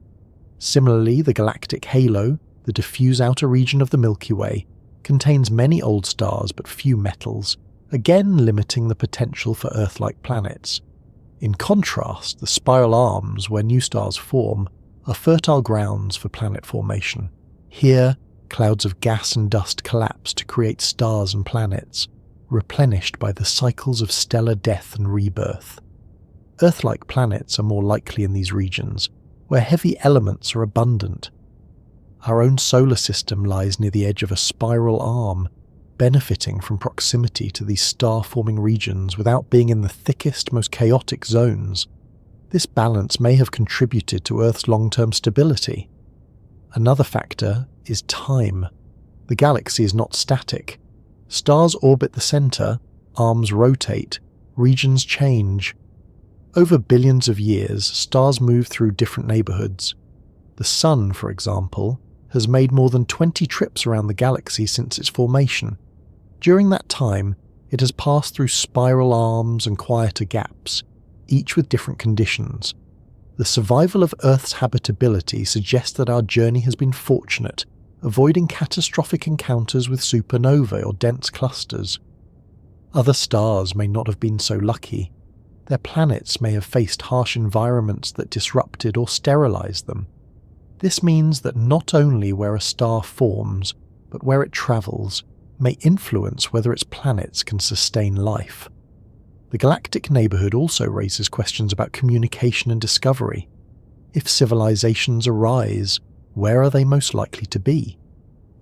Similarly, the galactic halo, the diffuse outer region of the Milky Way, contains many old stars but few metals, again limiting the potential for Earth-like planets. In contrast, the spiral arms where new stars form are fertile grounds for planet formation. Here, clouds of gas and dust collapse to create stars and planets, replenished by the cycles of stellar death and rebirth. Earth-like planets are more likely in these regions, where heavy elements are abundant. Our own solar system lies near the edge of a spiral arm, benefiting from proximity to these star-forming regions without being in the thickest, most chaotic zones. This balance may have contributed to Earth's long-term stability. Another factor is time. The galaxy is not static. Stars orbit the centre, arms rotate, regions change. Over billions of years, stars move through different neighbourhoods. The Sun, for example, has made more than 20 trips around the galaxy since its formation. During that time, it has passed through spiral arms and quieter gaps, each with different conditions. The survival of Earth's habitability suggests that our journey has been fortunate, avoiding catastrophic encounters with supernovae or dense clusters. Other stars may not have been so lucky. Their planets may have faced harsh environments that disrupted or sterilized them. This means that not only where a star forms, but where it travels, may influence whether its planets can sustain life. The galactic neighbourhood also raises questions about communication and discovery. If civilizations arise, where are they most likely to be?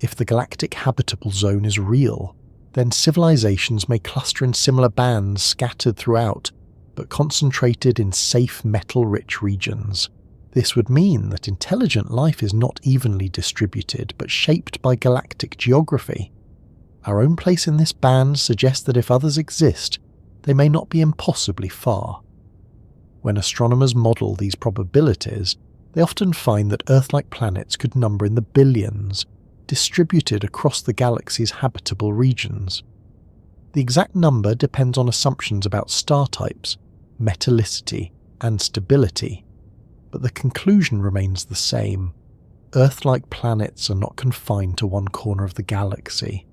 If the galactic habitable zone is real, then civilizations may cluster in similar bands scattered throughout, but concentrated in safe metal-rich regions. This would mean that intelligent life is not evenly distributed, but shaped by galactic geography. Our own place in this band suggests that if others exist, they may not be impossibly far. When astronomers model these probabilities, they often find that Earth-like planets could number in the billions, distributed across the galaxy's habitable regions. The exact number depends on assumptions about star types, metallicity, and stability, but the conclusion remains the same. Earth-like planets are not confined to one corner of the galaxy.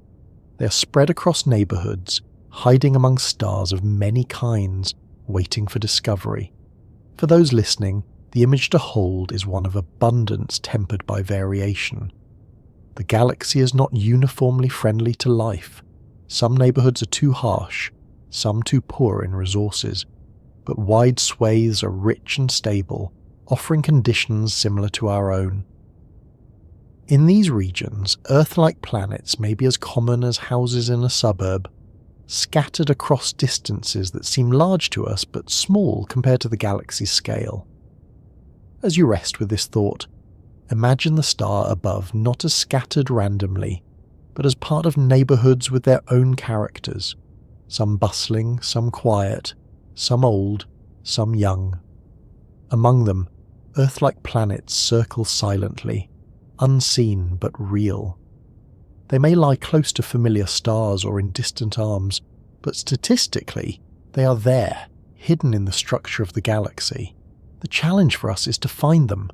They are spread across neighborhoods, hiding among stars of many kinds, waiting for discovery. For those listening, the image to hold is one of abundance tempered by variation. The galaxy is not uniformly friendly to life. Some neighborhoods are too harsh, some too poor in resources, but wide swathes are rich and stable, offering conditions similar to our own. In these regions, Earth-like planets may be as common as houses in a suburb, scattered across distances that seem large to us but small compared to the galaxy's scale. As you rest with this thought, imagine the star above not as scattered randomly, but as part of neighborhoods with their own characters, some bustling, some quiet, some old, some young. Among them, Earth-like planets circle silently, unseen but real. They may lie close to familiar stars or in distant arms, but statistically, they are there, hidden in the structure of the galaxy. The challenge for us is to find them,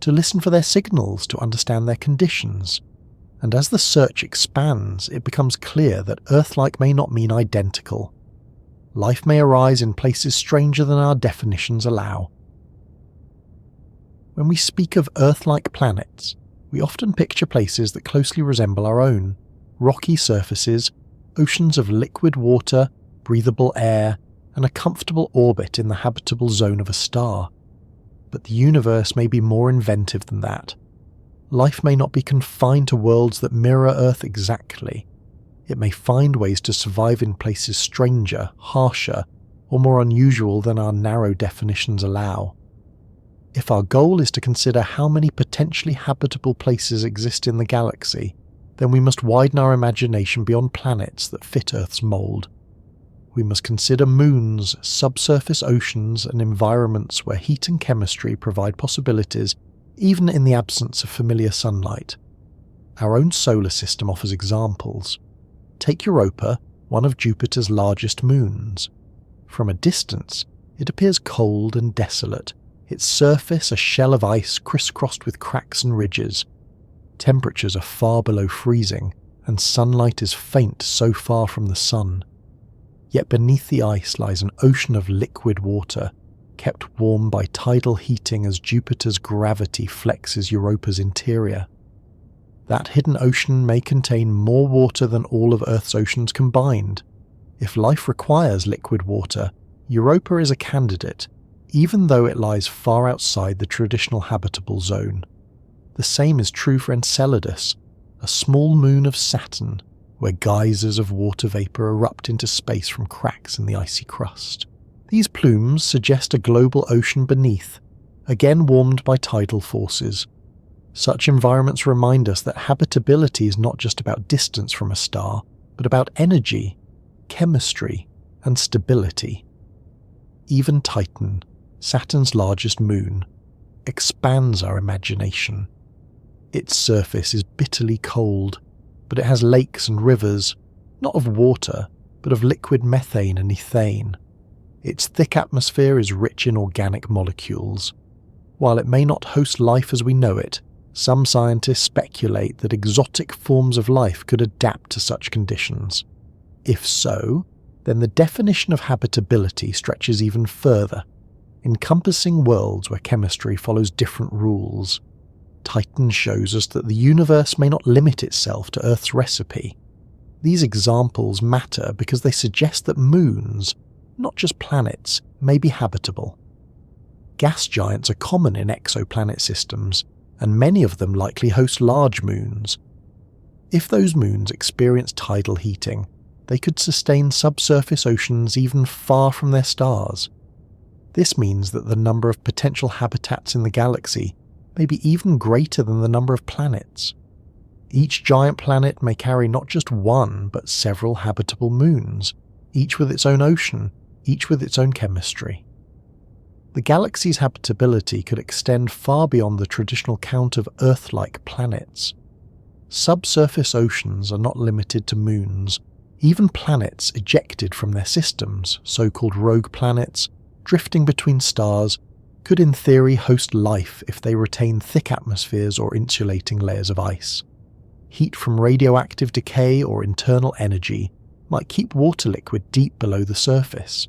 to listen for their signals, to understand their conditions. And as the search expands, it becomes clear that Earth-like may not mean identical. Life may arise in places stranger than our definitions allow. When we speak of Earth-like planets, we often picture places that closely resemble our own: rocky surfaces, oceans of liquid water, breathable air, and a comfortable orbit in the habitable zone of a star. But the universe may be more inventive than that. Life may not be confined to worlds that mirror Earth exactly. It may find ways to survive in places stranger, harsher, or more unusual than our narrow definitions allow. If our goal is to consider how many potentially habitable places exist in the galaxy, then we must widen our imagination beyond planets that fit Earth's mold. We must consider moons, subsurface oceans, and environments where heat and chemistry provide possibilities, even in the absence of familiar sunlight. Our own solar system offers examples. Take Europa, one of Jupiter's largest moons. From a distance, it appears cold and desolate, its surface a shell of ice crisscrossed with cracks and ridges. Temperatures are far below freezing, and sunlight is faint so far from the sun. Yet beneath the ice lies an ocean of liquid water, kept warm by tidal heating as Jupiter's gravity flexes Europa's interior. That hidden ocean may contain more water than all of Earth's oceans combined. If life requires liquid water, Europa is a candidate, even though it lies far outside the traditional habitable zone. The same is true for Enceladus, a small moon of Saturn, where geysers of water vapor erupt into space from cracks in the icy crust. These plumes suggest a global ocean beneath, again warmed by tidal forces. Such environments remind us that habitability is not just about distance from a star, but about energy, chemistry, and stability. Even Titan, Saturn's largest moon, expands our imagination. Its surface is bitterly cold, but it has lakes and rivers, not of water, but of liquid methane and ethane. Its thick atmosphere is rich in organic molecules. While it may not host life as we know it, some scientists speculate that exotic forms of life could adapt to such conditions. If so, then the definition of habitability stretches even further, encompassing worlds where chemistry follows different rules. Titan shows us that the universe may not limit itself to Earth's recipe. These examples matter because they suggest that moons, not just planets, may be habitable. Gas giants are common in exoplanet systems, and many of them likely host large moons. If those moons experience tidal heating, they could sustain subsurface oceans even far from their stars. This means that the number of potential habitats in the galaxy may be even greater than the number of planets. Each giant planet may carry not just one, but several habitable moons, each with its own ocean, each with its own chemistry. The galaxy's habitability could extend far beyond the traditional count of Earth-like planets. Subsurface oceans are not limited to moons. Even planets ejected from their systems, so-called rogue planets, drifting between stars, could in theory host life if they retain thick atmospheres or insulating layers of ice. Heat from radioactive decay or internal energy might keep water liquid deep below the surface.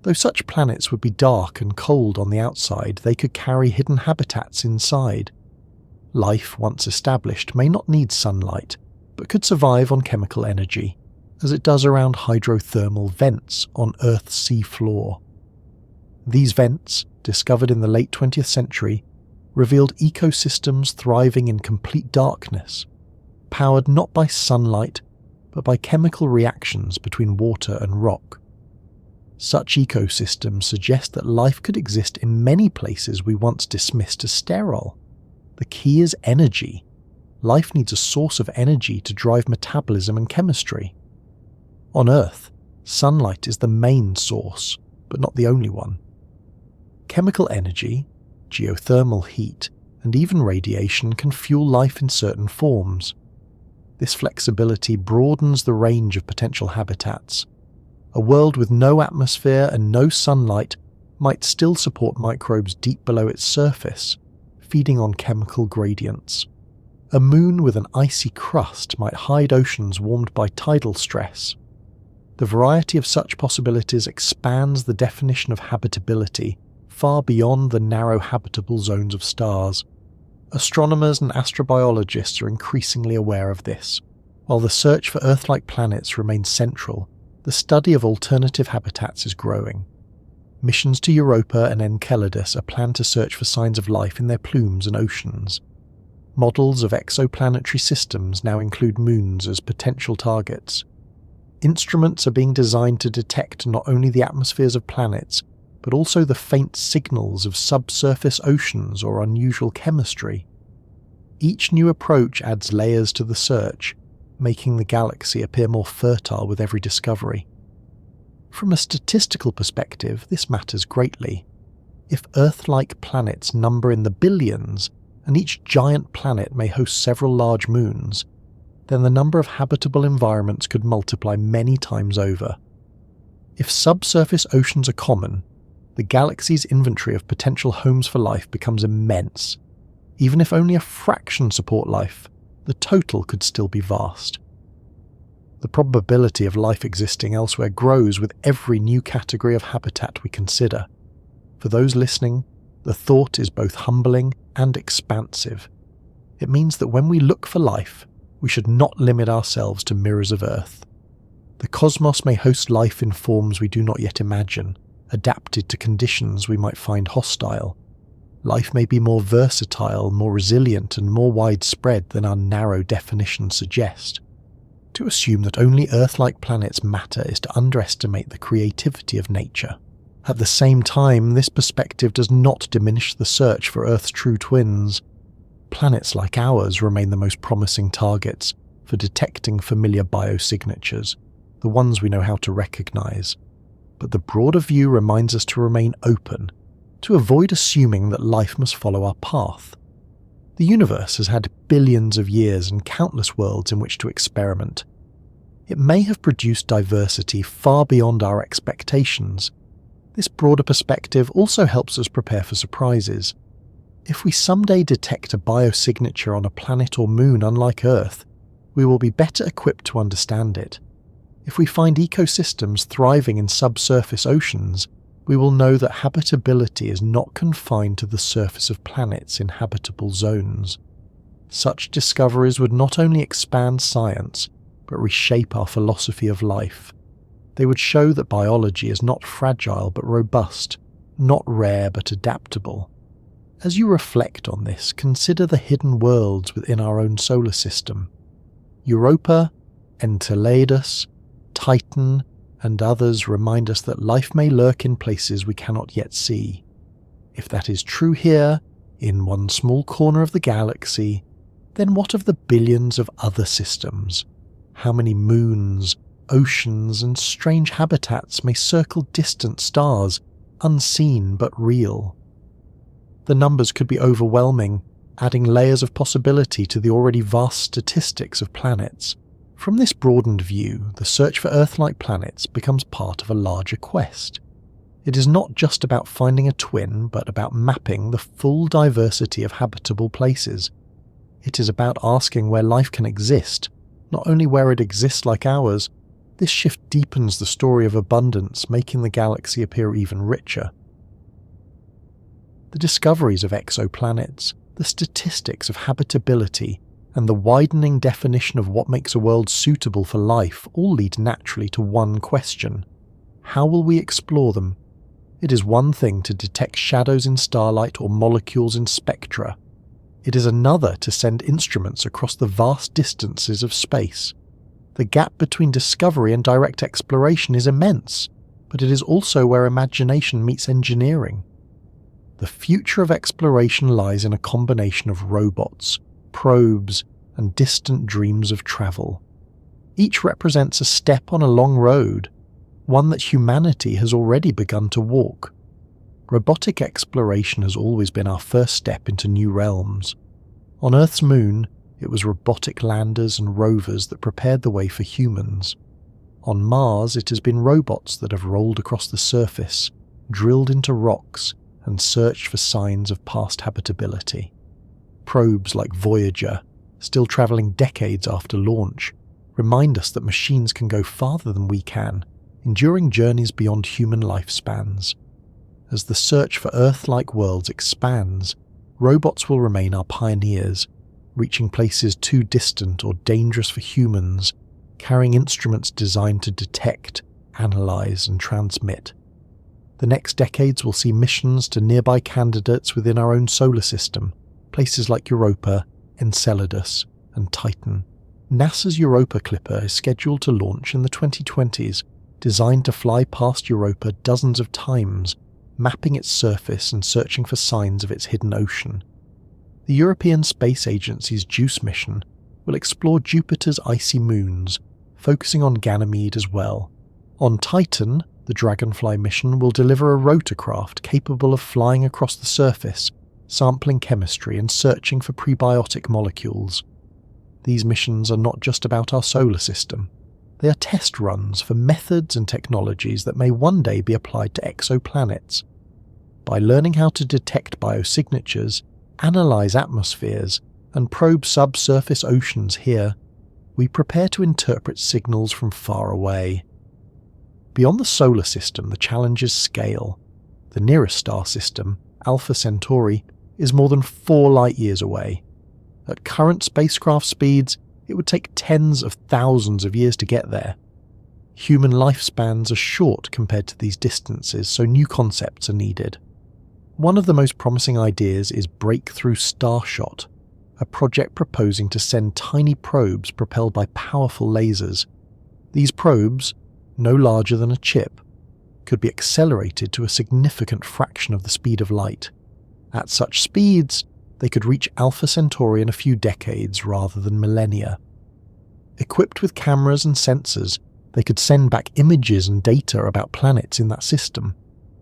Though such planets would be dark and cold on the outside, they could carry hidden habitats inside. Life, once established, may not need sunlight, but could survive on chemical energy, as it does around hydrothermal vents on Earth's sea floor. These vents, discovered in the late 20th century, revealed ecosystems thriving in complete darkness, powered not by sunlight, but by chemical reactions between water and rock. Such ecosystems suggest that life could exist in many places we once dismissed as sterile. The key is energy. Life needs a source of energy to drive metabolism and chemistry. On Earth, sunlight is the main source, but not the only one. Chemical energy, geothermal heat, and even radiation can fuel life in certain forms. This flexibility broadens the range of potential habitats. A world with no atmosphere and no sunlight might still support microbes deep below its surface, feeding on chemical gradients. A moon with an icy crust might hide oceans warmed by tidal stress. The variety of such possibilities expands the definition of habitability far beyond the narrow habitable zones of stars. Astronomers and astrobiologists are increasingly aware of this. While the search for Earth-like planets remains central, the study of alternative habitats is growing. Missions to Europa and Enceladus are planned to search for signs of life in their plumes and oceans. Models of exoplanetary systems now include moons as potential targets. Instruments are being designed to detect not only the atmospheres of planets, but also the faint signals of subsurface oceans or unusual chemistry. Each new approach adds layers to the search, making the galaxy appear more fertile with every discovery. From a statistical perspective, this matters greatly. If Earth-like planets number in the billions, and each giant planet may host several large moons, then the number of habitable environments could multiply many times over. If subsurface oceans are common, the galaxy's inventory of potential homes for life becomes immense. Even if only a fraction support life, the total could still be vast. The probability of life existing elsewhere grows with every new category of habitat we consider. For those listening, the thought is both humbling and expansive. It means that when we look for life, we should not limit ourselves to mirrors of Earth. The cosmos may host life in forms we do not yet imagine, adapted to conditions we might find hostile. Life may be more versatile, more resilient, and more widespread than our narrow definitions suggest. To assume that only Earth-like planets matter is to underestimate the creativity of nature. At the same time, this perspective does not diminish the search for Earth's true twins. Planets like ours remain the most promising targets for detecting familiar biosignatures, the ones we know how to recognize. But the broader view reminds us to remain open, to avoid assuming that life must follow our path. The universe has had billions of years and countless worlds in which to experiment. It may have produced diversity far beyond our expectations. This broader perspective also helps us prepare for surprises. If we someday detect a biosignature on a planet or moon unlike Earth, we will be better equipped to understand it. If we find ecosystems thriving in subsurface oceans, we will know that habitability is not confined to the surface of planets in habitable zones. Such discoveries would not only expand science, but reshape our philosophy of life. They would show that biology is not fragile but robust, not rare but adaptable. As you reflect on this, consider the hidden worlds within our own solar system. Europa, Enceladus, Titan, and others remind us that life may lurk in places we cannot yet see. If that is true here, in one small corner of the galaxy, then what of the billions of other systems? How many moons, oceans, and strange habitats may circle distant stars, unseen but real? The numbers could be overwhelming, adding layers of possibility to the already vast statistics of planets. From this broadened view, the search for Earth-like planets becomes part of a larger quest. It is not just about finding a twin, but about mapping the full diversity of habitable places. It is about asking where life can exist, not only where it exists like ours. This shift deepens the story of abundance, making the galaxy appear even richer. The discoveries of exoplanets, the statistics of habitability, and the widening definition of what makes a world suitable for life all lead naturally to one question: how will we explore them? It is one thing to detect shadows in starlight or molecules in spectra. It is another to send instruments across the vast distances of space. The gap between discovery and direct exploration is immense, but it is also where imagination meets engineering. The future of exploration lies in a combination of robots, probes, and distant dreams of travel. Each represents a step on a long road, one that humanity has already begun to walk. Robotic exploration has always been our first step into new realms. On Earth's moon, it was robotic landers and rovers that prepared the way for humans. On Mars, it has been robots that have rolled across the surface, drilled into rocks, and searched for signs of past habitability. Probes like Voyager, still travelling decades after launch, remind us that machines can go farther than we can, enduring journeys beyond human lifespans. As the search for Earth-like worlds expands, robots will remain our pioneers, reaching places too distant or dangerous for humans, carrying instruments designed to detect, analyse, and transmit. The next decades will see missions to nearby candidates within our own solar system, places like Europa, Enceladus, and Titan. NASA's Europa Clipper is scheduled to launch in the 2020s, designed to fly past Europa dozens of times, mapping its surface and searching for signs of its hidden ocean. The European Space Agency's JUICE mission will explore Jupiter's icy moons, focusing on Ganymede as well. On Titan, the Dragonfly mission will deliver a rotorcraft capable of flying across the surface, sampling chemistry and searching for prebiotic molecules. These missions are not just about our solar system. They are test runs for methods and technologies that may one day be applied to exoplanets. By learning how to detect biosignatures, analyze atmospheres, and probe subsurface oceans here, we prepare to interpret signals from far away. Beyond the solar system, the challenges scale. The nearest star system, Alpha Centauri, is more than 4 light-years away. At current spacecraft speeds, it would take tens of thousands of years to get there. Human lifespans are short compared to these distances, so new concepts are needed. One of the most promising ideas is Breakthrough Starshot, a project proposing to send tiny probes propelled by powerful lasers. These probes, no larger than a chip, could be accelerated to a significant fraction of the speed of light. At such speeds, they could reach Alpha Centauri in a few decades rather than millennia. Equipped with cameras and sensors, they could send back images and data about planets in that system.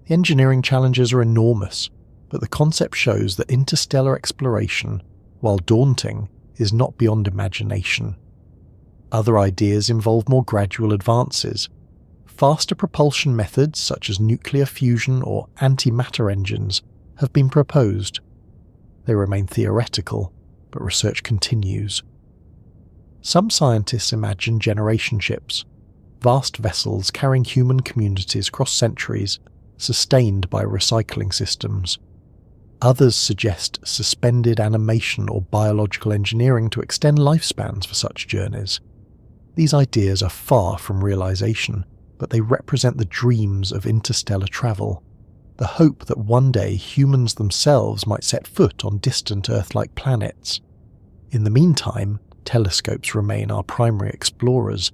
The engineering challenges are enormous, but the concept shows that interstellar exploration, while daunting, is not beyond imagination. Other ideas involve more gradual advances. Faster propulsion methods such as nuclear fusion or antimatter engines have been proposed. They remain theoretical, but research continues. Some scientists imagine generation ships, vast vessels carrying human communities across centuries, sustained by recycling systems. Others suggest suspended animation or biological engineering to extend lifespans for such journeys. These ideas are far from realization, but they represent the dreams of interstellar travel, the hope that one day humans themselves might set foot on distant Earth-like planets. In the meantime, telescopes remain our primary explorers.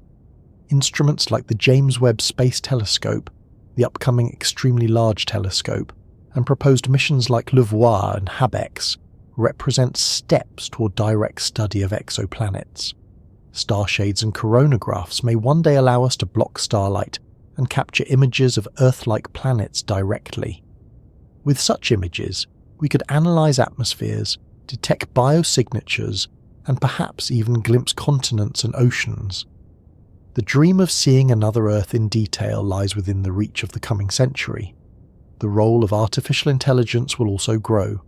Instruments like the James Webb Space Telescope, the upcoming Extremely Large Telescope, and proposed missions like Le Voir and HabEx represent steps toward direct study of exoplanets. Starshades and coronagraphs may one day allow us to block starlight and capture images of Earth-like planets directly. With such images, we could analyze atmospheres, detect biosignatures, and perhaps even glimpse continents and oceans. The dream of seeing another Earth in detail lies within the reach of the coming century. The role of artificial intelligence will also grow.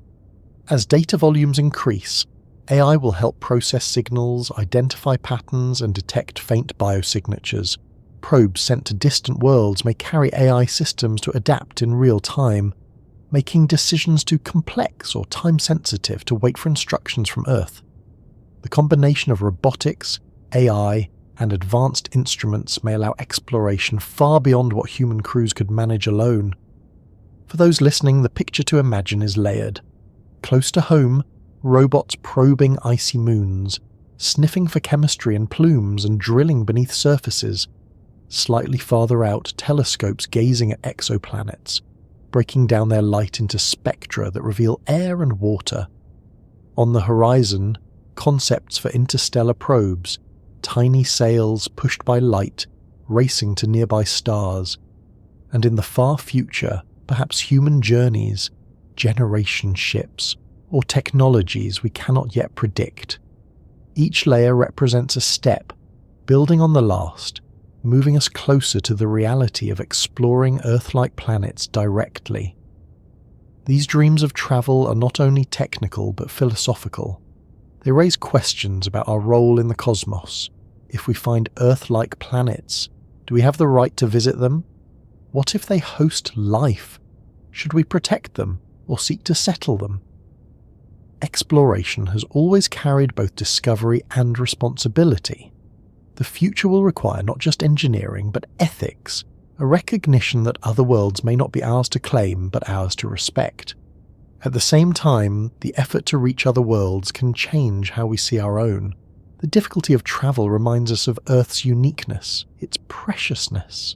As data volumes increase, AI will help process signals, identify patterns, and detect faint biosignatures. Probes sent to distant worlds may carry AI systems to adapt in real time, making decisions too complex or time-sensitive to wait for instructions from Earth. The combination of robotics, AI, and advanced instruments may allow exploration far beyond what human crews could manage alone. For those listening, the picture to imagine is layered. Close to home, robots probing icy moons, sniffing for chemistry and plumes and drilling beneath surfaces. Slightly farther out, telescopes gazing at exoplanets, breaking down their light into spectra that reveal air and water. On the horizon, concepts for interstellar probes, tiny sails pushed by light, racing to nearby stars. And in the far future, perhaps human journeys, generation ships, or technologies we cannot yet predict. Each layer represents a step, building on the last, moving us closer to the reality of exploring Earth-like planets directly. These dreams of travel are not only technical but philosophical. They raise questions about our role in the cosmos. If we find Earth-like planets, do we have the right to visit them? What if they host life? Should we protect them or seek to settle them? Exploration has always carried both discovery and responsibility. The future will require not just engineering but ethics, a recognition that other worlds may not be ours to claim but ours to respect. At the same time, the effort to reach other worlds can change how we see our own. The difficulty of travel reminds us of Earth's uniqueness, its preciousness.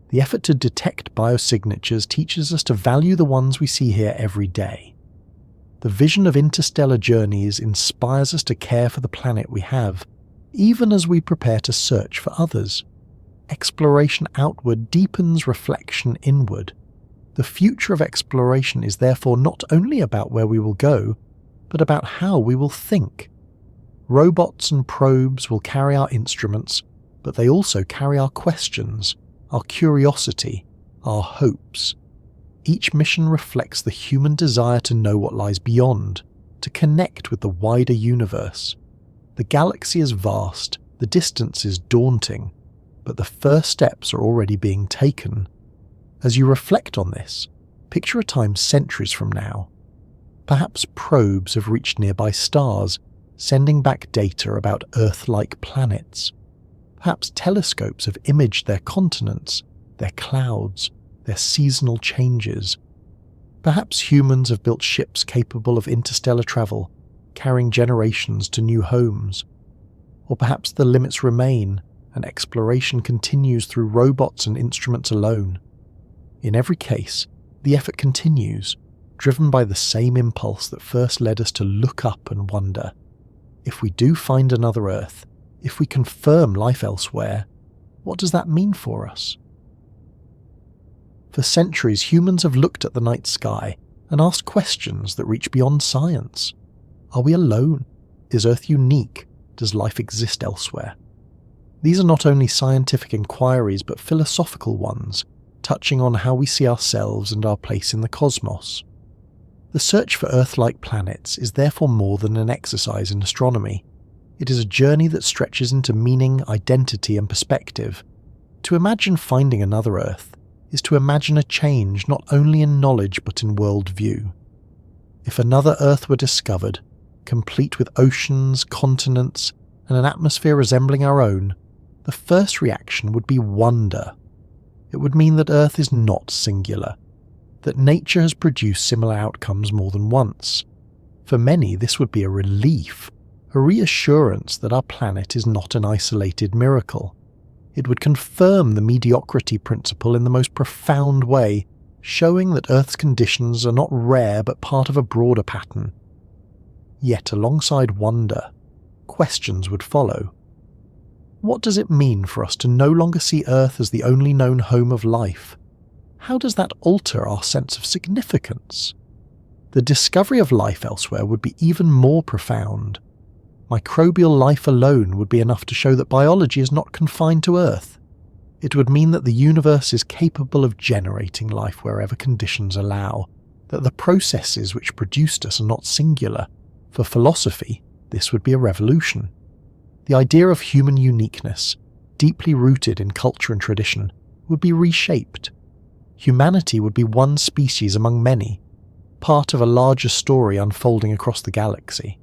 The effort to detect biosignatures teaches us to value the ones we see here every day. The vision of interstellar journeys inspires us to care for the planet we have, even as we prepare to search for others. Exploration outward deepens reflection inward. The future of exploration is therefore not only about where we will go, but about how we will think. Robots and probes will carry our instruments, but they also carry our questions, our curiosity, our hopes. Each mission reflects the human desire to know what lies beyond, to connect with the wider universe. The galaxy is vast, the distance is daunting, but the first steps are already being taken. As you reflect on this, picture a time centuries from now. Perhaps probes have reached nearby stars, sending back data about Earth-like planets. Perhaps telescopes have imaged their continents, their clouds, their seasonal changes. Perhaps humans have built ships capable of interstellar travel, carrying generations to new homes. Or perhaps the limits remain, and exploration continues through robots and instruments alone. In every case, the effort continues, driven by the same impulse that first led us to look up and wonder. If we do find another Earth, if we confirm life elsewhere, what does that mean for us? For centuries, humans have looked at the night sky and asked questions that reach beyond science. Are we alone? Is Earth unique? Does life exist elsewhere? These are not only scientific inquiries but philosophical ones, touching on how we see ourselves and our place in the cosmos. The search for Earth-like planets is therefore more than an exercise in astronomy. It is a journey that stretches into meaning, identity, and perspective. To imagine finding another Earth is to imagine a change not only in knowledge but in worldview. If another Earth were discovered, complete with oceans, continents, and an atmosphere resembling our own, the first reaction would be wonder. It would mean that Earth is not singular, that nature has produced similar outcomes more than once. For many, this would be a relief, a reassurance that our planet is not an isolated miracle. It would confirm the mediocrity principle in the most profound way, showing that Earth's conditions are not rare but part of a broader pattern. Yet alongside wonder, questions would follow. What does it mean for us to no longer see Earth as the only known home of life? How does that alter our sense of significance? The discovery of life elsewhere would be even more profound. Microbial life alone would be enough to show that biology is not confined to Earth. It would mean that the universe is capable of generating life wherever conditions allow, that the processes which produced us are not singular. For philosophy, this would be a revolution. The idea of human uniqueness, deeply rooted in culture and tradition, would be reshaped. Humanity would be one species among many, part of a larger story unfolding across the galaxy.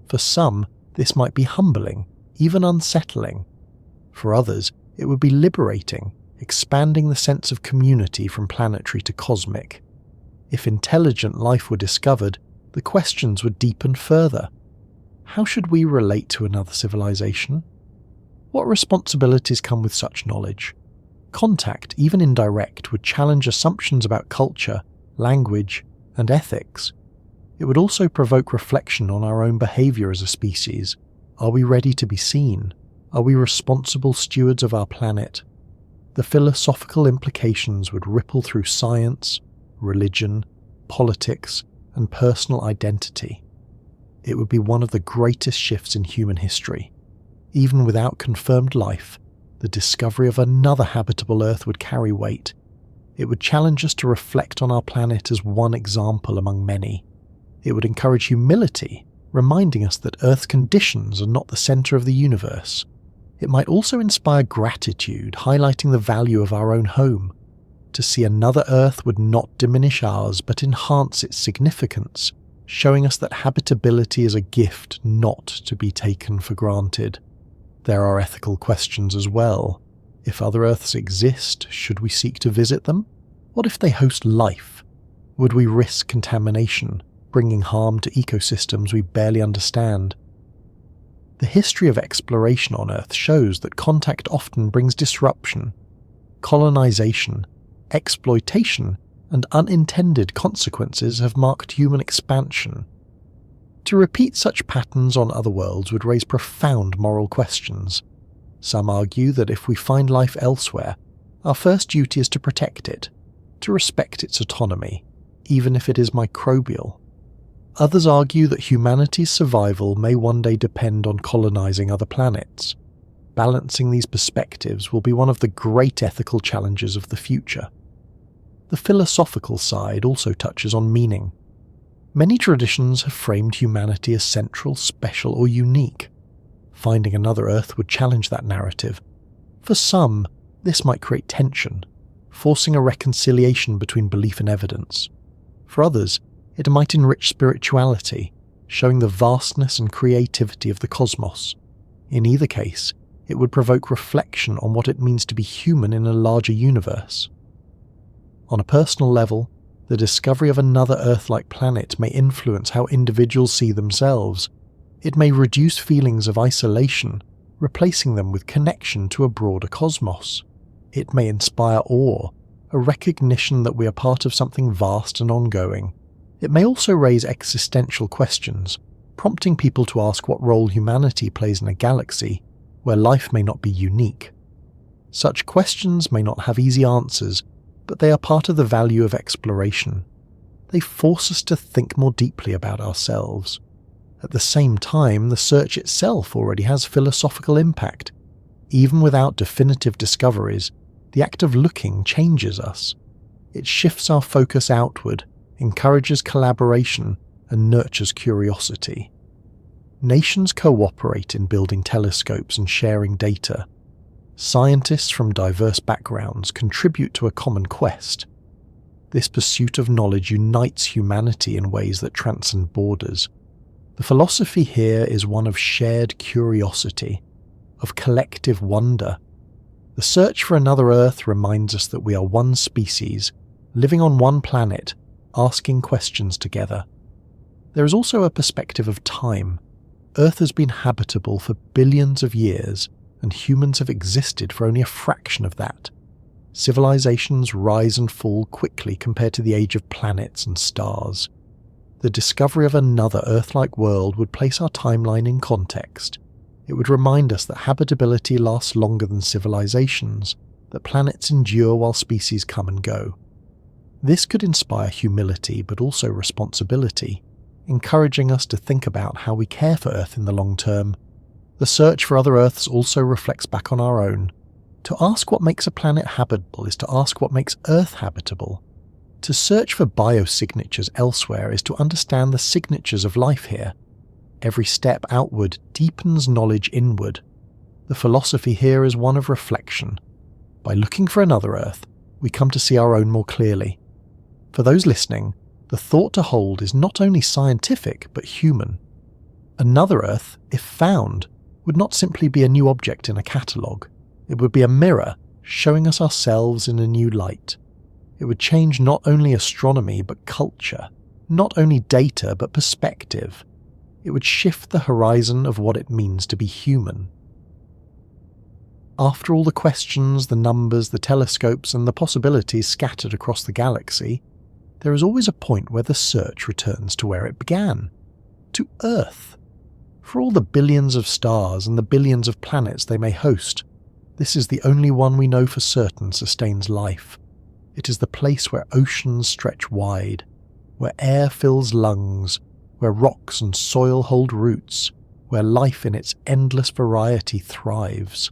For some, this might be humbling, even unsettling. For others, it would be liberating, expanding the sense of community from planetary to cosmic. If intelligent life were discovered, the questions would deepen further. How should we relate to another civilization? What responsibilities come with such knowledge? Contact, even indirect, would challenge assumptions about culture, language, and ethics. It would also provoke reflection on our own behaviour as a species. Are we ready to be seen? Are we responsible stewards of our planet? The philosophical implications would ripple through science, religion, politics, and personal identity. It would be one of the greatest shifts in human history. Even without confirmed life, the discovery of another habitable Earth would carry weight. It would challenge us to reflect on our planet as one example among many. It would encourage humility, reminding us that Earth's conditions are not the centre of the universe. It might also inspire gratitude, highlighting the value of our own home. To see another Earth would not diminish ours, but enhance its significance, showing us that habitability is a gift not to be taken for granted. There are ethical questions as well. If other Earths exist, should we seek to visit them? What if they host life? Would we risk contamination, bringing harm to ecosystems we barely understand? The history of exploration on Earth shows that contact often brings disruption, colonization, exploitation, and unintended consequences have marked human expansion. To repeat such patterns on other worlds would raise profound moral questions. Some argue that if we find life elsewhere, our first duty is to protect it, to respect its autonomy, even if it is microbial. Others argue that humanity's survival may one day depend on colonizing other planets. Balancing these perspectives will be one of the great ethical challenges of the future. The philosophical side also touches on meaning. Many traditions have framed humanity as central, special, or unique. Finding another Earth would challenge that narrative. For some, this might create tension, forcing a reconciliation between belief and evidence. For others, it might enrich spirituality, showing the vastness and creativity of the cosmos. In either case, it would provoke reflection on what it means to be human in a larger universe. On a personal level, the discovery of another Earth-like planet may influence how individuals see themselves. It may reduce feelings of isolation, replacing them with connection to a broader cosmos. It may inspire awe, a recognition that we are part of something vast and ongoing. It may also raise existential questions, prompting people to ask what role humanity plays in a galaxy where life may not be unique. Such questions may not have easy answers, but they are part of the value of exploration. They force us to think more deeply about ourselves. At the same time, the search itself already has philosophical impact. Even without definitive discoveries, the act of looking changes us. It shifts our focus outward, encourages collaboration, and nurtures curiosity. Nations cooperate in building telescopes and sharing data. Scientists from diverse backgrounds contribute to a common quest. This pursuit of knowledge unites humanity in ways that transcend borders. The philosophy here is one of shared curiosity, of collective wonder. The search for another Earth reminds us that we are one species, living on one planet, asking questions together. There is also a perspective of time. Earth has been habitable for billions of years, and humans have existed for only a fraction of that. Civilizations rise and fall quickly compared to the age of planets and stars. The discovery of another Earth-like world would place our timeline in context. It would remind us that habitability lasts longer than civilizations, that planets endure while species come and go. This could inspire humility but also responsibility, encouraging us to think about how we care for Earth in the long term. The search for other Earths also reflects back on our own. To ask what makes a planet habitable is to ask what makes Earth habitable. To search for biosignatures elsewhere is to understand the signatures of life here. Every step outward deepens knowledge inward. The philosophy here is one of reflection. By looking for another Earth, we come to see our own more clearly. For those listening, the thought to hold is not only scientific but human. Another Earth, if found, would not simply be a new object in a catalogue. It would be a mirror showing us ourselves in a new light. It would change not only astronomy but culture, not only data but perspective. It would shift the horizon of what it means to be human. After all the questions, the numbers, the telescopes, and the possibilities scattered across the galaxy, there is always a point where the search returns to where it began, to Earth. For all the billions of stars and the billions of planets they may host, this is the only one we know for certain sustains life. It is the place where oceans stretch wide, where air fills lungs, where rocks and soil hold roots, where life in its endless variety thrives.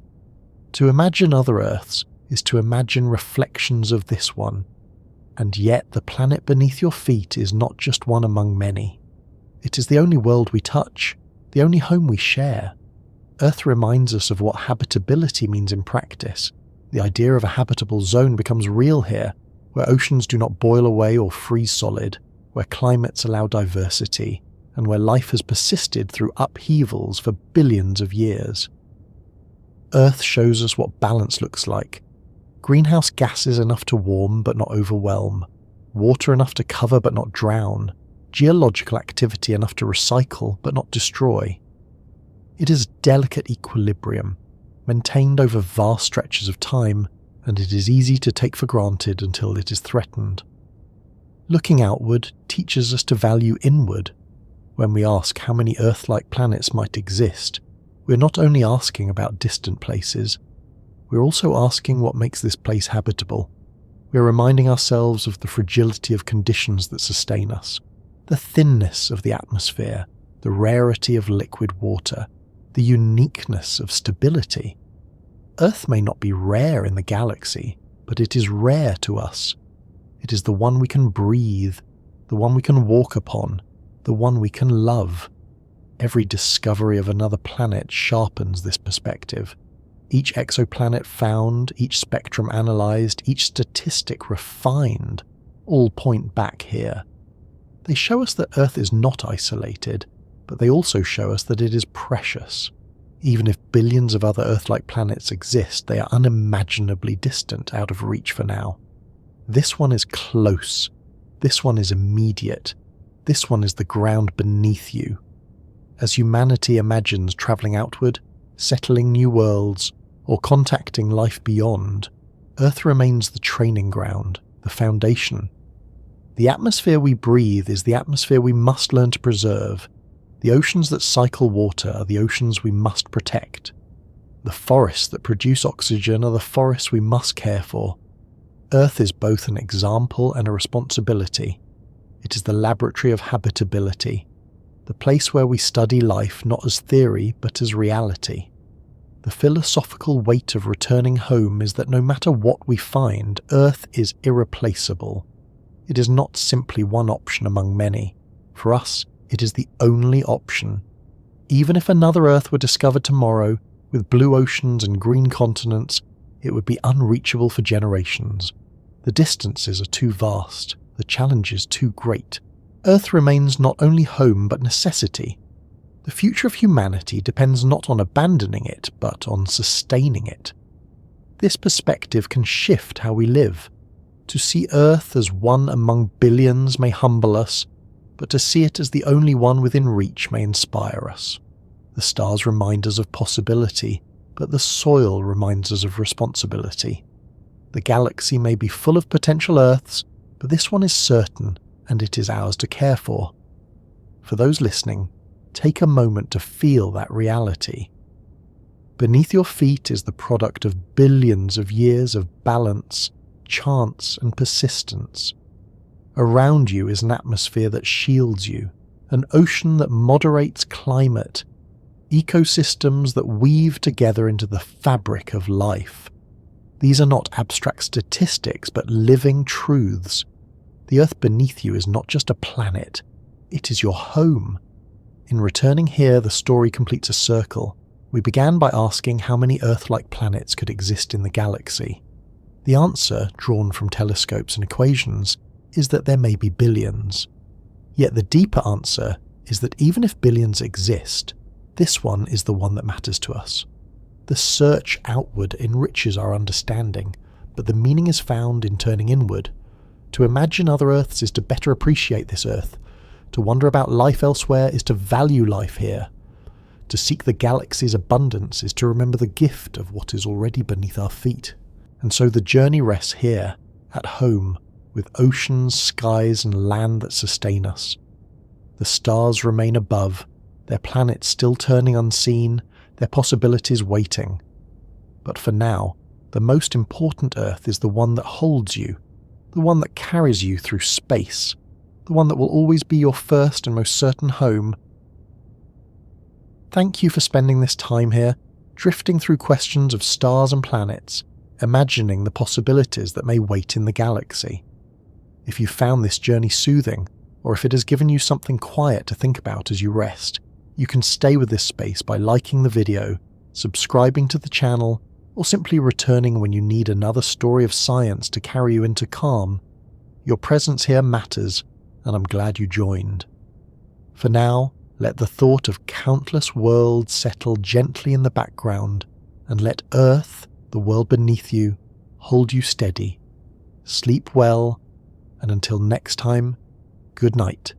To imagine other Earths is to imagine reflections of this one, and yet the planet beneath your feet is not just one among many. It is the only world we touch, the only home we share. Earth reminds us of what habitability means in practice. The idea of a habitable zone becomes real here, where oceans do not boil away or freeze solid, where climates allow diversity, and where life has persisted through upheavals for billions of years. Earth shows us what balance looks like. Greenhouse gases enough to warm but not overwhelm, water enough to cover but not drown, geological activity enough to recycle but not destroy. It is a delicate equilibrium, maintained over vast stretches of time, and it is easy to take for granted until it is threatened. Looking outward teaches us to value inward. When we ask how many Earth-like planets might exist, we're not only asking about distant places, we're also asking what makes this place habitable. We're reminding ourselves of the fragility of conditions that sustain us, the thinness of the atmosphere, the rarity of liquid water, the uniqueness of stability. Earth may not be rare in the galaxy, but it is rare to us. It is the one we can breathe, the one we can walk upon, the one we can love. Every discovery of another planet sharpens this perspective. Each exoplanet found, each spectrum analysed, each statistic refined, all point back here. They show us that Earth is not isolated, but they also show us that it is precious. Even if billions of other Earth-like planets exist, they are unimaginably distant, out of reach for now. This one is close. This one is immediate. This one is the ground beneath you. As humanity imagines travelling outward, settling new worlds, or contacting life beyond, Earth remains the training ground, the foundation. The atmosphere we breathe is the atmosphere we must learn to preserve. The oceans that cycle water are the oceans we must protect. The forests that produce oxygen are the forests we must care for. Earth is both an example and a responsibility. It is the laboratory of habitability, the place where we study life not as theory but as reality. The philosophical weight of returning home is that no matter what we find, Earth is irreplaceable. It is not simply one option among many. For us, it is the only option. Even if another Earth were discovered tomorrow, with blue oceans and green continents, it would be unreachable for generations. The distances are too vast, the challenges too great. Earth remains not only home but necessity. The future of humanity depends not on abandoning it, but on sustaining it. This perspective can shift how we live. To see Earth as one among billions may humble us, but to see it as the only one within reach may inspire us. The stars remind us of possibility, but the soil reminds us of responsibility. The galaxy may be full of potential Earths, but this one is certain, and it is ours to care for. for those listening, take a moment to feel that reality. Beneath your feet is the product of billions of years of balance, chance, and persistence. Around you is an atmosphere that shields you, an ocean that moderates climate, ecosystems that weave together into the fabric of life. These are not abstract statistics, but living truths. The Earth beneath you is not just a planet, it is your home. In returning here, the story completes a circle. We began by asking how many Earth-like planets could exist in the galaxy. The answer, drawn from telescopes and equations, is that there may be billions. Yet the deeper answer is that even if billions exist, this one is the one that matters to us. The search outward enriches our understanding, but the meaning is found in turning inward. To imagine other Earths is to better appreciate this Earth. To wonder about life elsewhere is to value life here. To seek the galaxy's abundance is to remember the gift of what is already beneath our feet. And so the journey rests here, at home, with oceans, skies, and land that sustain us. The stars remain above, their planets still turning unseen, their possibilities waiting. But for now, the most important Earth is the one that holds you, the one that carries you through space, the one that will always be your first and most certain home. Thank you for spending this time here, drifting through questions of stars and planets, imagining the possibilities that may wait in the galaxy. If you found this journey soothing, or if it has given you something quiet to think about as you rest, you can stay with this space by liking the video, subscribing to the channel, or simply returning when you need another story of science to carry you into calm. Your presence here matters, and I'm glad you joined. For now, let the thought of countless worlds settle gently in the background, and let Earth, the world beneath you, hold you steady. Sleep well, and until next time, good night.